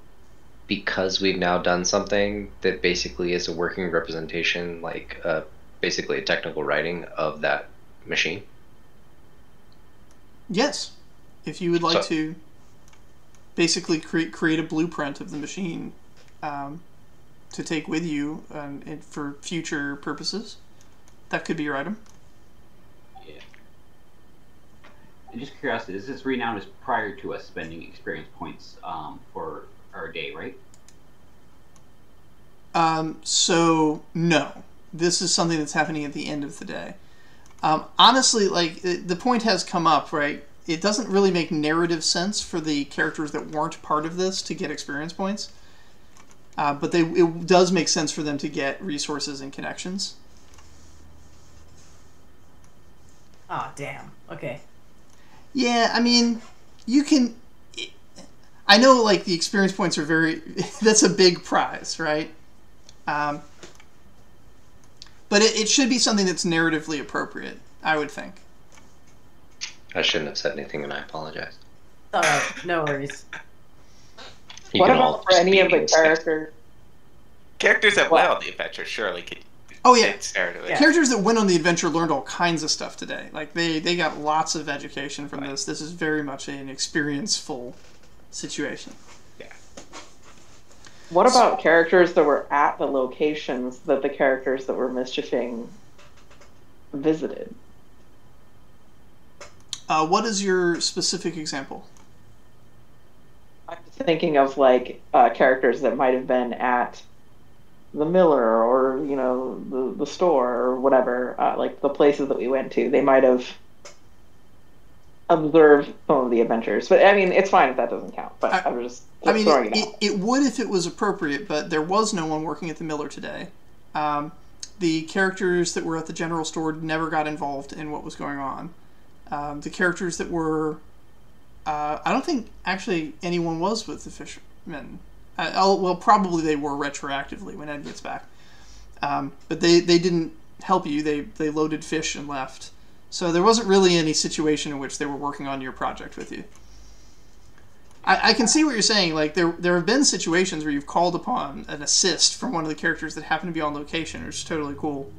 because we've now done something that basically is a working representation, like basically a technical writing of that machine? Yes, if you would like So- to basically create a blueprint of the machine to take with you and for future purposes, that could be your item. Yeah. And just curiosity, this renown is prior to us spending experience points for our day, right? So no, this is something that's happening at the end of the day. Honestly, like the point has come up, right? It doesn't really make narrative sense for the characters that weren't part of this to get experience points, but it does make sense for them to get resources and connections. Oh, damn. Okay. Yeah, I mean, you can... I know, like, the experience points are very... that's a big prize, right? But it should be something that's narratively appropriate, I would think. I shouldn't have said anything, and I apologize. Alright, no worries. You What can all about for just any be of the instead. characters? Characters that What? went on the adventure surely could. Oh, yeah. Yeah. Characters that went on the adventure learned all kinds of stuff today. Like, they got lots of education from this. This is very much an experience-full situation. Yeah. What about characters that were at the locations that the characters that were mischiefing visited? What is your specific example? thinking of like characters that might have been at the miller or the store or whatever, like the places that we went to. They might have observed some of the adventures, but I mean, it's fine if that doesn't count. But I was just throwing it out. It would if it was appropriate, but there was no one working at the miller today. The characters that were at the general store never got involved in what was going on. The characters that were... I don't think actually anyone was with the fishermen. Well, probably they were retroactively when Ed gets back. But they didn't help you. They loaded fish and left. So there wasn't really any situation in which they were working on your project with you. I can see what you're saying. Like there have been situations where you've called upon an assist from one of the characters that happen to be on location, which is totally cool.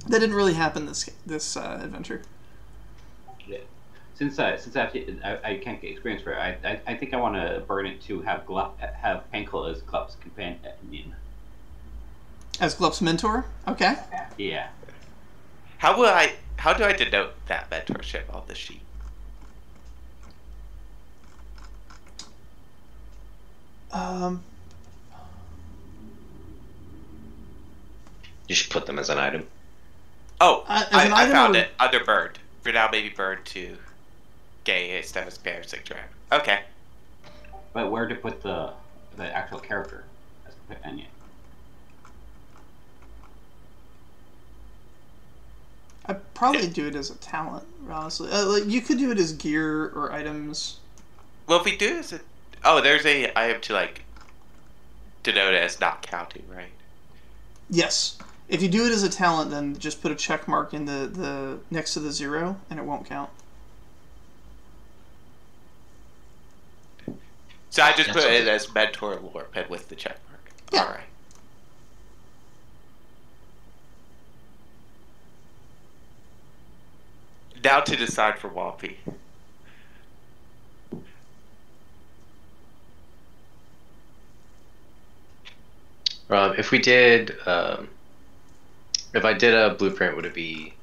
That didn't really happen this adventure. Yeah. Since I can't get experience for it, I think I want to burn it to have Pankel as Glup's companion. As Glup's mentor? Okay. Yeah. How do I denote that mentorship on the sheet? You should put them as an item. Oh, I found or... it under bird. For now, maybe bird to gay status parasitic dragon. Okay. But where to put the actual character as a companion? I'd probably do it as a talent, honestly. Like you could do it as gear or items. Well, if we do it as a... Oh, there's a item to, like, denote it as not counting, right? Yes. If you do it as a talent, then just put a check mark in the next to the 0, and it won't count. So I just put it as mentor Lorped with the check mark. Yeah. All right. Now to decide for Whompi. If we did, if I did a blueprint, would it be?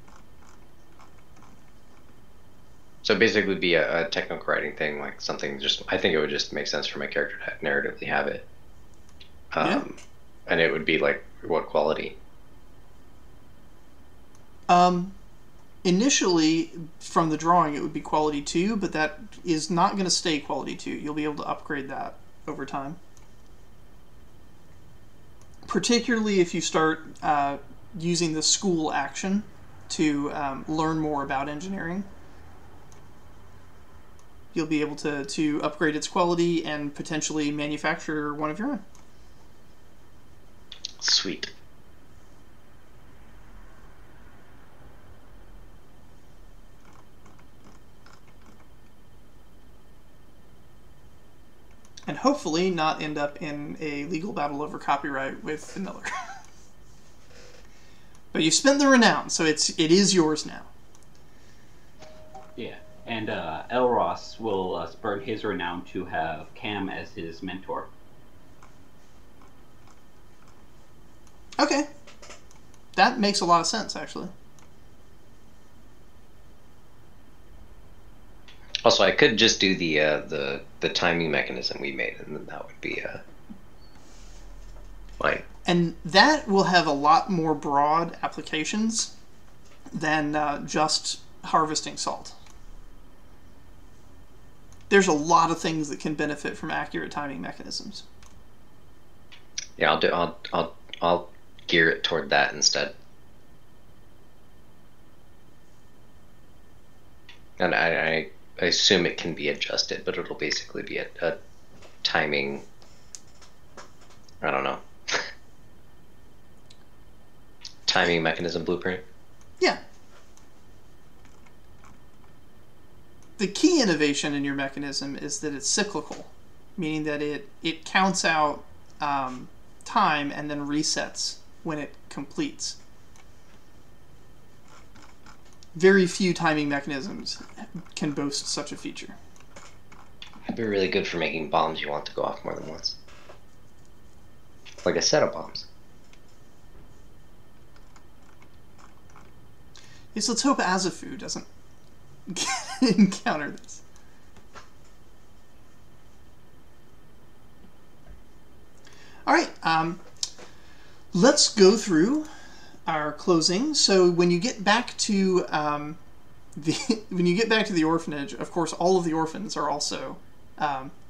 So basically, it'd be a technical writing thing, like something. Just I think it would just make sense for my character to narratively have it. And it would be like what quality? Initially, from the drawing, it would be quality 2, but that is not going to stay quality 2. You'll be able to upgrade that over time. Particularly if you start using the school action to learn more about engineering. You'll be able to upgrade its quality and potentially manufacture one of your own. Sweet. And hopefully not end up in a legal battle over copyright with the Miller. But you spent the renown, so it is yours now. Yeah, and Elros will spurn his renown to have Cam as his mentor. Okay. That makes a lot of sense, actually. Also, I could just do the timing mechanism we made, and then that would be fine. And that will have a lot more broad applications than just harvesting salt. There's a lot of things that can benefit from accurate timing mechanisms. Yeah, I'll gear it toward that instead. And I assume it can be adjusted, but it'll basically be a timing, I don't know, timing mechanism blueprint. Yeah. The key innovation in your mechanism is that it's cyclical, meaning that it counts out time and then resets when it completes. Very few timing mechanisms can boast such a feature. It'd be really good for making bombs you want to go off more than once. Like a set of bombs. Yes, let's hope Azafu doesn't encounter this. All right. Let's go through our closing. So when you get back to the orphanage, of course, all of the orphans are also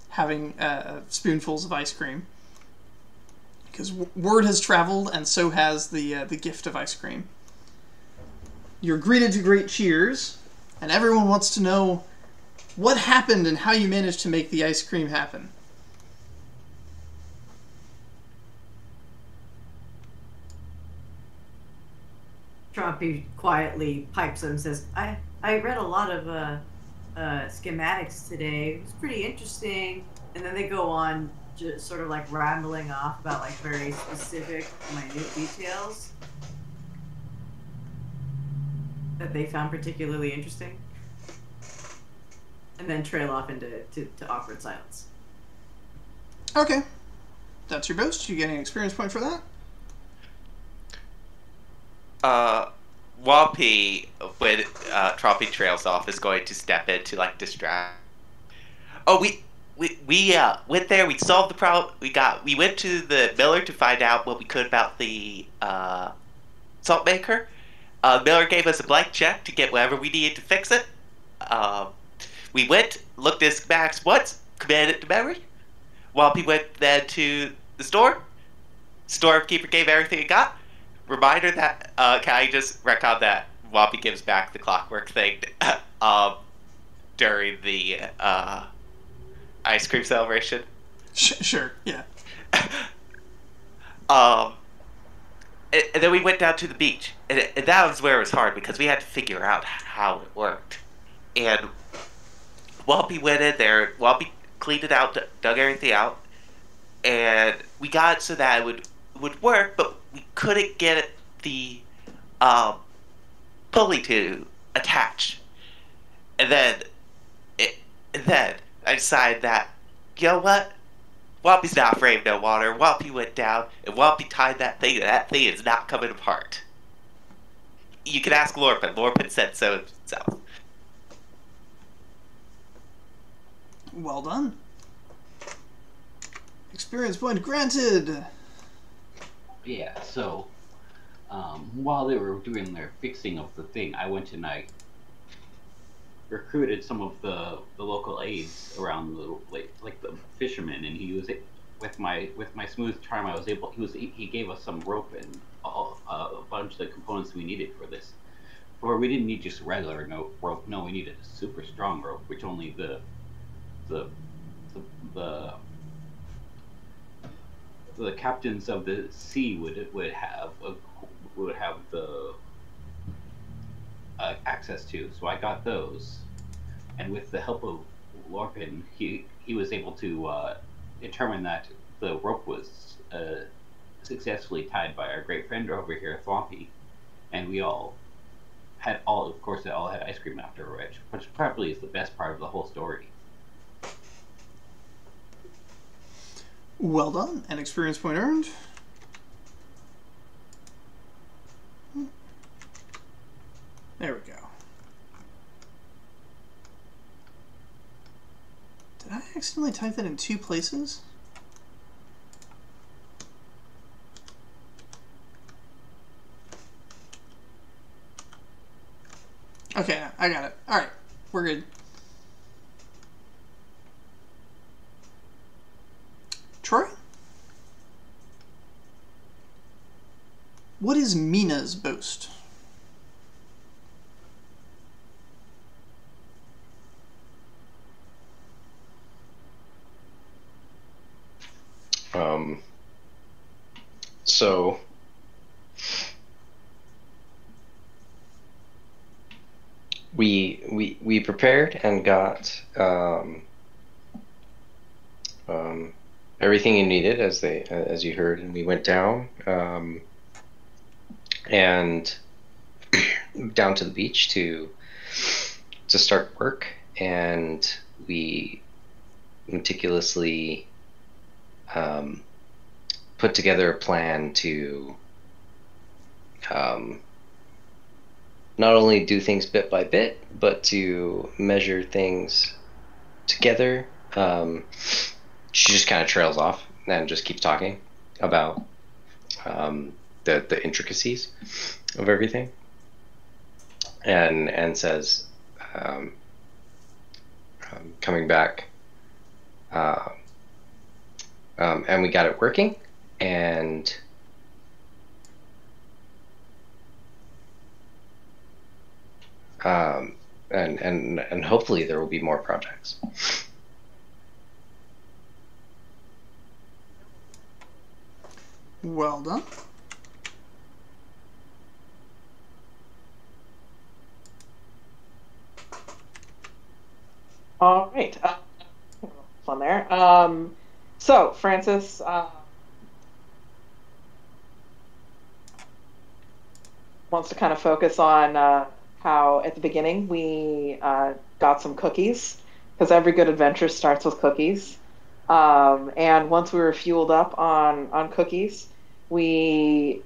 having spoonfuls of ice cream, because word has traveled, and so has the gift of ice cream. You're greeted to great cheers, and everyone wants to know what happened and how you managed to make the ice cream happen. Trompi quietly pipes up and says, I read a lot of schematics today. It was pretty interesting. And then they go on just sort of like rambling off about like very specific, minute details that they found particularly interesting. And then trail off into to awkward silence. Okay. That's your boast. You get an experience point for that. Whompi, when Trompi trails off, is going to step in to like distract. Oh, we went there. We solved the problem. We went to the miller to find out what we could about the salt maker. Miller gave us a blank check to get whatever we needed to fix it. We went, looked at schematics once, committed it to memory. Whompi went then to the store. Storekeeper gave everything he got. Reminder that, can I just recount that Whompi gives back the clockwork thing during the ice cream celebration? Sure, yeah. And then we went down to the beach. And that was where it was hard, because we had to figure out how it worked. And Whompi went in there, Whompi cleaned it out, dug everything out, and we got it so that it would work, but we couldn't get the pulley to attach. And then I decided that, you know what? Whompi's not afraid of no water. Whompi went down, and Whompi tied that thing, and that thing is not coming apart. You can ask Lorpin. Lorpin said so himself. Well done. Experience point granted. Yeah, so while they were doing their fixing of the thing, I went and I recruited some of the local aides around the like the fishermen, and he was with my smooth charm. I was able. He gave us some rope and a bunch of the components we needed for this. Or we didn't need just regular rope. No, we needed a super strong rope, which only the captains of the sea would have the access to. So I got those, and with the help of Lorpin, he was able to determine that the rope was successfully tied by our great friend over here, Thwompi, and we all had ice cream afterwards, which probably is the best part of the whole story. Well done. An experience point earned. There we go. Did I accidentally type that in 2 places? Okay, I got it. Alright, we're good. Troy? What is Mina's boast? So we prepared and got everything you needed as you heard, and we went down and down to the beach to start work, and we meticulously put together a plan to not only do things bit by bit, but to measure things together. She just kind of trails off and just keeps talking. about the intricacies of everything, and says, coming back, and we got it working, and and hopefully there will be more projects. Well done. All right. Fun there. So, Francis, wants to kind of focus on how at the beginning we got some cookies, because every good adventure starts with cookies. And once we were fueled up on cookies, we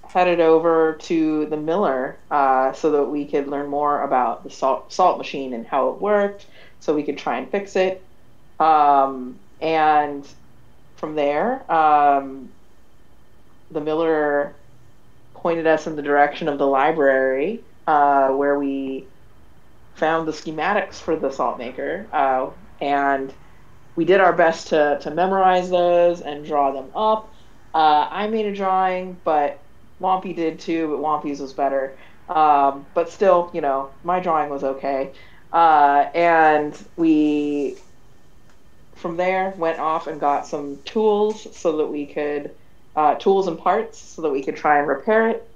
headed over to the miller so that we could learn more about the salt machine and how it worked, so we could try and fix it. And from there, the miller pointed us in the direction of the library, where we found the schematics for the salt maker, and we did our best to memorize those and draw them up. I made a drawing, but Whompi did too, but Whompi's was better. But still, you know, my drawing was okay. And we, from there, went off and got some tools so that we could, tools and parts so that we could try and repair it.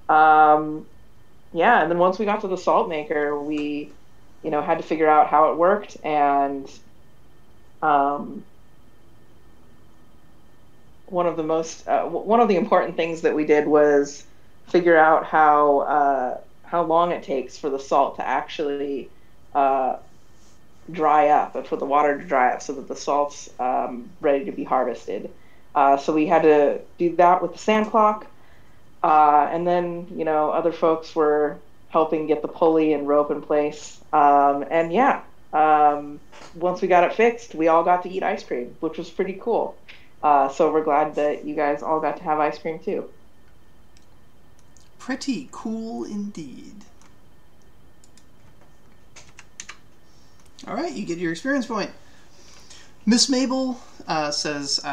Yeah, and then once we got to the salt maker, we, you know, had to figure out how it worked, and one of the important things that we did was figure out how long it takes for the salt to actually dry up, and for the water to dry up so that the salt's ready to be harvested. So we had to do that with the sand clock, and then, you know, other folks were helping get the pulley and rope in place. And yeah, once we got it fixed, we all got to eat ice cream, which was pretty cool. So we're glad that you guys all got to have ice cream too. Pretty cool indeed. All right, you get your experience point. Miss Mabel says,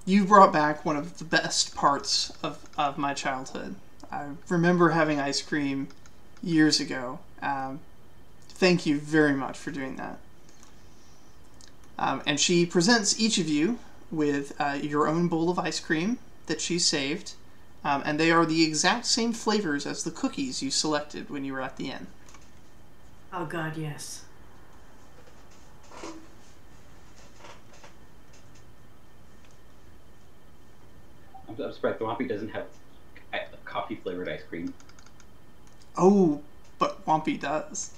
you brought back one of the best parts of my childhood. I remember having ice cream years ago. Thank you very much for doing that. And she presents each of you with your own bowl of ice cream that she saved, and they are the exact same flavors as the cookies you selected when you were at the inn. Oh God, yes. I'm surprised the Whompi doesn't have coffee flavored ice cream. Oh, but Whompi does.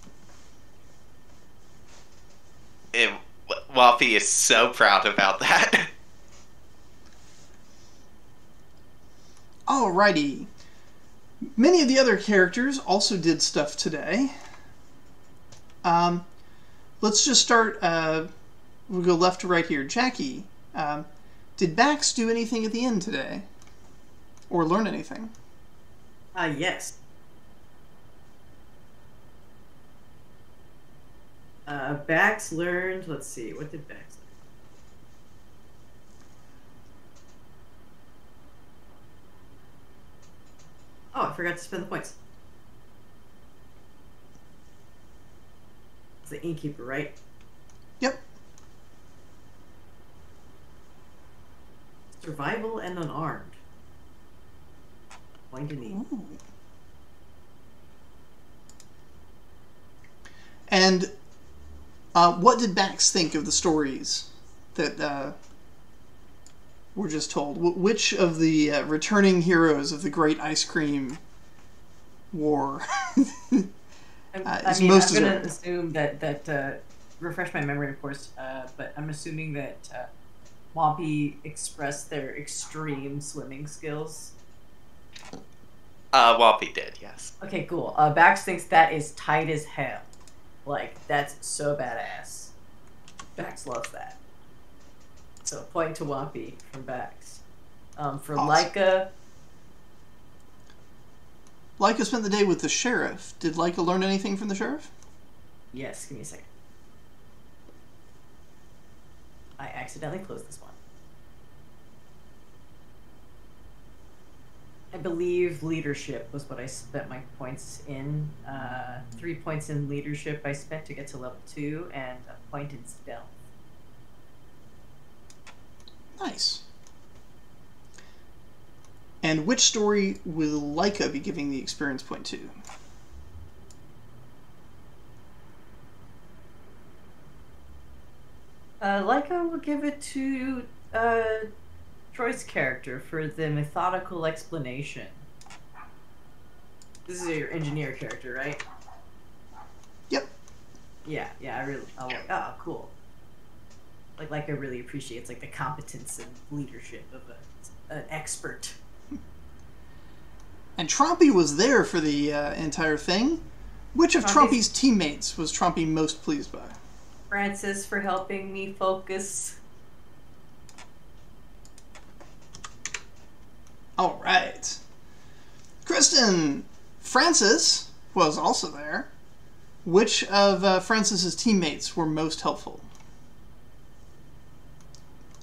Whompi is so proud about that. Alrighty. Many of the other characters also did stuff today. Let's just start, we'll go left to right here. Jackie, did Bax do anything at the end today? Or learn anything? Yes. Bax learned, let's see, what did Bax learn? Oh, I forgot to spend the points. It's the innkeeper, right? Yep. Survival and unarmed. Point to me. Ooh. And what did Bax think of the stories that were just told? Which of the returning heroes of the Great Ice Cream War is I'm most going to deserving? assume that refresh my memory, of course, but I'm assuming that Whompi expressed their extreme swimming skills. Whompi did, yes. Okay, cool. Bax thinks that is tight as hell. Like, that's so badass. Bax loves that. So, point to Whompi from Bax. For Awesome. Leica, Leica spent the day with the sheriff. Did Leica learn anything from the sheriff? yes, give me a second. I accidentally closed this one. I believe leadership was what I spent my points in. 3 points in leadership I spent to get to level 2, and a point in stealth. Nice. And which story will Leica be giving the experience point to? Leica will give it to Troy's character for the methodical explanation. This is your engineer character, right? Yep. Yeah, I'm like, oh, cool. Like Leica really appreciates like the competence and leadership of an expert. And Trompi was there for the entire thing. Which of Trompi's teammates was Trompi most pleased by? Francis for helping me focus. All right. Kristen, Francis was also there. Which of Francis's teammates were most helpful?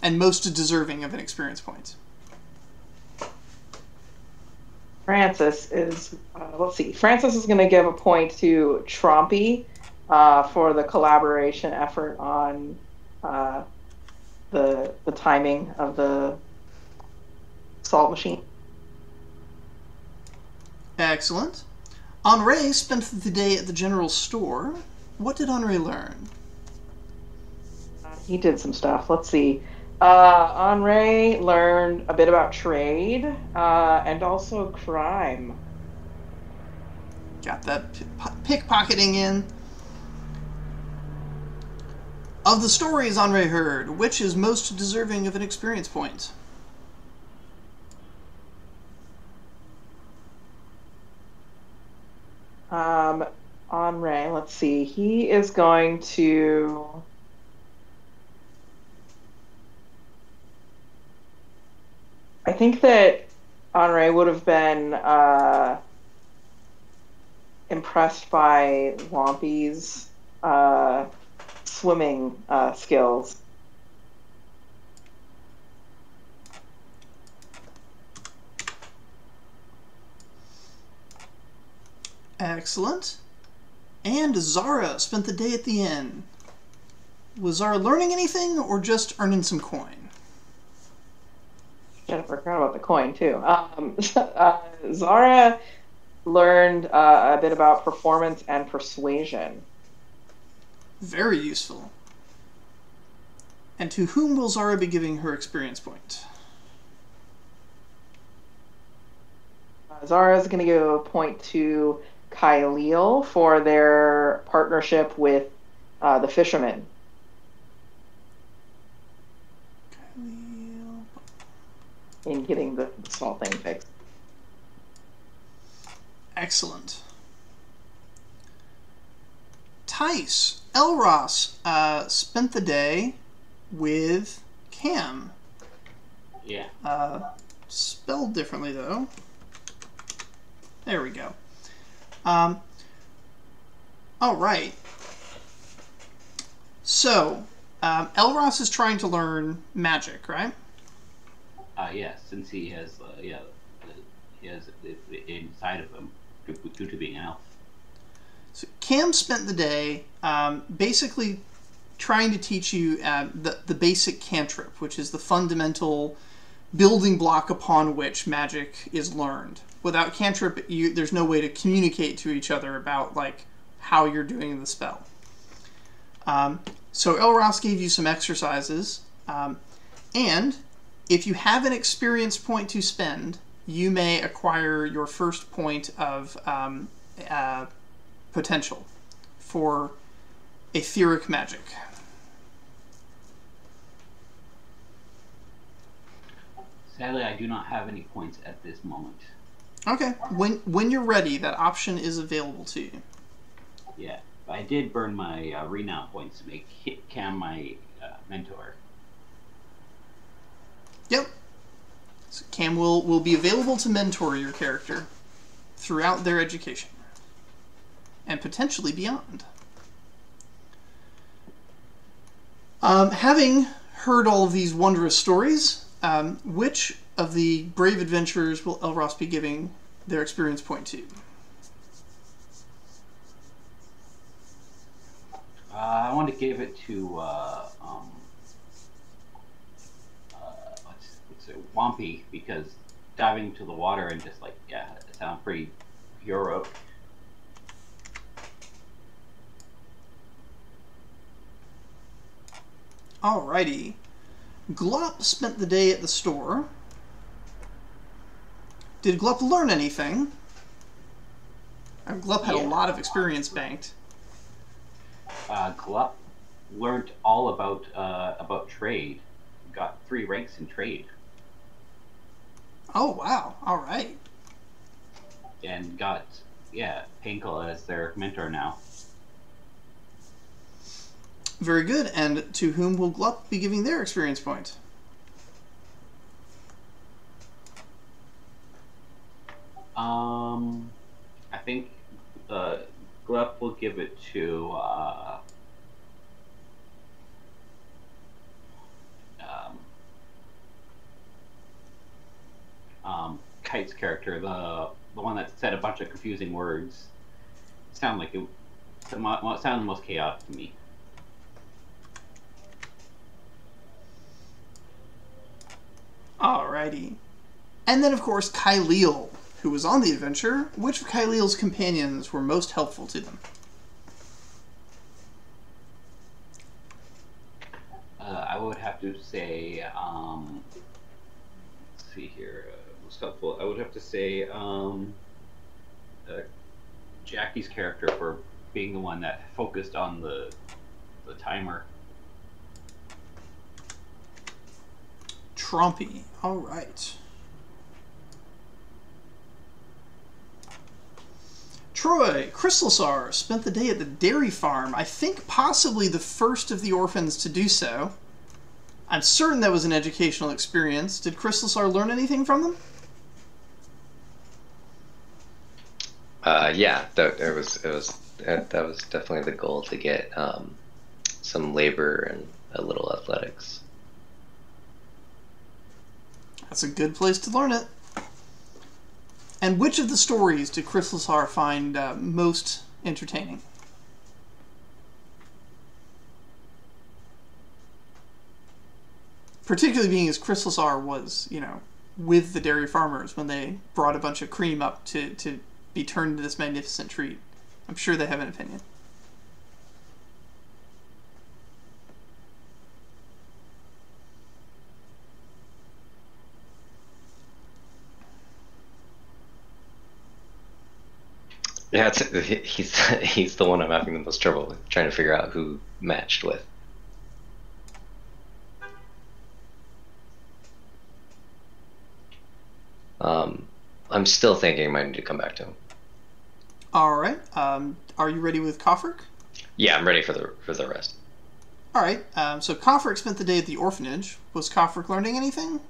And most deserving of an experience point? Francis is, let's see, Francis is going to give a point to Trompi for the collaboration effort on the timing of the salt machine. Excellent. Henri spent the day at the general store. What did Henri learn? He did some stuff. Let's see. Henri learned a bit about trade and also crime. Got that pickpocketing in. Of the stories Henri heard, which is most deserving of an experience point? Henri, let's see. He is going to... I think that Henri would have been impressed by Whompi's swimming skills. Excellent. And Zara spent the day at the inn. Was Zara learning anything or just earning some coin? I forgot about the coin too. Zara learned a bit about performance and persuasion. Very useful. And to whom will Zara be giving her experience point? Zara is going to give a point to Kyleel for their partnership with the fishermen. Kyleel. In getting the salt thing fixed. Excellent. Tice, Elros spent the day with Cam. Yeah. Spelled differently though. There we go. All right. So, Elros is trying to learn magic, right? Yeah, since he has, he has it inside of him due to being an elf. So Cam spent the day basically trying to teach you the basic cantrip, which is the fundamental building block upon which magic is learned. Without cantrip, there's no way to communicate to each other about like how you're doing the spell. So Elros gave you some exercises, and if you have an experience point to spend, you may acquire your first point of potential for etheric magic. Sadly, I do not have any points at this moment. Okay, when you're ready, that option is available to you. Yeah, I did burn my renown points to make Cam my mentor. Yep. So Cam will be available to mentor your character throughout their education and potentially beyond. Having heard all of these wondrous stories, which of the brave adventurers will Elros be giving their experience point to? I want to give it to what's it, Whompi, because diving into the water and just like it sounds pretty heroic. Alrighty. Glop spent the day at the store. Did Glop learn anything? Glop had a lot of experience banked. Glup learned all about trade. Got 3 ranks in trade. Oh wow! All right. And got Pankle as their mentor now. Very good. And to whom will Glup be giving their experience point? I think Glup will give it to Kite's character, the one that said a bunch of confusing words. Sounded the most chaotic to me. Alrighty. And then, of course, Kyleel, who was on the adventure. Which of Kyleel's companions were most helpful to them? I would have to say, let's see here, most helpful. I would have to say Jackie's character for being the one that focused on the timer. Trompi. All right. Troy, Crystalsar spent the day at the dairy farm. I think possibly the first of the orphans to do so. I'm certain that was an educational experience. Did Crystalsar learn anything from them? Yeah, that was definitely the goal, to get some labor and a little athletics. That's a good place to learn it. And which of the stories did Crystalsar find most entertaining? Particularly being as Crystalsar was, with the dairy farmers when they brought a bunch of cream up to be turned into this magnificent treat. I'm sure they have an opinion. Yeah, he's the one I'm having the most trouble with, trying to figure out who matched with. I'm still thinking I might need to come back to him. All right. Are you ready with Kofric? Yeah, I'm ready for the rest. All right. So Kofric spent the day at the orphanage. Was Kofric learning anything?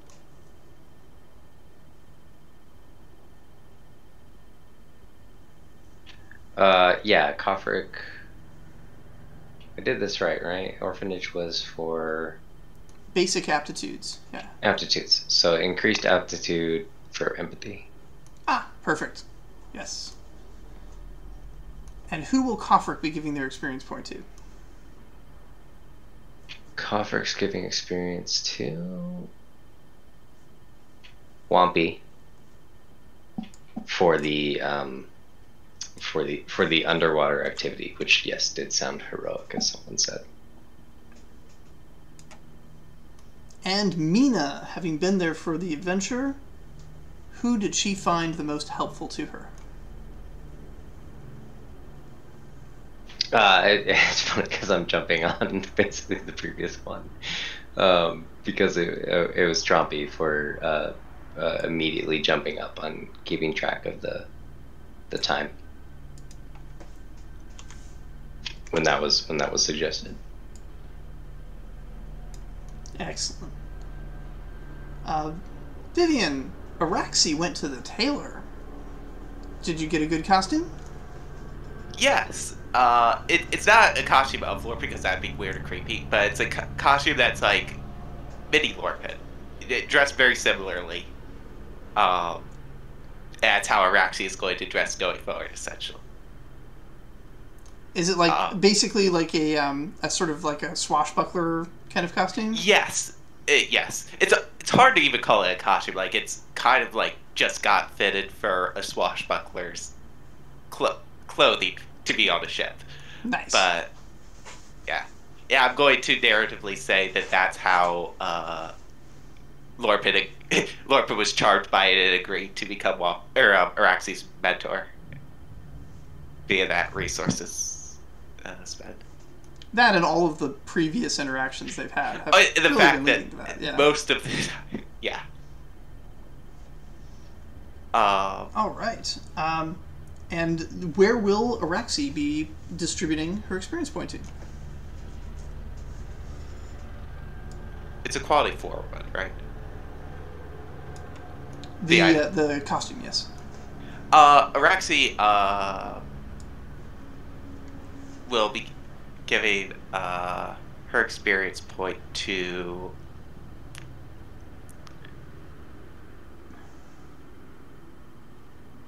Yeah, Kofric. I did this right? Orphanage was for Basic aptitudes. Yeah. aptitudes. So increased aptitude for empathy. Ah, perfect. Yes. And who will Kofric be giving their experience point to? Kofric's giving experience to Whompi for the underwater activity, which yes did sound heroic, as someone said. And Mina, having been there for the adventure, who did she find the most helpful to her? It's funny because I'm jumping on basically the previous one, because it was Trompi for immediately jumping up on keeping track of the time when that was suggested. Excellent. Vivian, Araxi went to the tailor. Did you get a good costume? Yes. It's not a costume of Lorp because that'd be weird or creepy, but it's a costume that's like mini Lorpin. It dressed very similarly. That's how Araxi is going to dress going forward, essentially. Is it like basically like a sort of like a swashbuckler kind of costume? Yes. Yes. It's hard to even call it a costume. Like, it's kind of like just got fitted for a swashbuckler's clothing to be on a ship. Nice. But yeah, I'm going to narratively say that that's how Lorpin was charmed by it and agreed to become Araxi's mentor via that resources spent. That and all of the previous interactions they've had. Have The really fact been leading to that, yeah. most of the yeah. All right. And where will Araxi be distributing her experience point to? It's a quality 4 one, right? The costume, yes. Araxi will be giving her experience point to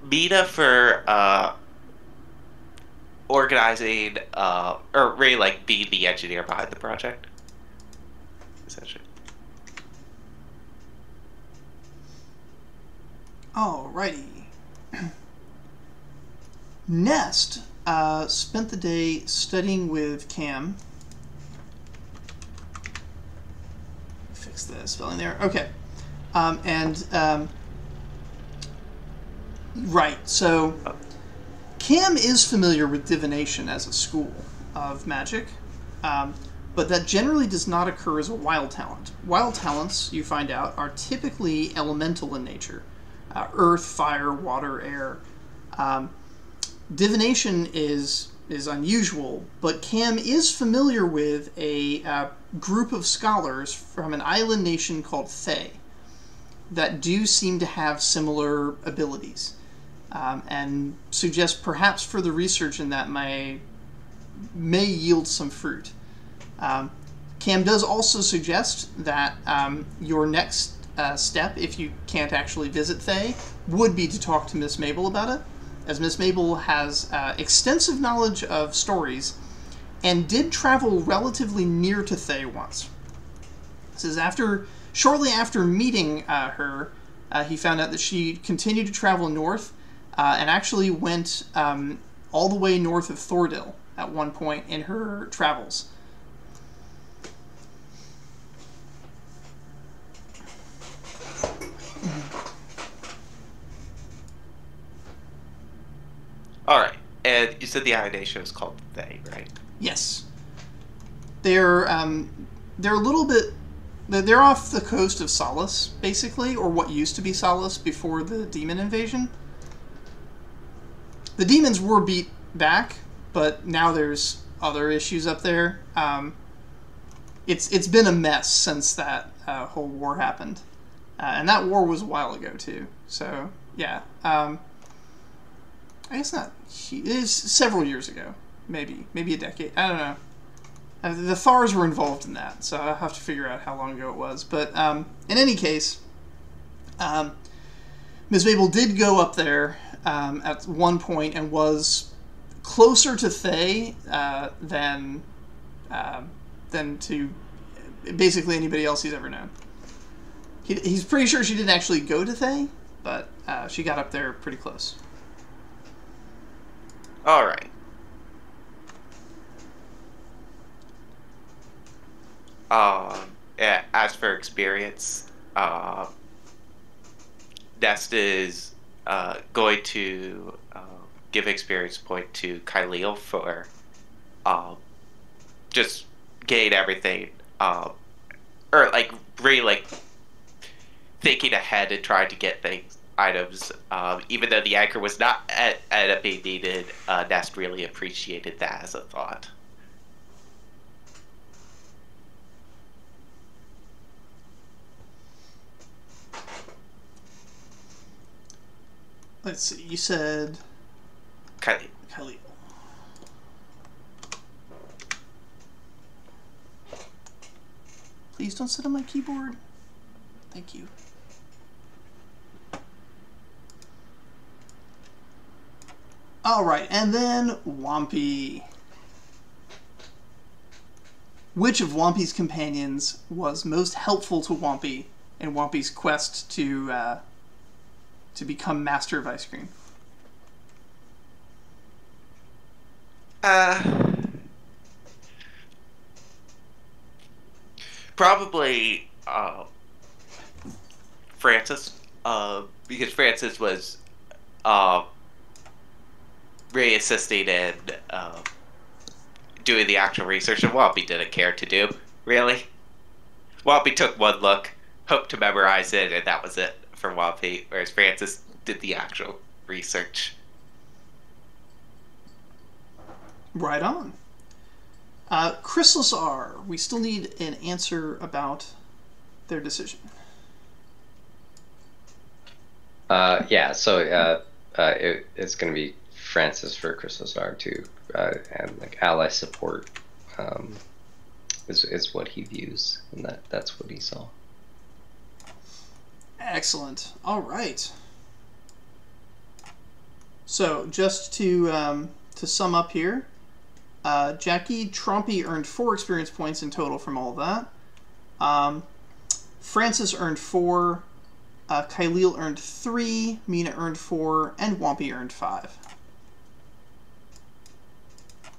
Mina for organizing or really like being the engineer behind the project, essentially. Alrighty. Nest spent the day studying with Cam. Fix the spelling there. Okay. Right, so Cam is familiar with divination as a school of magic, but that generally does not occur as a wild talent. Wild talents, you find out, are typically elemental in nature. Earth, fire, water, air. Divination is unusual, but Cam is familiar with a group of scholars from an island nation called Thay that do seem to have similar abilities, and suggest perhaps further research in that may yield some fruit. Cam does also suggest that your next step, if you can't actually visit Thay, would be to talk to Miss Mabel about it, as Miss Mabel has extensive knowledge of stories and did travel relatively near to Thay once. This is shortly after meeting her, he found out that she continued to travel north and actually went all the way north of Thordil at one point in her travels. All right, and you said the island nation is called Thay, right? Yes, they're a little bit. They're off the coast of Talus, basically, or what used to be Talus before the demon invasion. The demons were beat back, but now there's other issues up there. It's been a mess since that whole war happened, and that war was a while ago too. So yeah, I guess not. It is several years ago, maybe a decade. I don't know. The Thars were involved in that, so I'll have to figure out how long ago it was. But in any case, Ms. Mabel did go up there at one point and was closer to Thay than to basically anybody else he's ever known. He's pretty sure she didn't actually go to Thay, but she got up there pretty close. All right. Yeah, as for experience, Nest is going to give experience point to Kyleel for just gain everything, or like really like thinking ahead and trying to get items. Even though the anchor was not ended up being needed, Nest really appreciated that as a thought. Let's see. You said Kyleel. Kyleel. Please don't sit on my keyboard. Thank you. All right, and then Whompi. Which of Whompi's companions was most helpful to Whompi in Whompi's quest to become master of ice cream? Probably Francis, because Francis was really assisting in doing the actual research, and Whompi didn't care to do, really. Whompi took one look, hoped to memorize it, and that was it for Whompi, whereas Francis did the actual research. Right on. Chrysalis R. We still need an answer about their decision. Yeah, so it's going to be Francis for Chrysalis R too, and like ally support is what he views, and that's what he saw. Excellent. All right. So just to sum up here, Jackie, Trompi earned 4 experience points in total from all of that. Francis earned 4, Kyleel earned 3, Mina earned 4, and Whompi earned 5.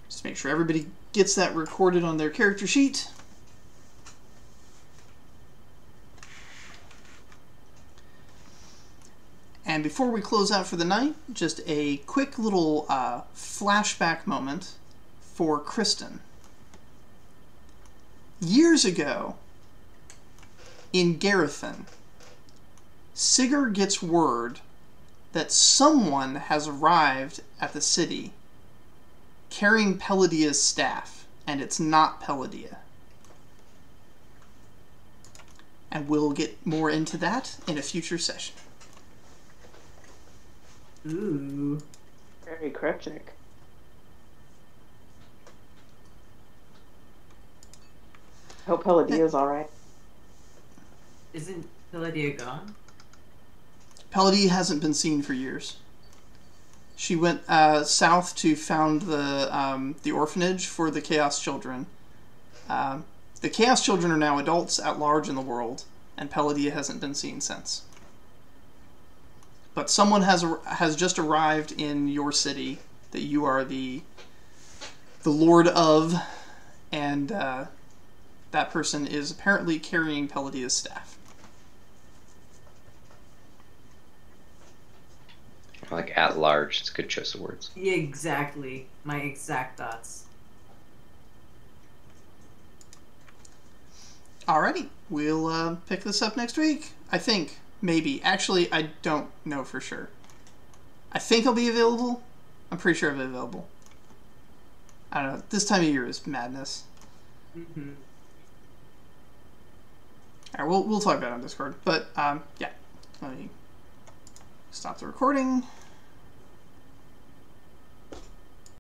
Just make sure everybody gets that recorded on their character sheet. And before we close out for the night, just a quick little flashback moment for Kristen. Years ago, in Garathan, Sigurd gets word that someone has arrived at the city carrying Palladia's staff, and it's not Palladia. And we'll get more into that in a future session. Ooh. Very cryptic. Hope Palladia's alright. Isn't Palladia gone? Palladia hasn't been seen for years. She went south to found the orphanage for the Chaos Children. The Chaos Children are now adults at large in the world, and Palladia hasn't been seen since. But someone has just arrived in your city that you are the lord of, and that person is apparently carrying Palladia's staff. Like at large, it's a good choice of words. Yeah, exactly. My exact thoughts. Alrighty, we'll pick this up next week. I think, maybe. Actually, I don't know for sure. I think I'll be available. I'm pretty sure I'll be available. I don't know. This time of year is madness. Mm-hmm. Alright, we'll talk about it on Discord. But, yeah. Let me stop the recording.